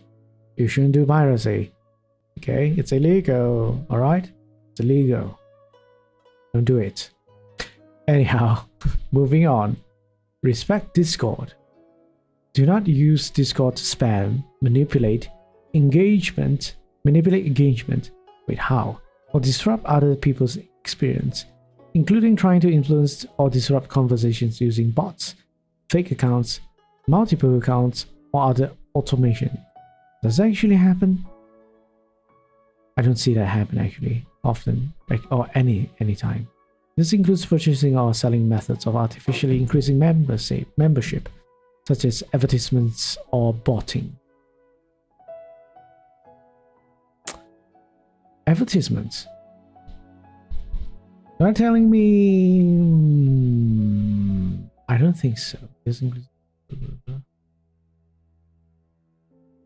You shouldn't do piracy. Okay, it's illegal, all right? It's illegal. Don't do it. Anyhow, moving on. Respect Discord. Do not use Discord to spam, manipulate engagement. Wait, how? Or disrupt other people's experience, including trying to influence or disrupt conversations using bots, fake accounts, multiple accounts, or other automation. Does that actually happen? I don't see that happen actually often, or any time. This includes purchasing or selling methods of artificially increasing membership, such as advertisements or botting. Advertisements? You're telling me... I don't think so. This includes...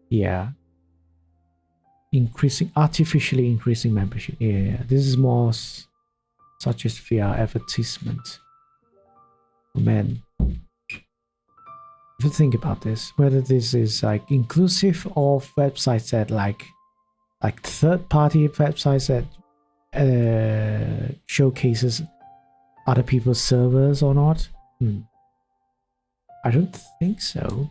Yeah. Artificially increasing membership. Yeah. This is more such as via advertisement. Oh, man, if you think about this, whether this is like inclusive of websites that like third-party websites that showcases other people's servers or not, I don't think so.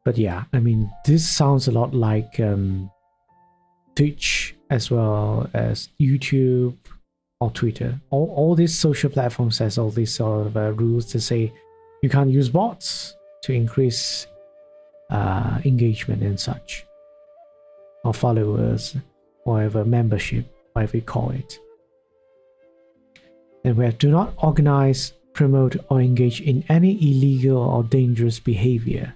But yeah, I mean, this sounds a lot like Twitch as well as YouTube or Twitter. All these social platforms has all these sort of rules to say you can't use bots to increase engagement and such, or followers, or whatever, membership, whatever you call it. And we have do not organize, promote, or engage in any illegal or dangerous behavior,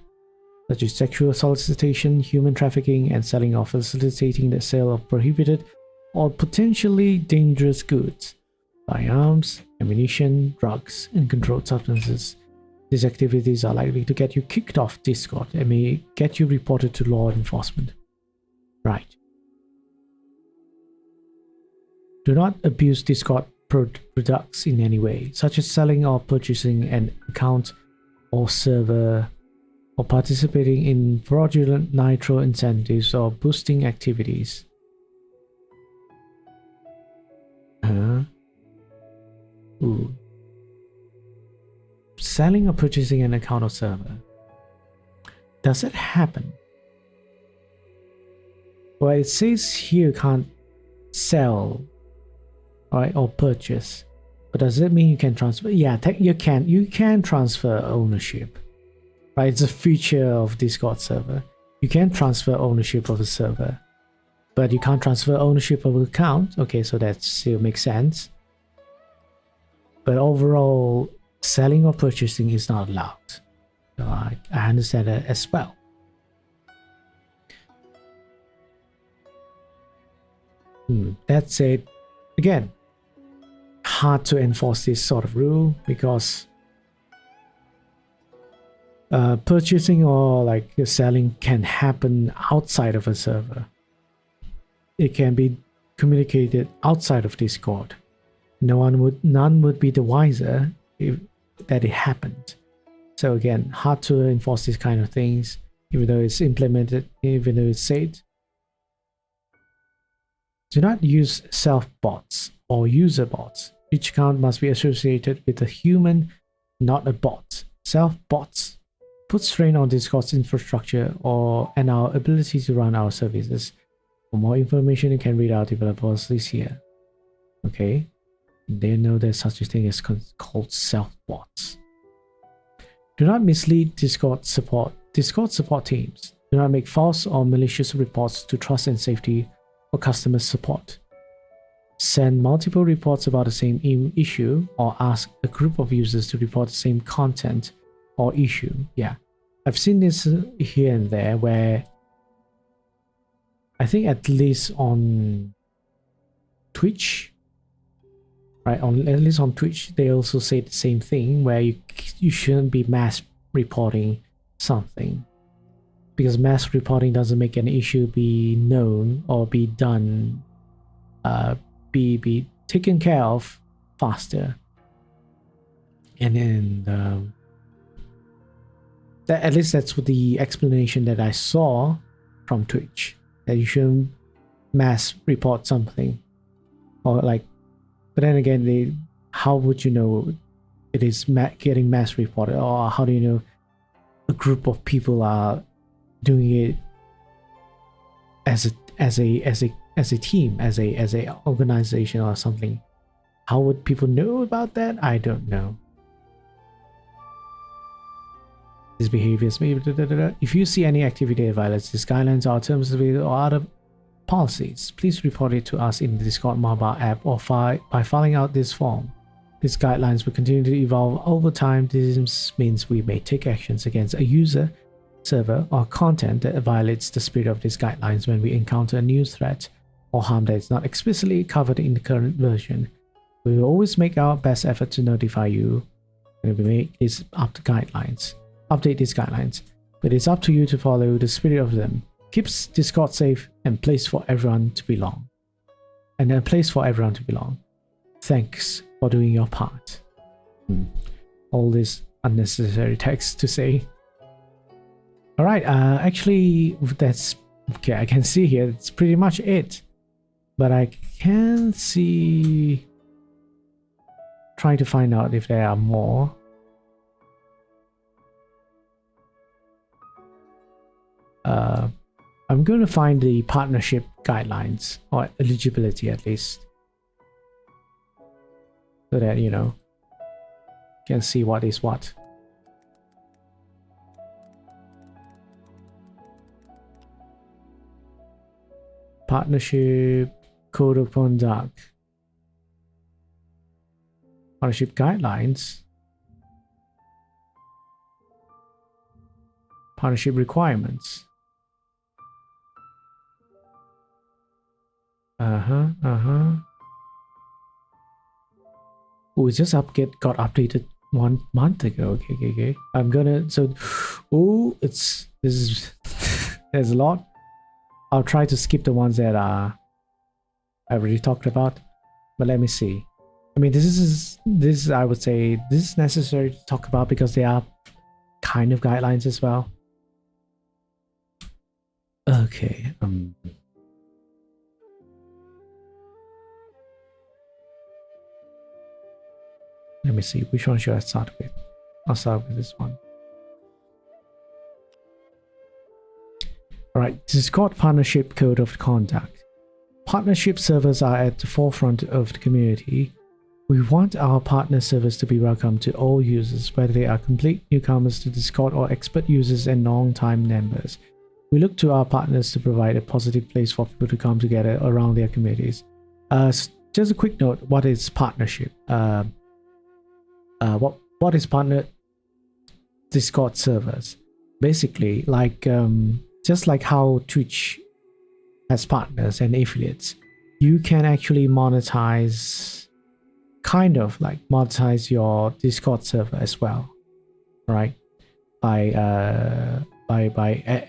such as sexual solicitation, human trafficking, and selling or facilitating the sale of prohibited or potentially dangerous goods, firearms, ammunition, drugs, and controlled substances. These activities are likely to get you kicked off Discord and may get you reported to law enforcement. Right. Do not abuse Discord products in any way, such as selling or purchasing an account or server, or participating in fraudulent nitro incentives or boosting activities. Ooh. Selling or purchasing an account or server. Does it happen? Well, it says here you can't sell, right, or purchase. But does it mean you can transfer? Yeah, you can transfer ownership. Right, it's a feature of Discord server. You can transfer ownership of a server, but you can't transfer ownership of an account. Okay, so that still makes sense. But overall, selling or purchasing is not allowed. So I understand that as well. That's it. Again, hard to enforce this sort of rule because purchasing or like selling can happen outside of a server. It can be communicated outside of Discord. None would be the wiser if that it happened. So again, hard to enforce these kind of things, even though it's implemented, even though it's said. Do not use self-bots or user bots. Each account must be associated with a human, not a bot. Self-bots put strain on Discord's infrastructure and our ability to run our services. For more information, you can read our developer policies here. Okay, they know there's such a thing as called self-bots. Do not mislead Discord support teams. Do not make false or malicious reports to trust and safety or customer support. Send multiple reports about the same issue or ask a group of users to report the same content or issue. Yeah, I've seen this here and there where I think at least on Twitch, right? At least on Twitch, they also say the same thing where you shouldn't be mass reporting something because mass reporting doesn't make an issue be known or be done, be taken care of faster. And then at least that's what the explanation that I saw from Twitch, that you shouldn't mass report something, or like. But then again, how would you know it is getting mass reported, or how do you know a group of people are doing it as a team, as a organization or something? How would people know about that? I don't know. These behaviors may. If you see any activity that violates these guidelines or terms of it or other policies, please report it to us in the Discord mobile app or by filling out this form. These guidelines will continue to evolve over time. This means we may take actions against a user, server, or content that violates the spirit of these guidelines when we encounter a new threat or harm that is not explicitly covered in the current version. We will always make our best effort to notify you when we make these update these guidelines, but it's up to you to follow the spirit of them. Keeps Discord safe and place for everyone to belong. and a place for everyone to belong. Thanks for doing your part. All this unnecessary text to say. All right, actually, that's okay. I can see here it's pretty much it, but I can see. Trying to find out if there are more. I'm going to find the partnership guidelines, or eligibility at least, so that you can see what is what. Partnership code of conduct, partnership guidelines, partnership requirements. Oh, it just got updated 1 month ago. Okay. I'm gonna this is there's a lot. I'll try to skip the ones that I already talked about, but let me see. I mean, this I would say this is necessary to talk about because they are kind of guidelines as well. Okay. Let me see, which one should I start with? I'll start with this one. Alright, Discord Partnership Code of Conduct. Partnership servers are at the forefront of the community. We want our partner servers to be welcome to all users, whether they are complete newcomers to Discord or expert users and long-time members. We look to our partners to provide a positive place for people to come together around their communities. Just a quick note, what is partnership? What is partner Discord servers? Basically, like just like how Twitch has partners and affiliates, you can actually monetize, kind of like monetize your Discord server as well, right? By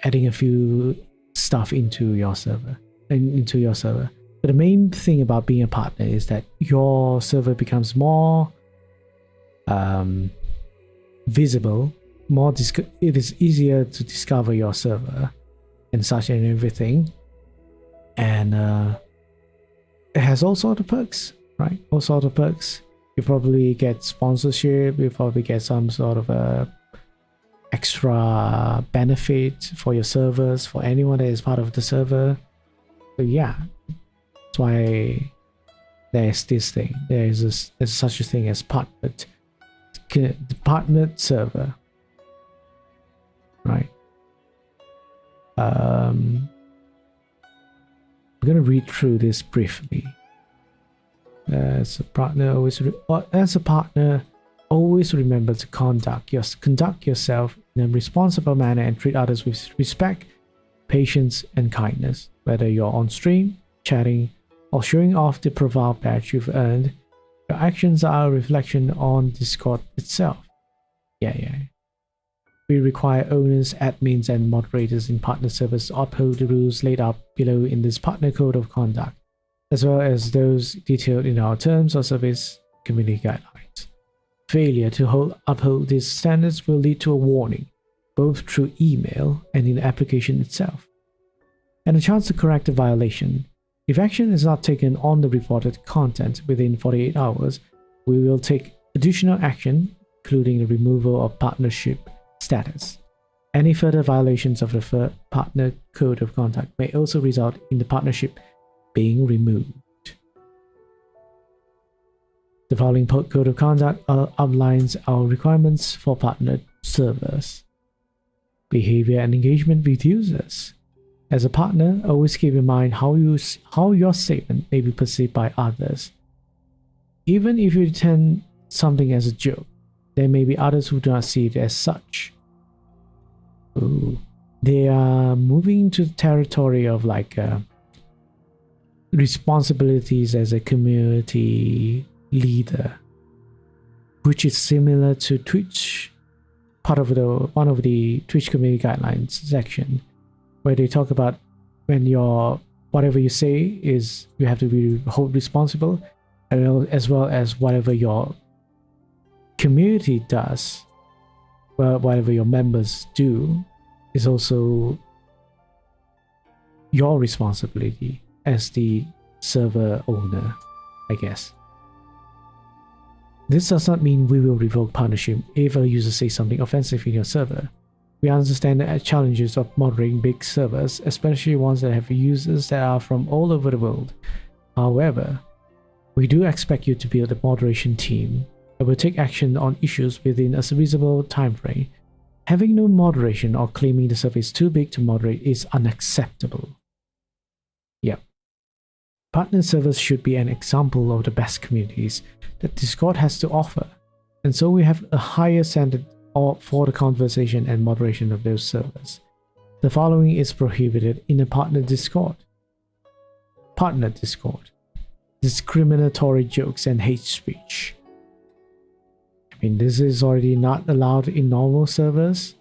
adding a few stuff into your server But the main thing about being a partner is that your server becomes more visible, it is easier to discover your server and such and everything, and it has all sorts of perks, right? All sorts of perks. You probably get sponsorship, you probably get some sort of a extra benefit for your servers, for anyone that is part of the server. So yeah, that's why there's this thing. There's such a thing as partnered server, right? I'm gonna read through this briefly. As a partner, always remember to conduct yourself in a responsible manner and treat others with respect, patience, and kindness. Whether you're on stream, chatting, or showing off the profile badge you've earned, your actions are a reflection on Discord itself. Yeah. We require owners, admins, and moderators in partner servers to uphold the rules laid out below in this partner code of conduct, as well as those detailed in our terms of service community guidelines. Failure to uphold these standards will lead to a warning, both through email and in the application itself, and a chance to correct the violation. If action is not taken on the reported content within 48 hours, we will take additional action, including the removal of partnership status. Any further violations of the partner code of conduct may also result in the partnership being removed. The following code of conduct outlines our requirements for partnered servers. Behavior and engagement with users. As a partner, always keep in mind how your statement may be perceived by others. Even if you intend something as a joke, there may be others who do not see it as such. Ooh. They are moving into the territory of like responsibilities as a community leader, which is similar to Twitch, one of the Twitch community guidelines section, where they talk about when you're whatever you say is you have to be held responsible, as well as whatever your community does, well, whatever your members do is also your responsibility as the server owner, I guess. This does not mean we will revoke partnership if a user says something offensive in your server. We understand the challenges of moderating big servers, especially ones that have users that are from all over the world. However, we do expect you to build a moderation team that will take action on issues within a reasonable time frame. Having no moderation or claiming the server is too big to moderate is unacceptable. Yep. Partner servers should be an example of the best communities that Discord has to offer, and so we have a higher standard for the conversation and moderation of those servers. The following is prohibited in a partner Discord. Partner Discord. Discriminatory jokes and hate speech. I mean, this is already not allowed in normal servers.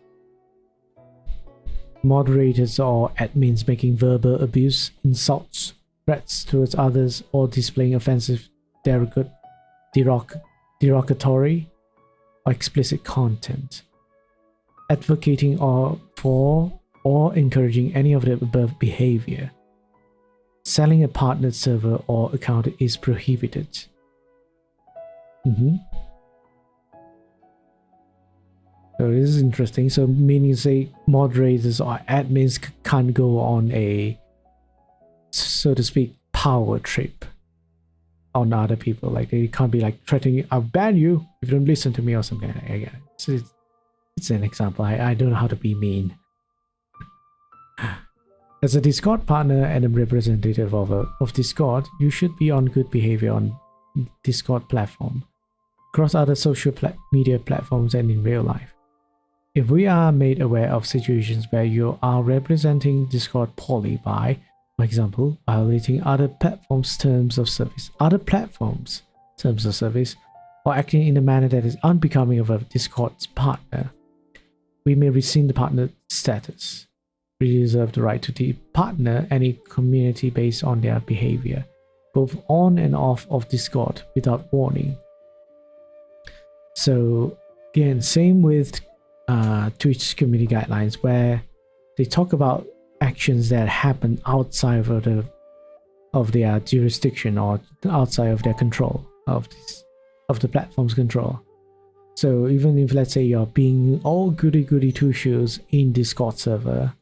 Moderators or admins making verbal abuse, insults, threats towards others, or displaying offensive, derogatory, or explicit content. Advocating for or encouraging any of the above behavior. Selling a partnered server or account is prohibited. So this is interesting. So meaning, say, moderators or admins can't go on a, so to speak, power trip on other people. Like they can't be like threatening, I'll ban you if you don't listen to me or something like that. Yeah, it's an example. I don't know how to be mean. As a Discord partner and a representative of Discord, you should be on good behavior on Discord platform, across other social media platforms, and in real life. If we are made aware of situations where you are representing Discord poorly by, for example, violating other platforms' terms of service, or acting in a manner that is unbecoming of a Discord's partner, we may rescind the partner status. We reserve the right to departner any community based on their behavior, both on and off of Discord, without warning. So again, same with Twitch community guidelines, where they talk about actions that happen outside of their jurisdiction or outside of their control of the platform's control. So even if, let's say, you're being all goody two shoes in Discord server,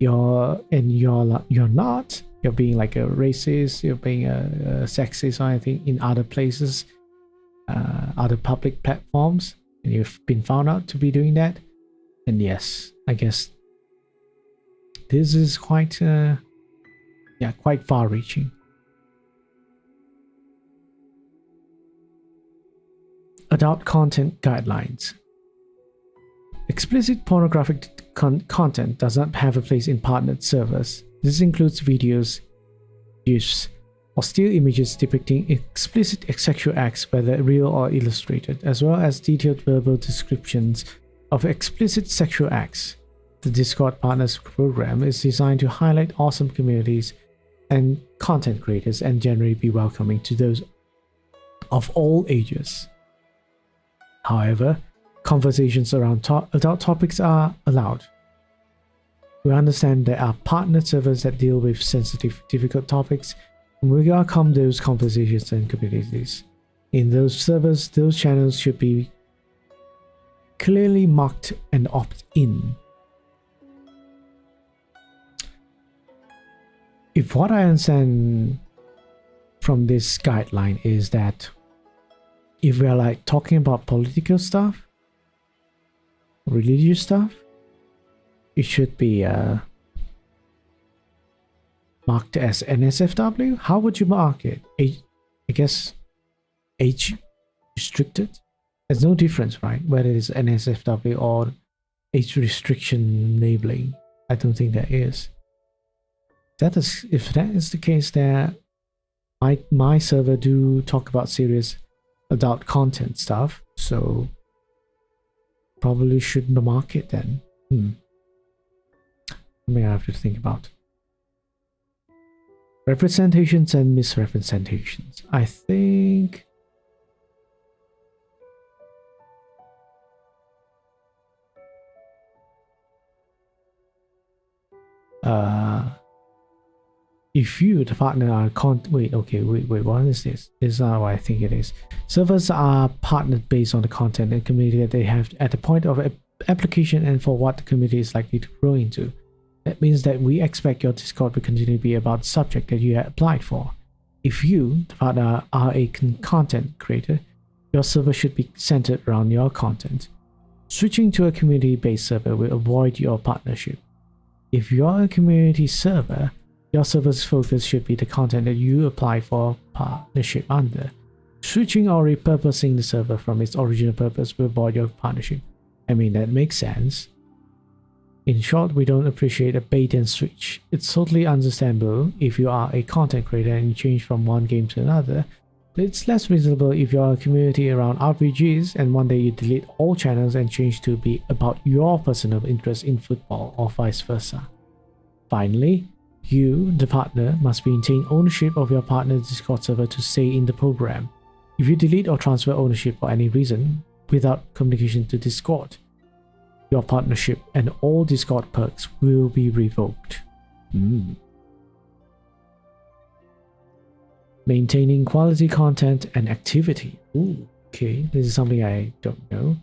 you're not, you're being like a racist, you're being a sexist or anything in other places, other public platforms, and you've been found out to be doing that, then yes, I guess this is quite quite far-reaching. Adult content guidelines. Explicit pornographic content does not have a place in partnered servers. This includes videos, GIFs, or still images depicting explicit sexual acts, whether real or illustrated, as well as detailed verbal descriptions of explicit sexual acts. The Discord Partners program is designed to highlight awesome communities and content creators and generally be welcoming to those of all ages. However, conversations around adult topics are allowed. We understand there are partnered servers that deal with sensitive, difficult topics, and we welcome those conversations and communities. In those servers, those channels should be clearly marked and opt-in. If what I understand from this guideline is that if we are like talking about political stuff, religious stuff, it should be marked as NSFW. How would you mark it? I guess age restricted. There's no difference, right? Whether it's NSFW or age restriction labeling. I don't think there is. If that is the case, there, my server do talk about serious adult content stuff, so probably shouldn't mark it then. Something I have to think about. Representations and misrepresentations. I think if you, the partner, are wait, what is this? This is not what I think it is. Servers are partnered based on the content and community that they have at the point of application and for what the community is likely to grow into. That means that we expect your Discord to continue to be about the subject that you have applied for. If you, the partner, are a content creator, your server should be centered around your content. Switching to a community-based server will avoid your partnership. If you are a community server, your server's focus should be the content that you apply for partnership under. Switching or repurposing the server from its original purpose will avoid your partnership. I mean, that makes sense. In short, we don't appreciate a bait and switch. It's totally understandable if you are a content creator and you change from one game to another, but it's less reasonable if you are a community around RPGs and one day you delete all channels and change to be about your personal interest in football or vice versa. Finally, you, the partner, must maintain ownership of your partner's Discord server to stay in the program. If you delete or transfer ownership for any reason without communication to Discord, your partnership and all Discord perks will be revoked. Maintaining quality content and activity. Ooh, okay, this is something I don't know.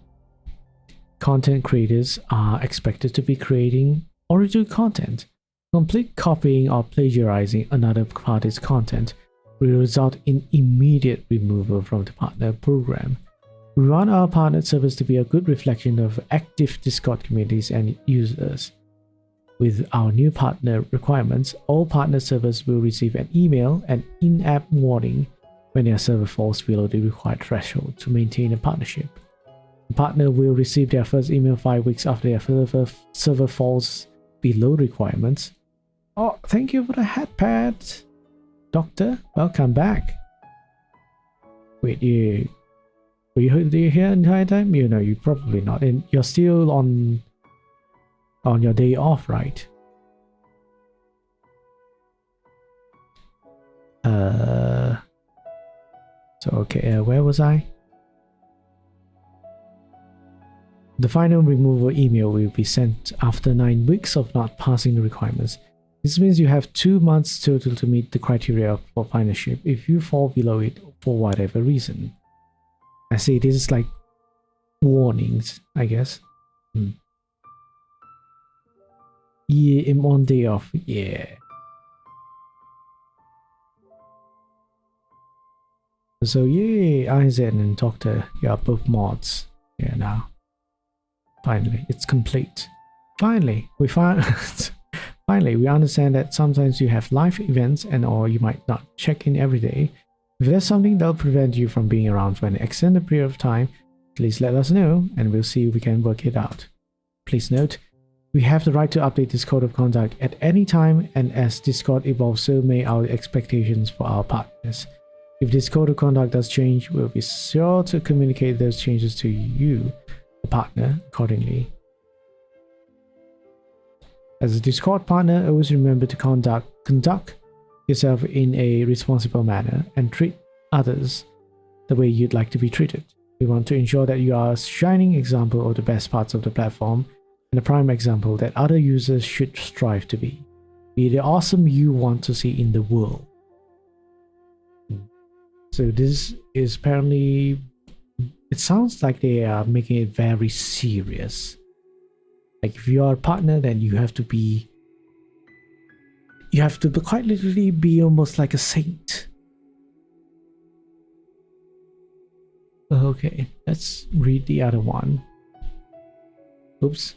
Content creators are expected to be creating original content. Complete copying or plagiarizing another party's content will result in immediate removal from the partner program. We want our partner servers to be a good reflection of active Discord communities and users. With our new partner requirements, all partner servers will receive an email and in-app warning when their server falls below the required threshold to maintain a partnership. The partner will receive their first email 5 weeks after their server falls below requirements. Oh, thank you for the hat pad, Doctor. Welcome back. Wait, were you here the entire time? You know, you probably not. And you're still on your day off, right? So okay, where was I? The final removal email will be sent after 9 weeks of not passing the requirements. This means you have 2 months total to meet the criteria for partnership if you fall below it for whatever reason. I see, this is like warnings, I guess. Yeah, I'm on day off. Yeah. So yeah, Isaac and Doctor, you are both mods here now. Finally, it's complete. Finally, we Finally, we understand that sometimes you have live events and or you might not check in every day. If there's something that'll prevent you from being around for an extended period of time, please let us know and we'll see if we can work it out. Please note, we have the right to update this code of conduct at any time, and as Discord evolves, so may our expectations for our partners. If this code of conduct does change, we'll be sure to communicate those changes to you, the partner, accordingly. As a Discord partner, always remember to conduct yourself in a responsible manner and treat others the way you'd like to be treated. We want to ensure that you are a shining example of the best parts of the platform and a prime example that other users should strive to be. Be the awesome you want to see in the world. So this is apparently, it sounds like they are making it very serious. Like if you are a partner, then you have to quite literally be almost like a saint. Okay, let's read the other one. Oops,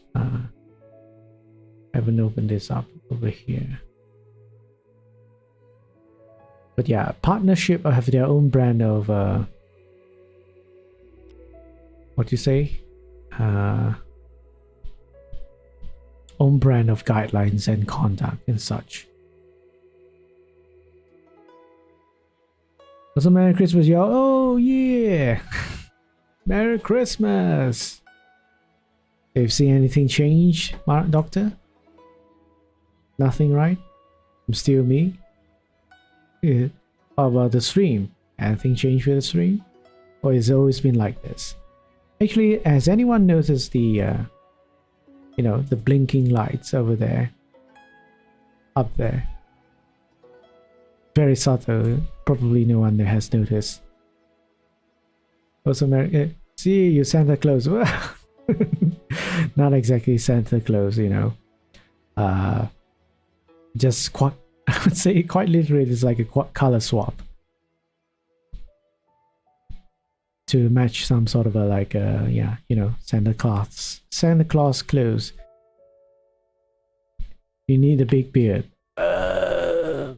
haven't opened this up over here. But yeah, partnership have their own brand of what you say? Own brand of guidelines and conduct and such. Also, Merry Christmas, y'all. Oh yeah. Merry Christmas. Have you seen anything change, Doctor? Nothing, right? I'm still me. How about the stream? Anything changed with the stream? Or has it always been like this? Actually, has anyone noticed the, the blinking lights over there? Up there. Very subtle. Probably no one has noticed. Also, see you Santa Claus. Not exactly Santa Claus, just quite, I would say quite literally it's like a color swap to match some sort of a like Santa Claus clothes. You need a big beard. I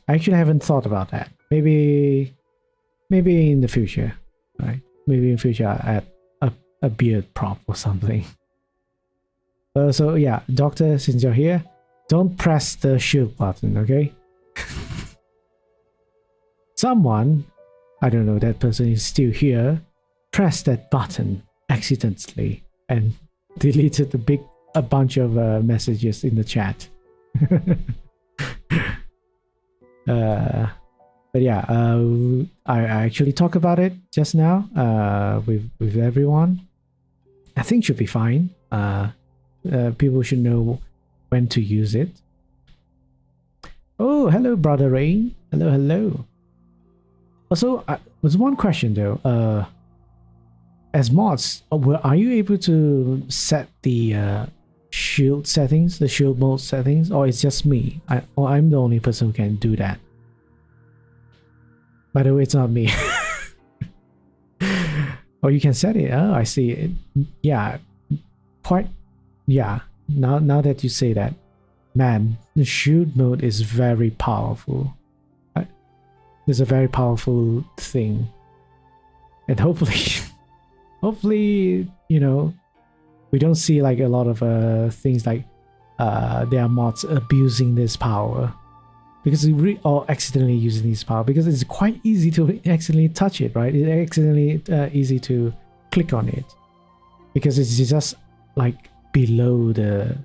actually haven't thought about that. Maybe in the future, right? Maybe in future I add a beard prop or something. So yeah, Doctor, since you're here, don't press the shield button, okay? Someone, I don't know, that person is still here, pressed that button accidentally and deleted a bunch of messages in the chat. But yeah, I actually talked about it just now with everyone. I think should be fine. People should know when to use it. Oh, hello, Brother Rain. Hello. Also, was one question though. As mods, are you able to set the shield settings, the shield mode settings, or it's just me? I'm the only person who can do that. By the way, it's not me. Oh, you can set it. Oh, I see it. Yeah, quite. Yeah. Now that you say that, man, the shield mode is very powerful. It's a very powerful thing, and hopefully, we don't see like a lot of things like there are mods abusing this power. Because or accidentally using this power, because it's quite easy to accidentally touch it, right? It's accidentally easy to click on it, because it's just like below the,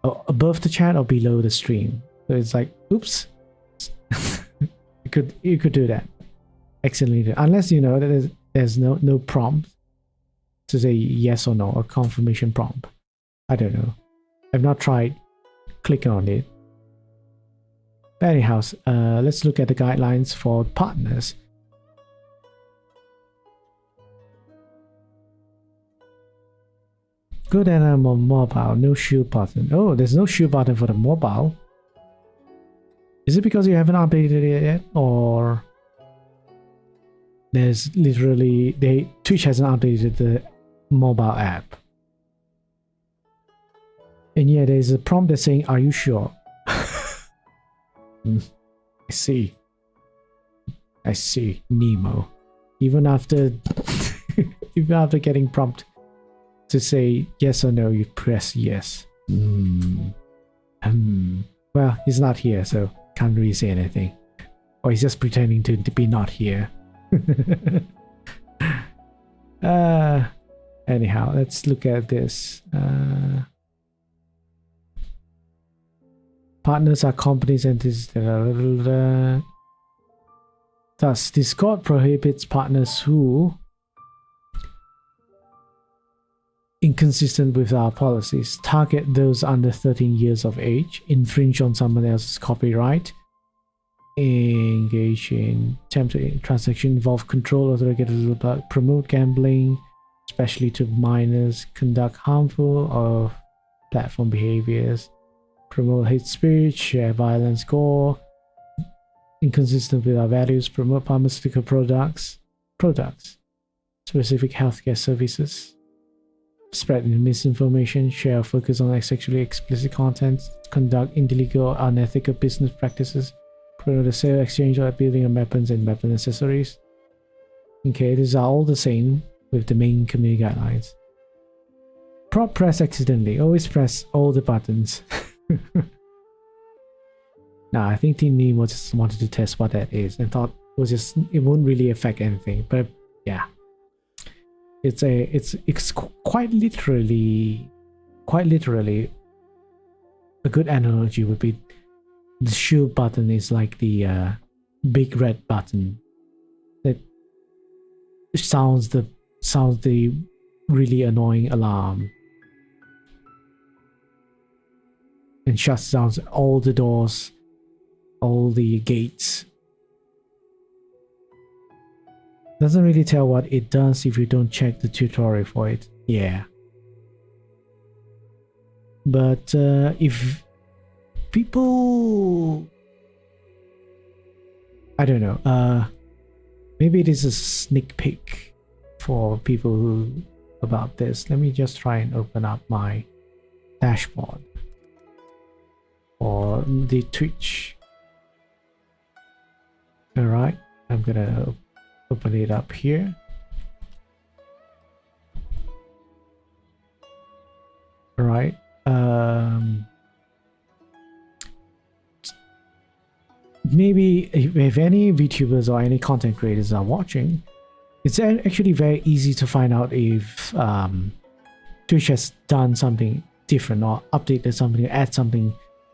above the chat or below the stream. So it's like, oops, you could do that accidentally, unless that there's no prompt to say yes or no, or confirmation prompt. I don't know. I've not tried clicking on it. Anyhow, let's look at the guidelines for partners. Good animal mobile, no shield button. Oh, there's no shield button for the mobile. Is it because you haven't updated it yet, or there's literally Twitch hasn't updated the mobile app? And yeah, there's a prompt that's saying, "Are you sure?" I see, Nemo. Even after getting prompt to say yes or no, you press yes. Well, he's not here, so can't really say anything. Or he's just pretending to be not here. Anyhow, let's look at this. Partners are companies and this. Thus, Discord prohibits partners who, inconsistent with our policies, target those under 13 years of age, infringe on someone else's copyright, engage in attempted transaction, involve control of the regulated, promote gambling, especially to minors, conduct harmful or platform behaviors, promote hate speech, share violence, gore, inconsistent with our values, promote pharmaceutical products, specific healthcare services, spread misinformation, share or focus on sexually explicit content, conduct illegal or unethical business practices, promote the sale, exchange, or building of weapons and weapon accessories. Okay, these are all the same with the main community guidelines. Prop press accidentally. Always press all the buttons. Nah, I think Team Nemo just wanted to test what that is and thought it won't really affect anything. But yeah, it's quite literally a good analogy would be the shield button is like the big red button that sounds the really annoying alarm and shuts down all the doors, all the gates. Doesn't really tell what it does if you don't check the tutorial for it. Yeah. But if people, I don't know, maybe it is a sneak peek for people who about this. Let me just try and open up my dashboard for the Twitch. All right, I'm gonna open it up here. All right. Maybe if any VTubers or any content creators are watching, it's actually very easy to find out if Twitch has done something different or updated something, add something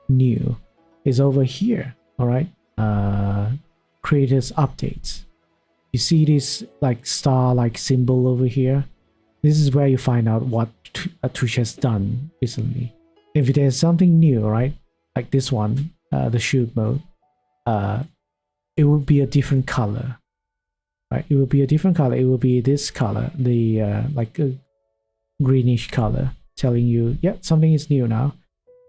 new. Is over here. All right. Creators updates. You see this like star like symbol over here. This is where you find out what Twitch has done recently. If there's something new, right, like this one, the shoot mode, it would be a different color, right? It would be a different color. It will be this color, the like a greenish color, telling you, yeah, something is new now.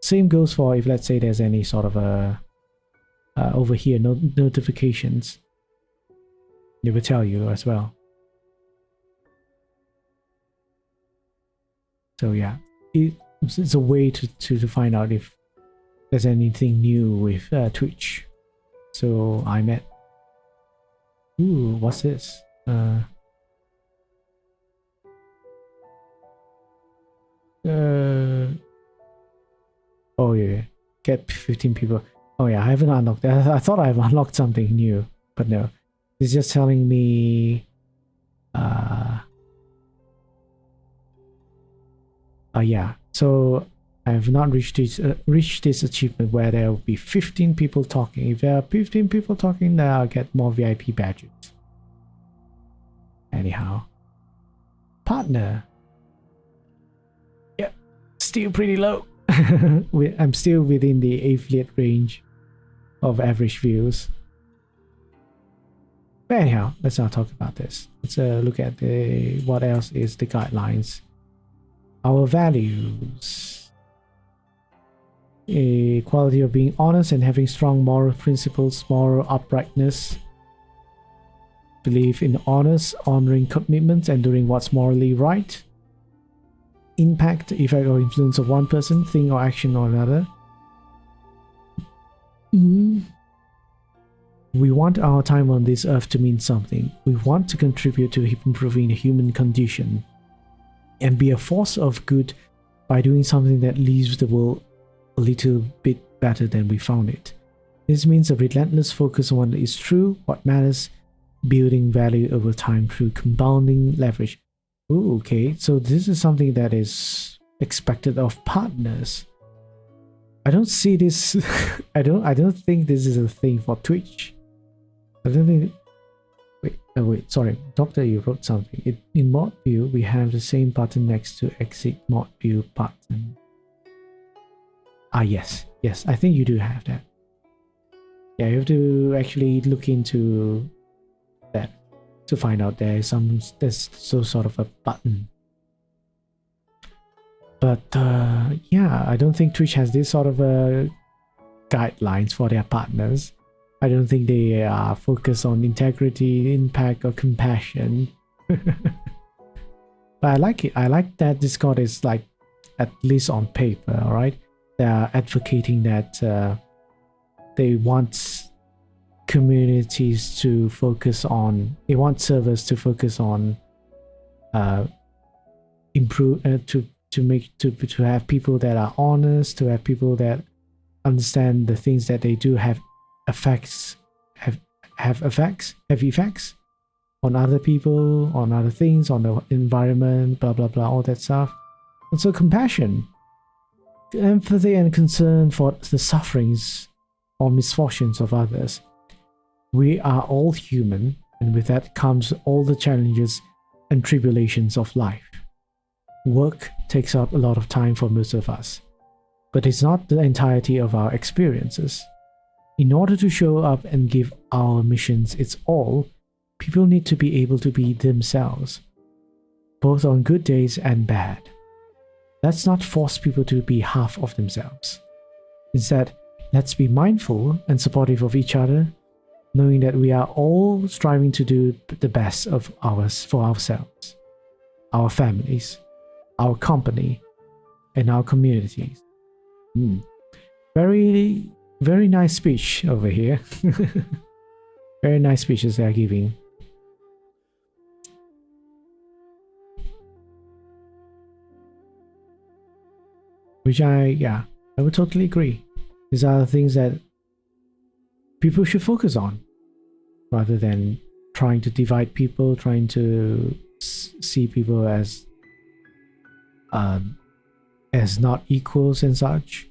Same goes for if let's say there's any sort of a over here notifications. They will tell you as well. So yeah, it's a way to find out if there's anything new with Twitch. So I'm at, ooh, what's this? Oh yeah, get 15 people. Oh yeah, I haven't unlocked that. I thought I've unlocked something new, but no. It's just telling me yeah, so I have not reached this achievement where there will be 15 people talking. If there are 15 people talking, then I'll get more VIP badges. Anyhow, partner. Yep, still pretty low. I'm still within the affiliate range of average views. But anyhow, let's not talk about this. Let's look at the what else is the guidelines. Our values. A quality of being honest and having strong moral principles, moral uprightness. Believe in honest, honoring commitments and doing what's morally right. Impact, effect or influence of one person, thing or action or another. We want our time on this earth to mean something. We want to contribute to improving the human condition and be a force of good by doing something that leaves the world a little bit better than we found it. This means a relentless focus on what is true, what matters, building value over time through compounding leverage. Ooh, okay, so this is something that is expected of partners. I don't see this. I don't think this is a thing for Twitch. I don't think. Wait. Sorry, Doctor, you wrote something. In mod view, we have the same button next to exit mod view button. Ah, yes. I think you do have that. Yeah, you have to actually look into that to find out there's some sort of a button. But yeah, I don't think Twitch has this sort of guidelines for their partners. I don't think they are focused on integrity, impact, or compassion. But I like it. I like that Discord is like, at least on paper, all right? They are advocating that they want communities to focus on, they want servers to focus on improve, to have people that are honest, to have people that understand the things that they do have effects on other people, on other things, on the environment, blah blah blah, all that stuff. Also compassion empathy and concern for the sufferings or misfortunes of others. We are all human, and with that comes all the challenges and tribulations of life. Work takes up a lot of time for most of us, but it's not the entirety of our experiences. In order to show up and give our missions its all, people need to be able to be themselves, both on good days and bad. Let's not force people to be half of themselves. Instead, let's be mindful and supportive of each other, knowing that we are all striving to do the best of ours for ourselves, our families, our company, and our communities. Very, very nice speech over here. Very nice speeches they are giving. Which I would totally agree. These are the things that people should focus on, rather than trying to divide people, trying to see people as not equals and such.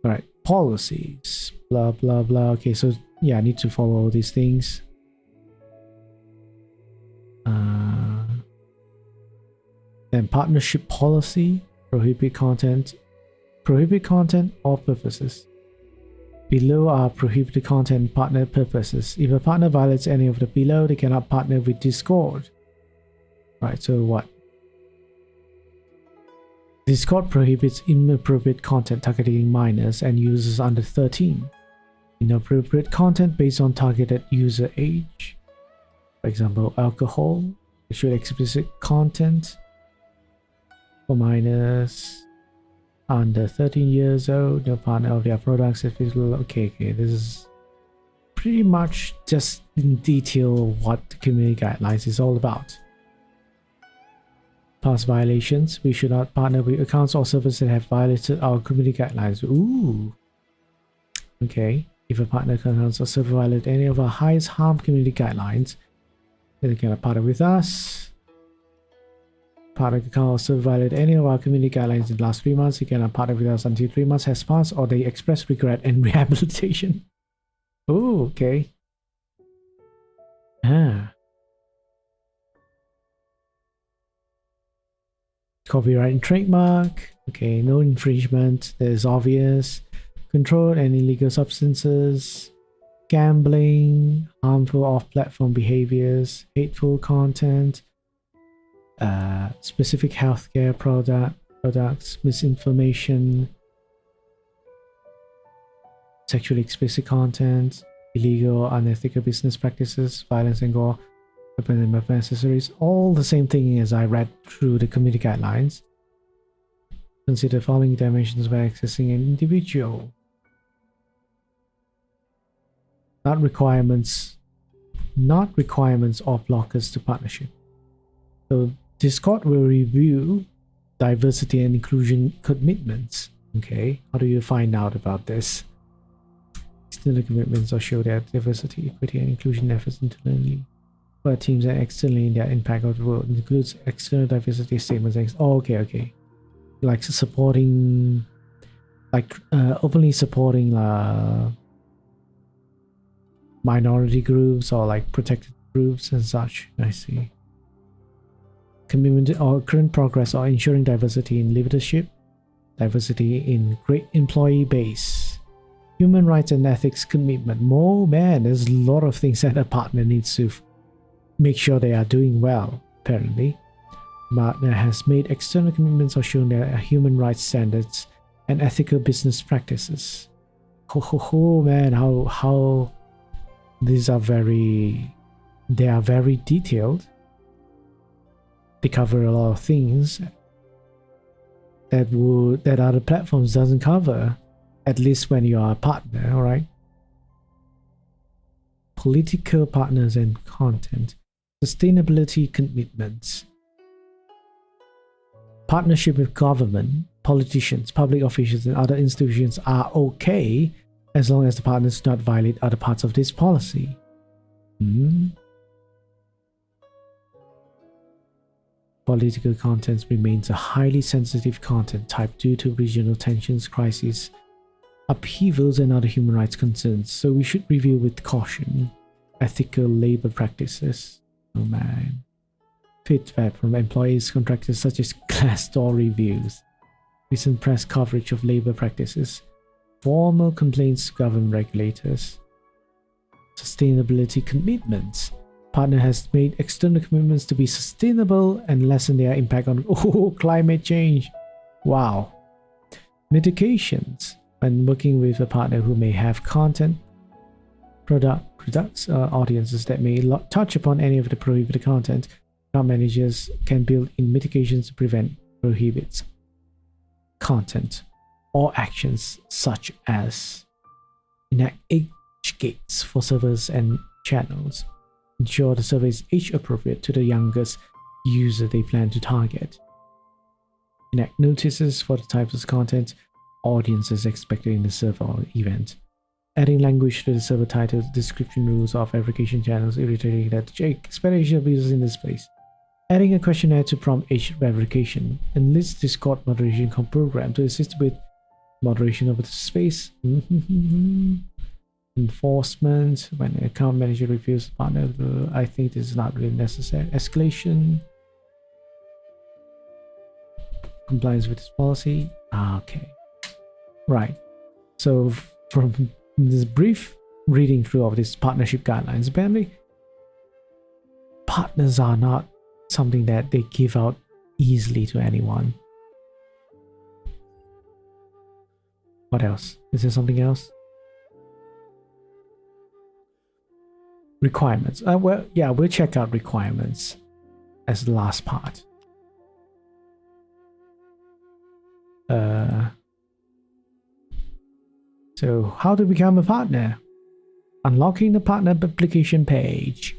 All right, policies, blah blah blah. Okay, so yeah, I need to follow all these things. Then partnership policy, prohibit content or purposes. Below are prohibited content partner purposes. If a partner violates any of the below, they cannot partner with Discord. Right, so what? Discord prohibits inappropriate content targeting minors and users under 13. Inappropriate content based on targeted user age. For example, alcohol, sexually explicit content for minors under 13 years old, no partner of their products. Okay, this is pretty much just in detail what the community guidelines is all about. Past violations, we should not partner with accounts or servers that have violated our community guidelines. Ooh. Okay, if a partner accounts or server violate any of our highest harm community guidelines, then they cannot partner with us. Partner account or server violate any of our community guidelines in the last 3 months, they cannot partner with us until 3 months has passed or they express regret and rehabilitation. Oh, okay. Copyright and trademark. Okay, no infringement. That is obvious. Control and illegal substances. Gambling. Harmful off-platform behaviors. Hateful content. Specific healthcare products. Misinformation. Sexually explicit content. Illegal or unethical business practices. Violence and gore. Weapons and weapon accessories, all the same thing as I read through the community guidelines. Consider following dimensions by accessing an individual. Not requirements or blockers to partnership. So Discord will review diversity and inclusion commitments. Okay, how do you find out about this? External commitments or show that diversity, equity, and inclusion efforts internally for teams and externally in their impact of the world. It includes external diversity statements. Okay. Like supporting, openly supporting minority groups or like protected groups and such. I see. Commitment or current progress or ensuring diversity in leadership, diversity in great employee base, human rights and ethics commitment. Man, there's a lot of things that a partner needs to make sure they are doing well. Apparently, partner has made external commitments or shown their human rights standards and ethical business practices. Man, how these are very detailed. They cover a lot of things that other platforms doesn't cover, at least when you are a partner. All right. Political partners and content. Sustainability commitments. Partnership with government, politicians, public officials, and other institutions are okay as long as the partners do not violate other parts of this policy. political content remains a highly sensitive content type due to regional tensions, crises, upheavals, and other human rights concerns, so we should review with caution. Ethical labor practices. Oh man. Feedback from employees, contractors such as Glassdoor reviews. Recent press coverage of labor practices. Formal complaints to government regulators. Sustainability commitments. Partner has made external commitments to be sustainable and lessen their impact on climate change. Wow. Mitigations. When working with a partner who may have content, products, audiences that may touch upon any of the prohibited content, account managers can build in mitigations to prevent prohibits content or actions such as enact age gates for servers and channels, ensure the server is age appropriate to the youngest user they plan to target, enact notices for the types of content audiences expected in the server or event, adding language to the server title, description rules of fabrication channels, irritating that expectation of users in this space, adding a questionnaire to prompt age verification, enlist Discord moderation program to assist with moderation of the space, enforcement when an account manager reviews the partner. I think this is not really necessary. Escalation, compliance with this policy. Okay, right. So from this brief reading through of this partnership guidelines, apparently partners are not something that they give out easily to anyone. What else? Is there something else? Requirements. Well, yeah, we'll check out requirements as the last part. So how to become a partner? Unlocking the partner application page.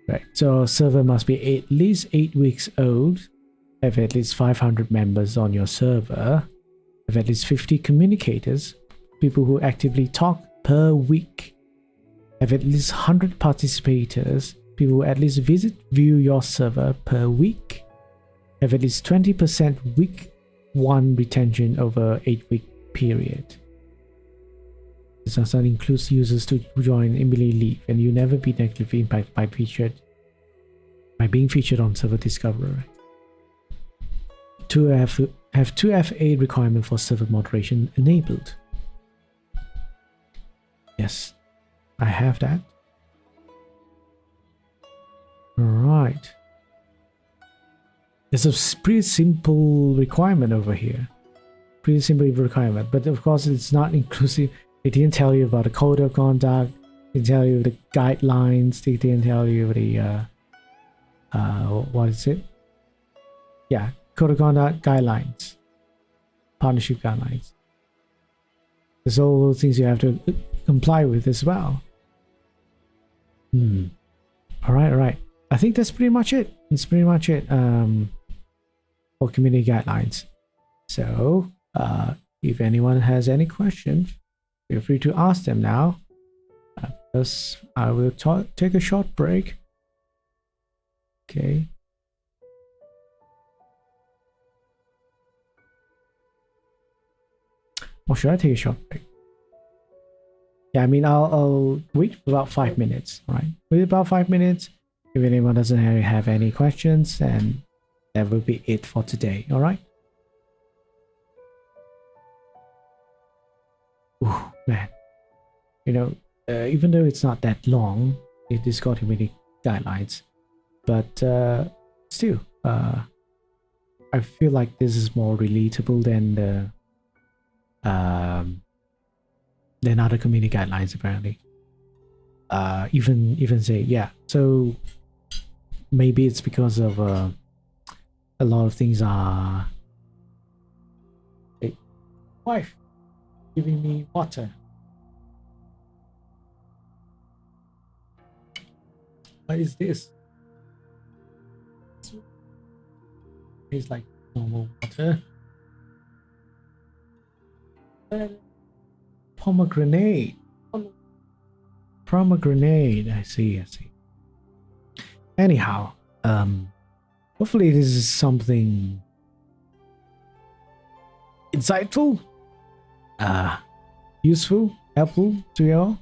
Right, so a server must be at least 8 weeks old, have at least 500 members on your server, have at least 50 communicators, people who actively talk per week, have at least 100 participators, people who at least view your server per week, have at least 20% week 1 retention over 8-week period. This also includes users to join and immediately leave, and you never be negatively impacted by being featured on server discovery. To have 2FA requirement for server moderation enabled. Yes, I have that. Alright. It's a pretty simple requirement over here. Pretty simple requirement, but of course it's not inclusive. It didn't tell you about the code of conduct, it didn't tell you the guidelines, it didn't tell you the what is it? Yeah, code of conduct guidelines, partnership guidelines. There's all those things you have to comply with as well. All right. I think that's pretty much it. That's pretty much it for community guidelines. So, if anyone has any questions, feel free to ask them now. Because I will take a short break. Okay. Or should I take a short break? Yeah, I mean, I'll wait for about 5 minutes, right? Wait about 5 minutes. If anyone doesn't have any questions, then that will be it for today, all right? Ooh, man. You know, even though it's not that long, it is got many guidelines, but still, I feel like this is more relatable than the than other community guidelines apparently. Even say, yeah, so maybe it's because of a lot of things are. Hey, wife, giving me water. What is this? It's like normal water. Pomegranate. Pomegranate. I see. Anyhow, Hopefully this is something insightful, useful, helpful to you all.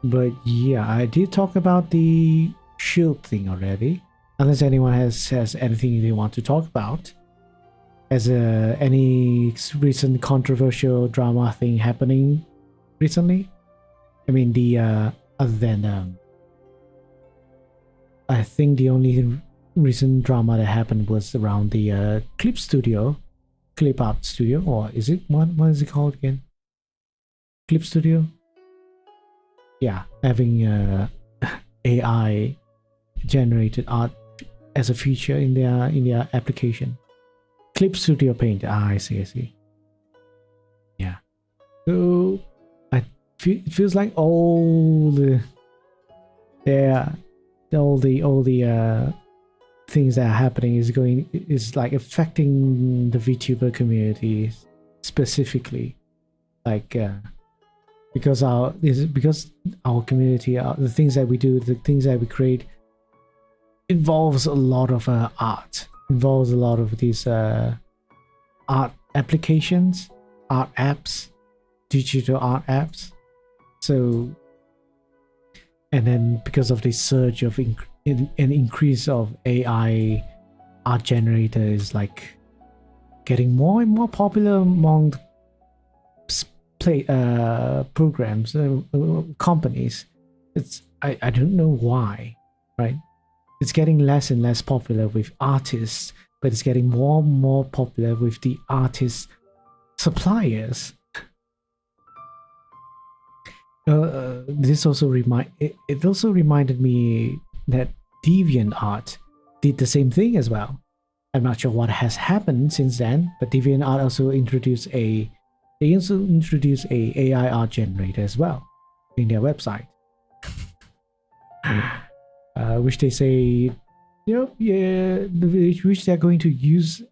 But yeah, I did talk about the shield thing already. Unless anyone has anything they want to talk about. Has any recent controversial drama thing happening recently? I mean, the other than I think the only recent drama that happened was around the Clip Art Studio, or is it what is it called again? Clip Studio. Yeah, having AI generated art as a feature in their application. Clip Studio Paint. I see. Yeah. So it feels like all the things that are happening is like affecting the VTuber community specifically, like because our community, the things that we do, the things that we create, involves a lot of art, involves a lot of these art applications, art apps, digital art apps. So, and then because of the surge of an increase of AI art generators, like getting more and more popular among programs, companies. I don't know why, right? It's getting less and less popular with artists, but it's getting more and more popular with the artist suppliers. This also it also reminded me that DeviantArt did the same thing as well. I'm not sure what has happened since then, but DeviantArt also introduced a AI art generator as well in their website, which they say, which they're going to use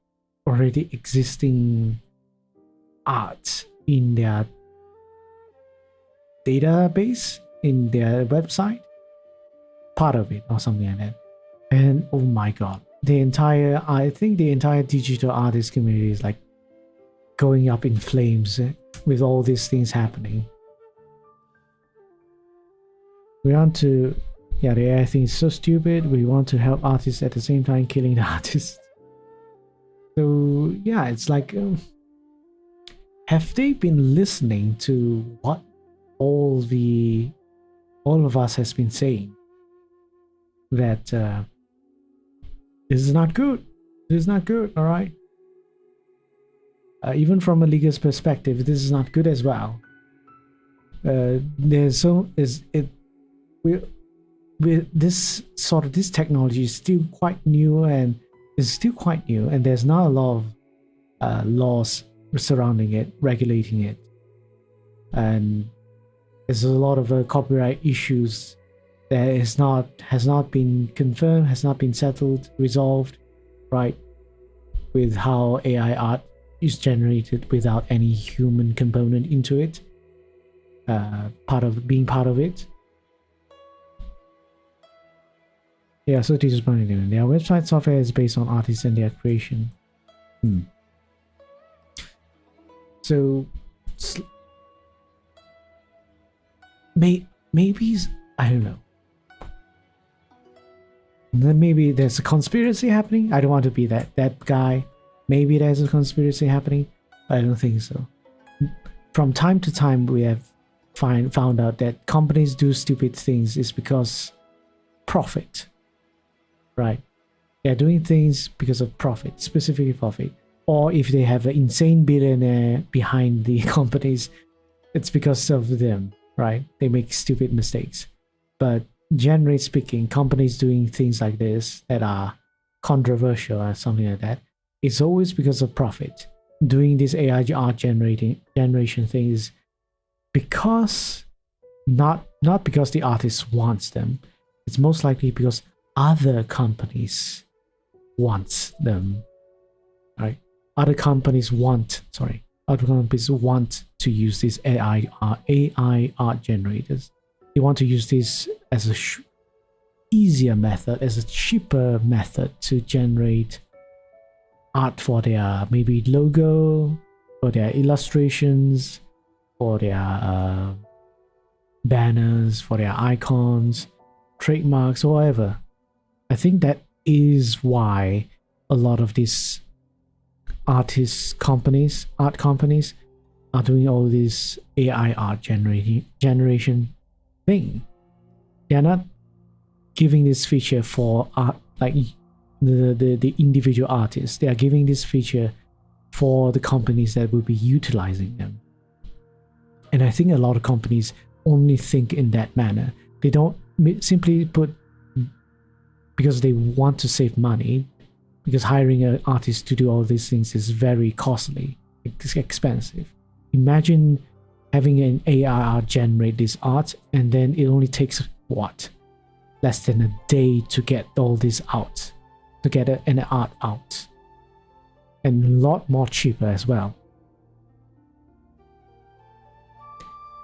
already existing art in their database, in their website, part of it or something like that. And oh my god, I think the entire digital artist community is like going up in flames with all these things happening. We want to, the AI thing is so stupid. We want to help artists at the same time killing the artists. So yeah, it's like, have they been listening to what all of us has been saying? That this is not good. This is not good. All right. Even from a legal perspective, this is not good as well. This technology is still quite new, and there's not a lot of laws surrounding it, regulating it, and there's a lot of copyright issues that has not been confirmed, has not been settled, resolved, right? With how AI art is generated without any human component into it, part of it. Yeah, so this is their website software is based on artists and their creation. So maybe I don't know. Then maybe there's a conspiracy happening. I don't want to be that guy. Maybe there's a conspiracy happening, but I don't think so. From time to time, we have found out that companies do stupid things is because profit, right? They're doing things because of profit, specifically profit. Or if they have an insane billionaire behind the companies, it's because of them, right? They make stupid mistakes. But generally speaking, companies doing things like this that are controversial or something like that, it's always because of profit. Doing this AI art generation thing is because not because the artist wants them. It's most likely because other companies want them, right? Other companies want to use these AI art generators. they want to use this as a easier method, as a cheaper method to generate art for their maybe logo, for their illustrations, for their banners, for their icons, trademarks, or whatever. I think that is why a lot of these art companies are doing all this AI art generation thing. They're not giving this feature for art, like the individual artists. They are giving this feature for the companies that will be utilizing them. And I think a lot of companies only think in that manner. They don't simply put, because they want to save money, because hiring an artist to do all these things is very costly, it's expensive. Imagine having an AI generate this art, and then it only takes what? Less than a day to get all this out, to get an art out. And a lot more cheaper as well.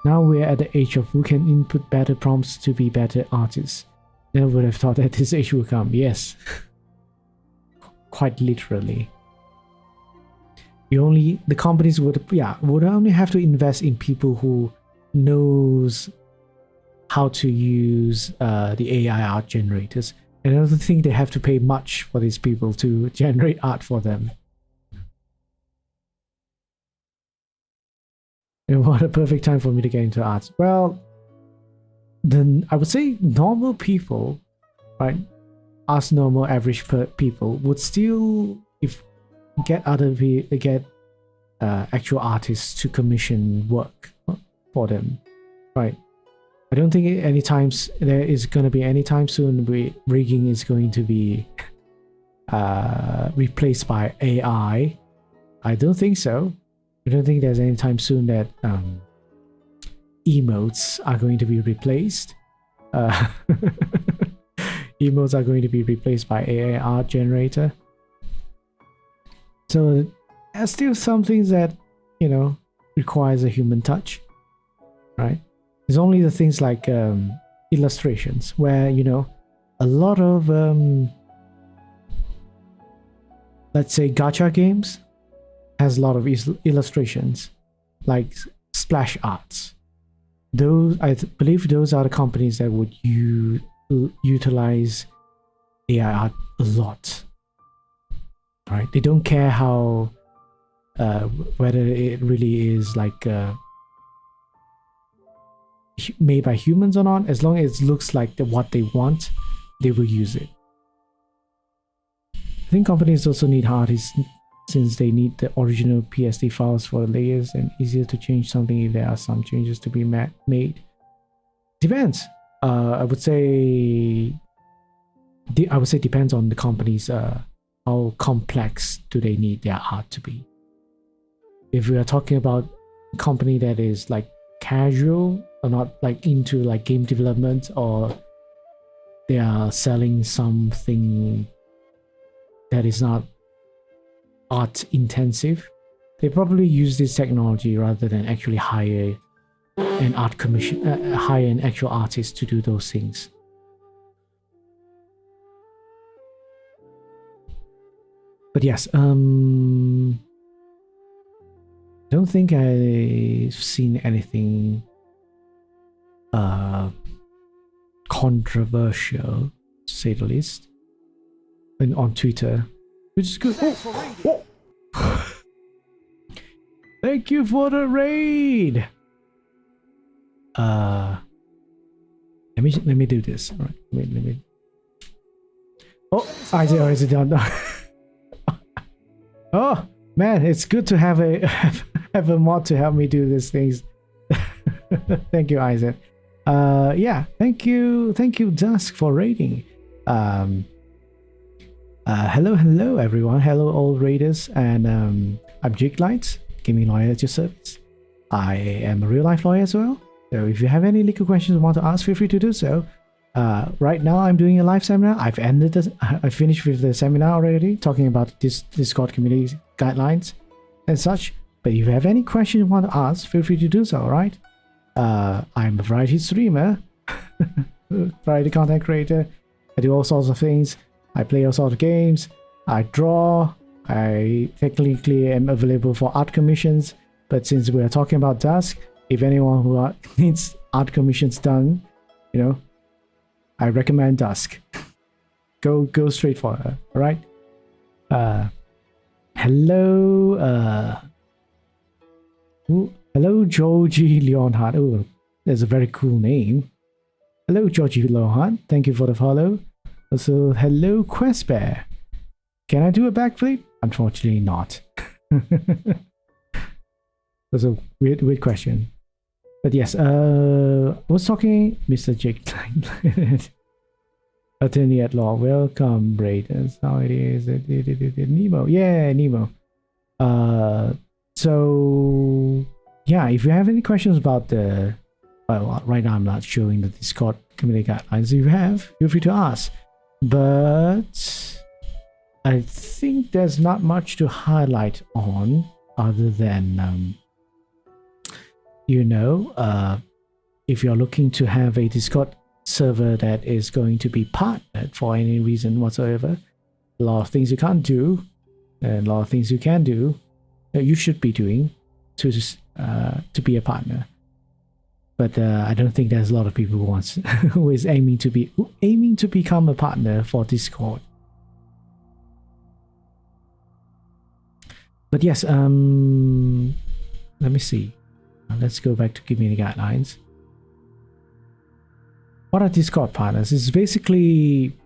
Now we're at the age of who can input better prompts to be better artists. Never would have thought that this age would come. Yes. Quite literally. The companies would only have to invest in people who knows how to use the AI art generators. And I don't think they have to pay much for these people to generate art for them. And what a perfect time for me to get into art. Well, then I would say normal people, right? Us normal average people would still get actual artists to commission work for them, right? I don't think there is going to be anytime soon rigging is going to be replaced by AI. I don't think so. I don't think there's any time soon that emotes are going to be replaced. Emotes are going to be replaced by AI art generator. So there's still some things that, requires a human touch, right? It's only the things like illustrations where, a lot of, let's say, gacha games has a lot of illustrations, like splash arts. Those, I believe those are the companies that would utilize AI art a lot, right? They don't care how, whether it really is like made by humans or not. As long as it looks like what they want, they will use it. I think companies also need artists, since they need the original PSD files for the layers, and easier to change something if there are some changes to be made. Depends. I would say depends on the companies. How complex do they need their art to be? If we are talking about a company that is like casual or not like into like game development, or they are selling something that is not art intensive, they probably use this technology rather than actually hire an hire an actual artist to do those things. But yes, don't think I've seen anything controversial, to say the least, on Twitter, which is good. Oh. Thank you for the raid. Let me do this. All right, let me. Oh, Isaac done. Oh man, it's good to have a mod to help me do these things. Thank you, Isaac. Yeah, thank you, Dusk, for raiding. Hello everyone, hello all raiders, and I'm Jake Lights, gaming lawyer at your service. I am a real life lawyer as well, so if you have any legal questions you want to ask, feel free to do so. Right now I'm doing a live seminar. I finished with the seminar already, talking about this Discord community guidelines and such. But if you have any questions you want to ask, feel free to do so, alright? I'm a variety streamer. variety content creator. I do all sorts of things. I play all sorts of games. I draw. I technically am available for art commissions. But since we are talking about Dusk, if anyone who needs art commissions done, you know, I recommend Dusk. Go straight for her. All right. Hello. Hello, Georgie Leonhardt. Oh, that's a very cool name. Hello, Georgie Leonhardt. Thank you for the follow. Also, hello, Quest Bear. Can I do a backflip? Unfortunately, not. That's a weird question. But yes, I was talking, Mr. Jake Klein. Attorney at law. Welcome, Braden. How it is. Nemo. Yeah, Nemo. So yeah, if you have any questions about the, well, right now I'm not showing the Discord community guidelines. If you have, feel free to ask. But I think there's not much to highlight on other than, you know, if you're looking to have a Discord server that is going to be partnered for any reason whatsoever, a lot of things you can't do and a lot of things you can do that you should be doing to be a partner. But I don't think there's a lot of people who is aiming to become a partner for Discord. But yes, let me see. Let's go back to community guidelines. What are Discord partners? It's basically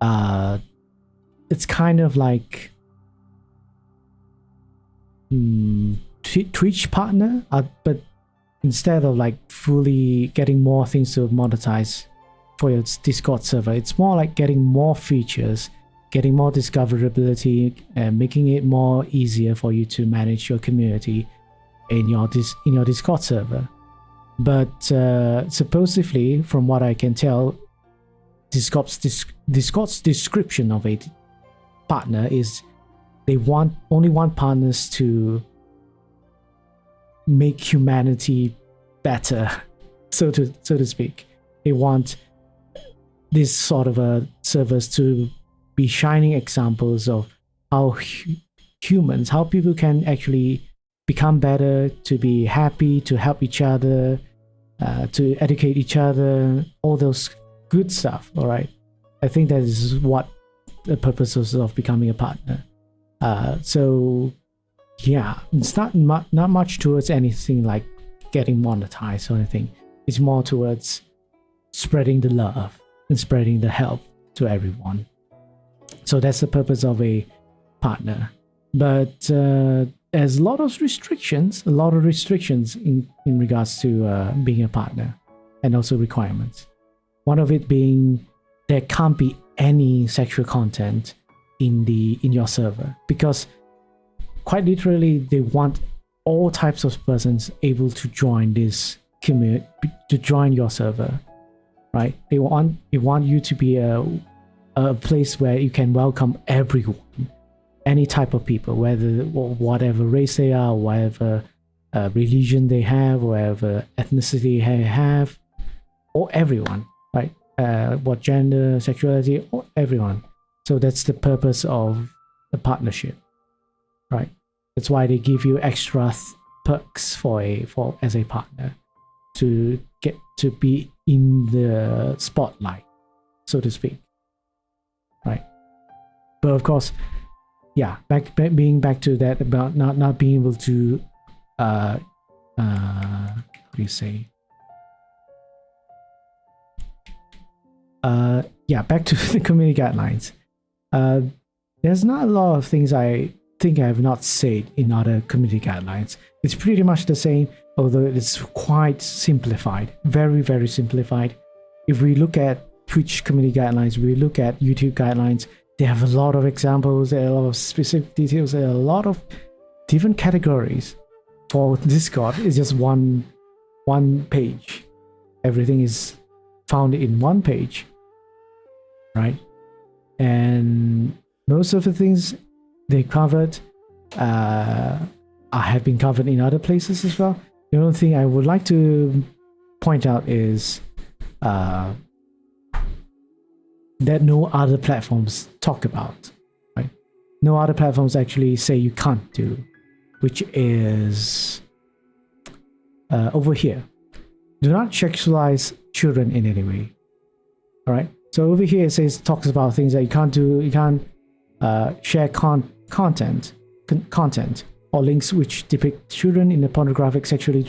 it's kind of like Twitch partner, but instead of like fully getting more things to monetize for your Discord server, it's more like getting more features, getting more discoverability, and making it more easier for you to manage your community in your Discord server. But supposedly, from what I can tell, Discord's description of a partner is they only want partners to make humanity better, so to speak. They want this sort of servers to be shining examples of how how people can actually become better, to be happy, to help each other, to educate each other, all those good stuff. All right, I think that is what the purpose of becoming a partner. So yeah, it's not much towards anything like getting monetized or anything. It's more towards spreading the love and spreading the help to everyone. So that's the purpose of a partner. But there's a lot of restrictions in regards to being a partner, and also requirements. One of it being there can't be any sexual content in your server, because quite literally they want all types of persons able to join this community, to join your server, right? They want you to be a place where you can welcome everyone, any type of people, whatever race they are, whatever religion they have, whatever ethnicity they have, or everyone, right? What gender, sexuality, or everyone. So that's the purpose of the partnership, right? That's why they give you extra perks as a partner, to get to be in the spotlight, so to speak, right? But of course, yeah, being back to that about not being able to how do you say, yeah, back to the community guidelines. There's not a lot of things I think I have not said in other community guidelines. It's pretty much the same, although it's quite simplified, very, very simplified. If we look at Twitch community guidelines, we look at YouTube guidelines, they have a lot of examples, there are a lot of specific details, there are a lot of different categories. For Discord, it's just one page. Everything is found in one page, right? And most of the things they covered have been covered in other places as well. The only thing I would like to point out is uh, that no other platforms talk about, right? No other platforms actually say you can't do, which is over here. Do not sexualize children in any way. All right. So over here it says talks about things that you can't do. You can't share content or links which depict children in a pornographic, sexually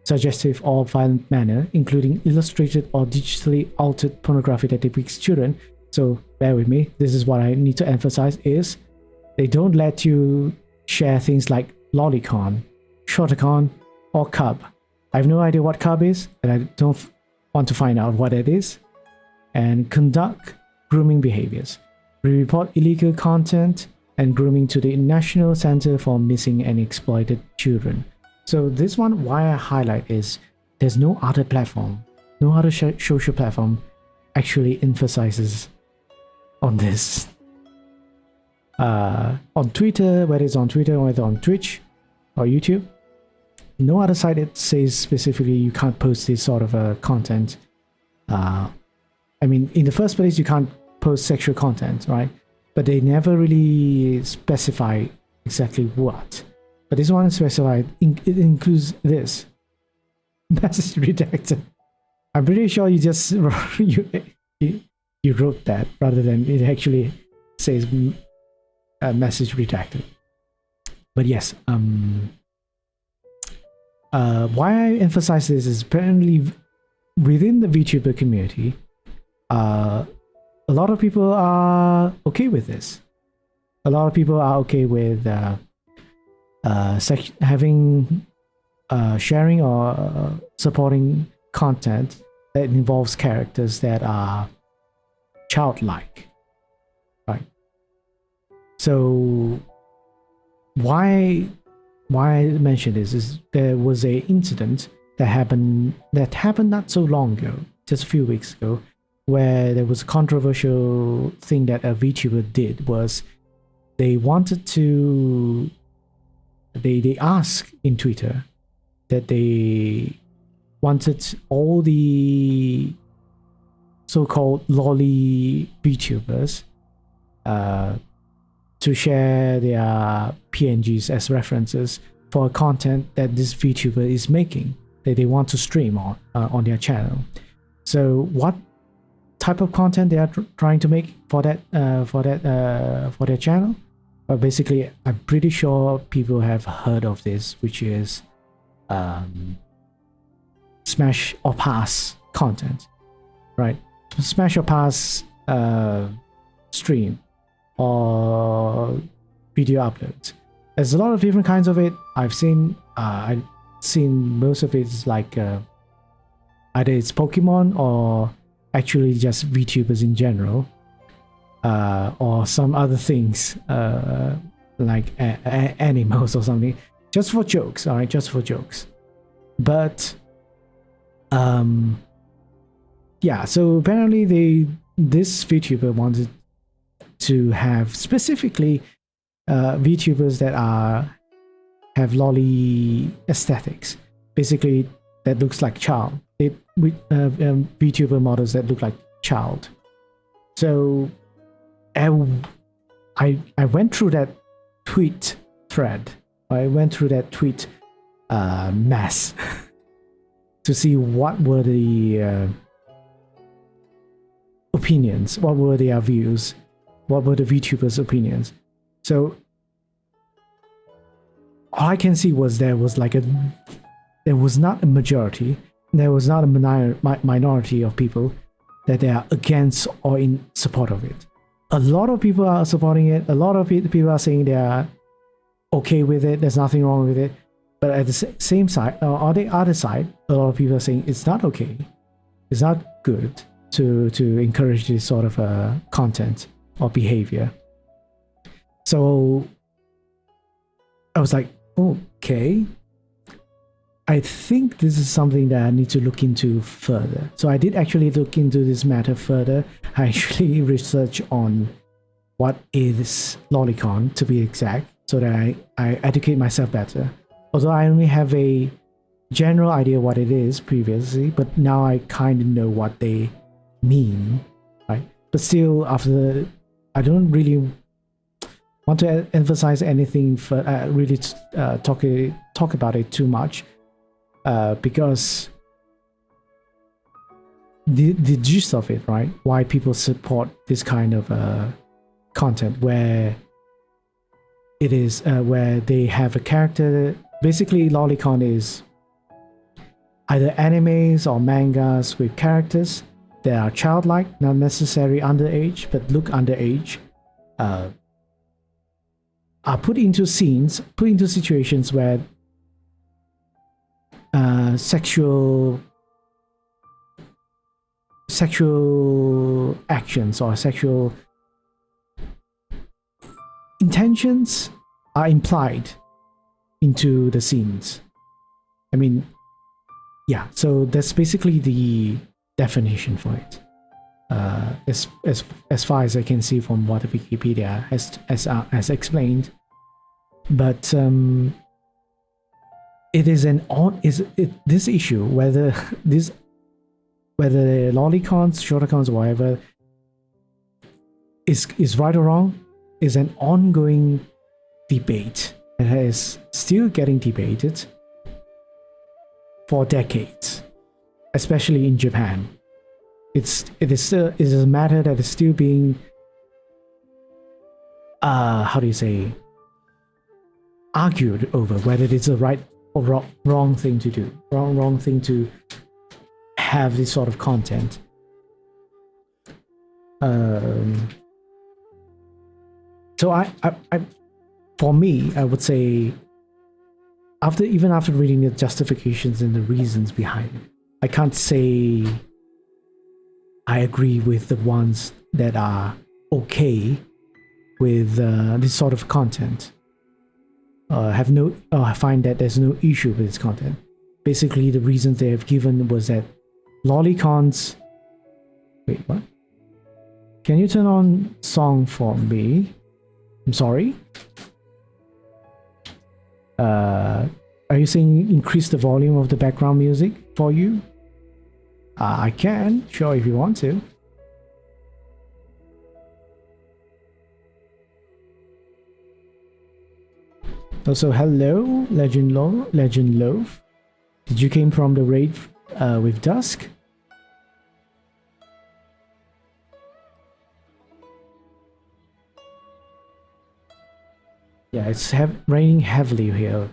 suggestive or violent manner, including illustrated or digitally altered pornography that depicts children. So bear with me. This is what I need to emphasize: is they don't let you share things like lolicon, shorticon, or cub. I have no idea what cub is, and I don't want to find out what it is. And conduct grooming behaviors. We report illegal content and grooming to the National Center for Missing and Exploited Children. So this one, why I highlight is there's no other platform, no other social platform actually emphasizes on this. On Twitter, whether it's on Twitter or whether on Twitch or YouTube, no other site it says specifically you can't post this sort of content. I mean, in the first place, you can't post sexual content, right? But they never really specify exactly what. But this one is specified. It includes this message redacted. I'm pretty sure you just you wrote that rather than it actually says message redacted. But yes, why I emphasize this is apparently within the VTuber community, a lot of people are okay with this. A lot of people are okay with having sharing or supporting content that involves characters that are childlike, right? So why I mention this is there was a incident that happened not so long ago, just a few weeks ago, where there was a controversial thing that a VTuber did. Was they wanted to they asked in Twitter that they wanted all the so-called lolly VTubers to share their PNGs as references for content that this VTuber is making, that they want to stream on their channel. So what type of content they are trying to make for their channel? But basically, I'm pretty sure people have heard of this, which is smash or pass content, right? Smash or pass stream or video uploads. There's a lot of different kinds of it. I've seen most of it is like either it's Pokemon or actually just VTubers in general, or some other things like animals or something, just for jokes. All right, just for jokes. But yeah, so apparently this VTuber wanted to have specifically VTubers that have lolly aesthetics, basically that looks like child. VTuber models that look like child. So I went through that tweet thread. I went through that tweet mess to see what were the opinions, what were their views, what were the VTubers' opinions. So all I can see was there was not a majority, there was not a minority of people that they are against or in support of it. A lot of people are supporting it. A lot of people are saying they are okay with it. There's nothing wrong with it. But at the same side, or on the other side, a lot of people are saying it's not okay. It's not good to encourage this sort of content or behavior. So I was like, okay, I think this is something that I need to look into further. So I did actually look into this matter further. I actually researched on what is lolicon, to be exact, so that I educate myself better. Although I only have a general idea what it is previously, but now I kind of know what they mean, right? But still, after I don't really want to emphasize anything for really talk about it too much, because the gist of it, right? Why people support this kind of content where it is where they have a character. Basically, lolicon is either animes or mangas with characters that are childlike, not necessarily underage, but look underage, are put into scenes, put into situations where sexual actions or sexual intentions are implied into the scenes. I mean, yeah, so that's basically the definition for it. As far as I can see from what Wikipedia has explained, but it is this issue whether lolicons, shortacons, whatever is right or wrong is an ongoing debate that is still getting debated for decades, especially in Japan. It is a matter that is still being argued over whether it's a right or wrong thing to do, wrong thing to have this sort of content. So I for me, I would say after reading the justifications and the reasons behind it, I can't say I agree with the ones that are okay with this sort of content. I find that there's no issue with this content. Basically, the reasons they have given was that lolicons. Wait, what? Can you turn on song for me? I'm sorry. Are you saying increase the volume of the background music for you? I can, sure, if you want to. Also, hello, Legend Loaf. Did you came from the raid with Dusk? Yeah, it's raining heavily here.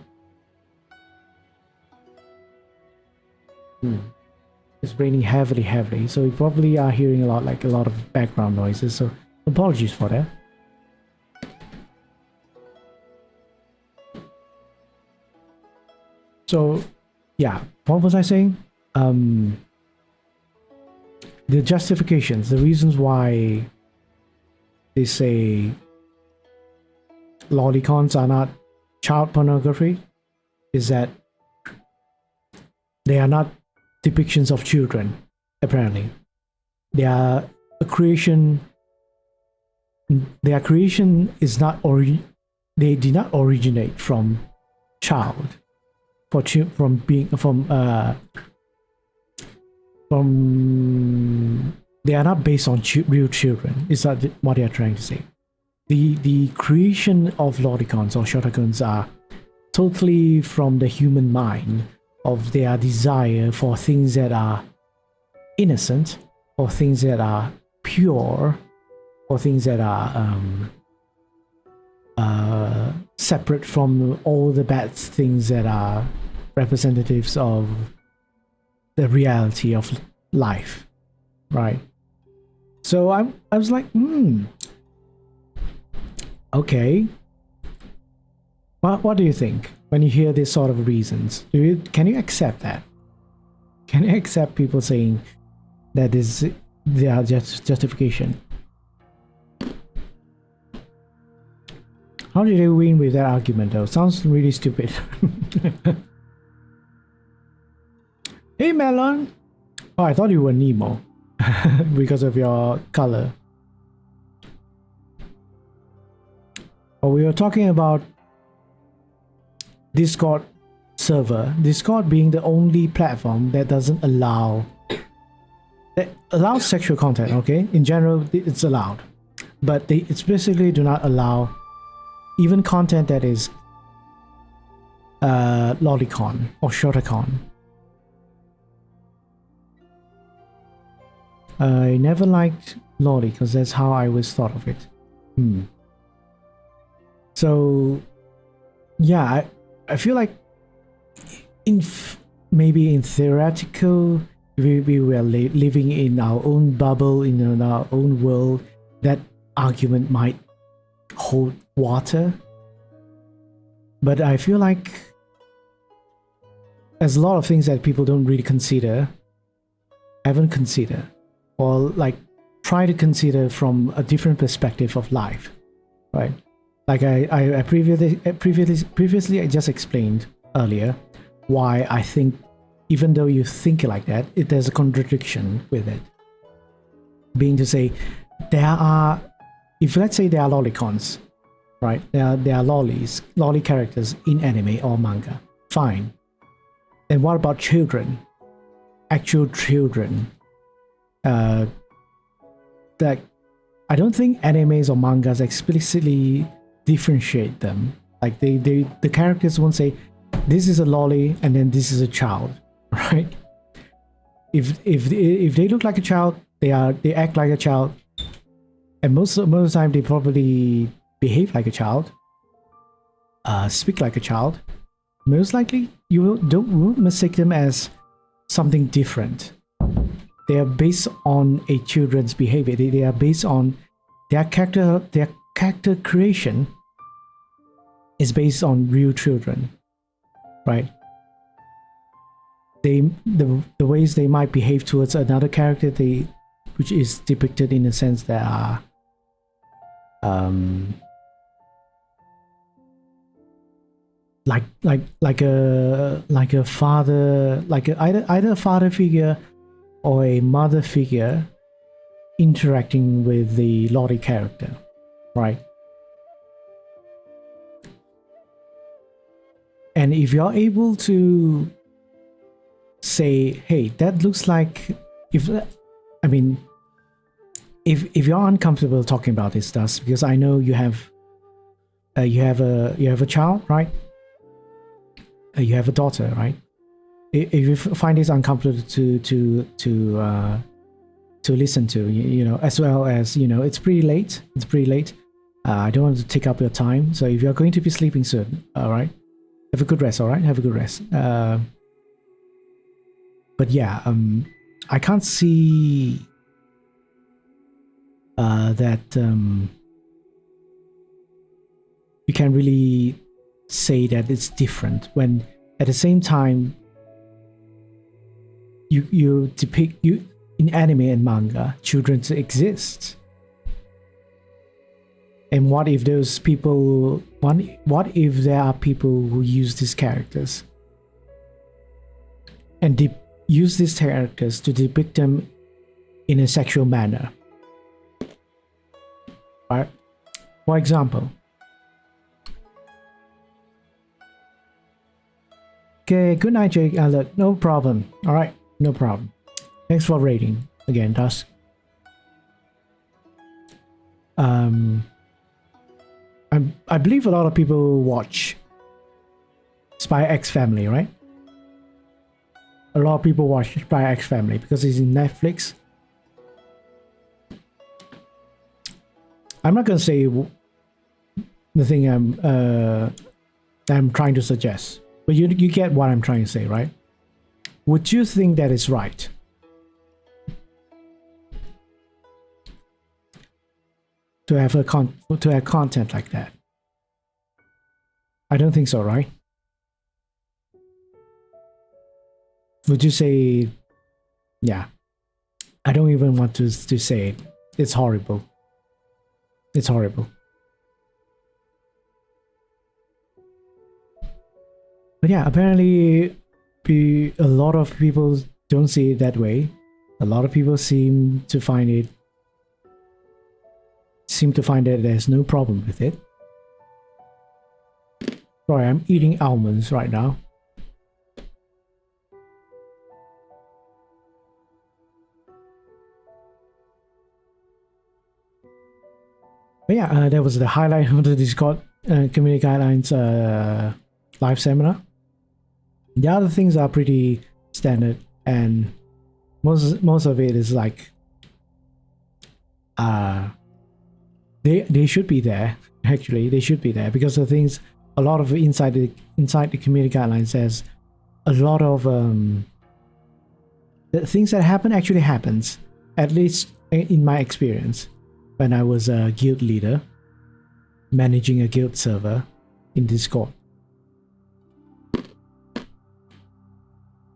It's raining heavily, so you probably are hearing a lot of background noises, so apologies for that. So, yeah, what was I saying? The justifications, the reasons why they say lolicons are not child pornography is that they are not depictions of children, apparently. Their creation is not they did not originate from child, from they are not based on real children. Is that what they are trying to say? The creation of lolicons or shotacons are totally from the human mind, of their desire for things that are innocent, or things that are pure, or things that are separate from all the bad things that are representatives of the reality of life, right? So I was like, okay. What do you think when you hear this sort of reasons? Can you accept that? Can you accept people saying that is their justification? How did they win with that argument though? Sounds really stupid. Hey Melon! Oh, I thought you were Nemo because of your color. Oh, we were talking about Discord server, Discord being the only platform that doesn't allow that allows sexual content. Okay, in general, it's allowed, but they explicitly do not allow even content that is lolicon or shotacon. I never liked lolly because that's how I always thought of it. So yeah, I feel like maybe in theoretical, we were living in our own bubble, in our own world, that argument might hold water. But I feel like there's a lot of things that people don't really consider, haven't considered, or like try to consider from a different perspective of life, right? Like I previously I just explained earlier why I think even though you think like that, there's a contradiction with it. Being to say, if let's say there are lolicons, right? There are lolly characters in anime or manga. Fine. And what about children? Actual children. That I don't think animes or mangas explicitly differentiate them. Like the characters won't say this is a lolly and then this is a child, right? If they look like a child, they act like a child, and most of the time they probably behave like a child, speak like a child. Most likely you won't mistake them as something different. They are based on a children's behavior. They are based on their character creation is based on real children, right? The ways they might behave towards another character, which is depicted in a sense that are like a father, either a father figure or a mother figure interacting with the lolly character, right? And if you're able to say, hey, that looks like, if you're uncomfortable talking about this stuff, because I know you have a child, right? You have a daughter, right? If you find this uncomfortable to listen to, as well as, it's pretty late. I don't want to take up your time. So if you're going to be sleeping soon, all right, have a good rest. All right, have a good rest. But yeah, I can't see that you can really say that it's different when at the same time you depict in anime and manga children exist. And what if those people, what if there are people who use these characters and use these characters to depict them in a sexual manner, right? For example, okay, good night, Jake. Look, no problem. All right, no problem. Thanks for rating again, Dusk. I believe a lot of people watch Spy X Family, right? A lot of people watch Spy X Family because it's in Netflix. I'm not gonna say the thing I'm trying to suggest, but you get what I'm trying to say, right? Would you think that is right? To have content like that? I don't think so, right? Would you say, yeah? I don't even want to say it. It's horrible. It's horrible. But yeah, apparently a lot of people don't see it that way. A lot of people seem to find that there's no problem with it. Sorry, I'm eating almonds right now. But yeah, that was the highlight of the Discord community guidelines live seminar. The other things are pretty standard, and most of it is like they should be there. Actually, they should be there because the things, a lot of inside the community guidelines, there's a lot of the things that happen actually happens, at least in my experience when I was a guild leader managing a guild server in Discord.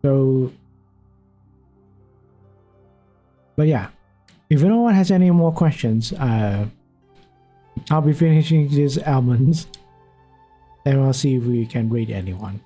So, but yeah, if no one has any more questions, I'll be finishing these almonds and I'll see if we can rate anyone.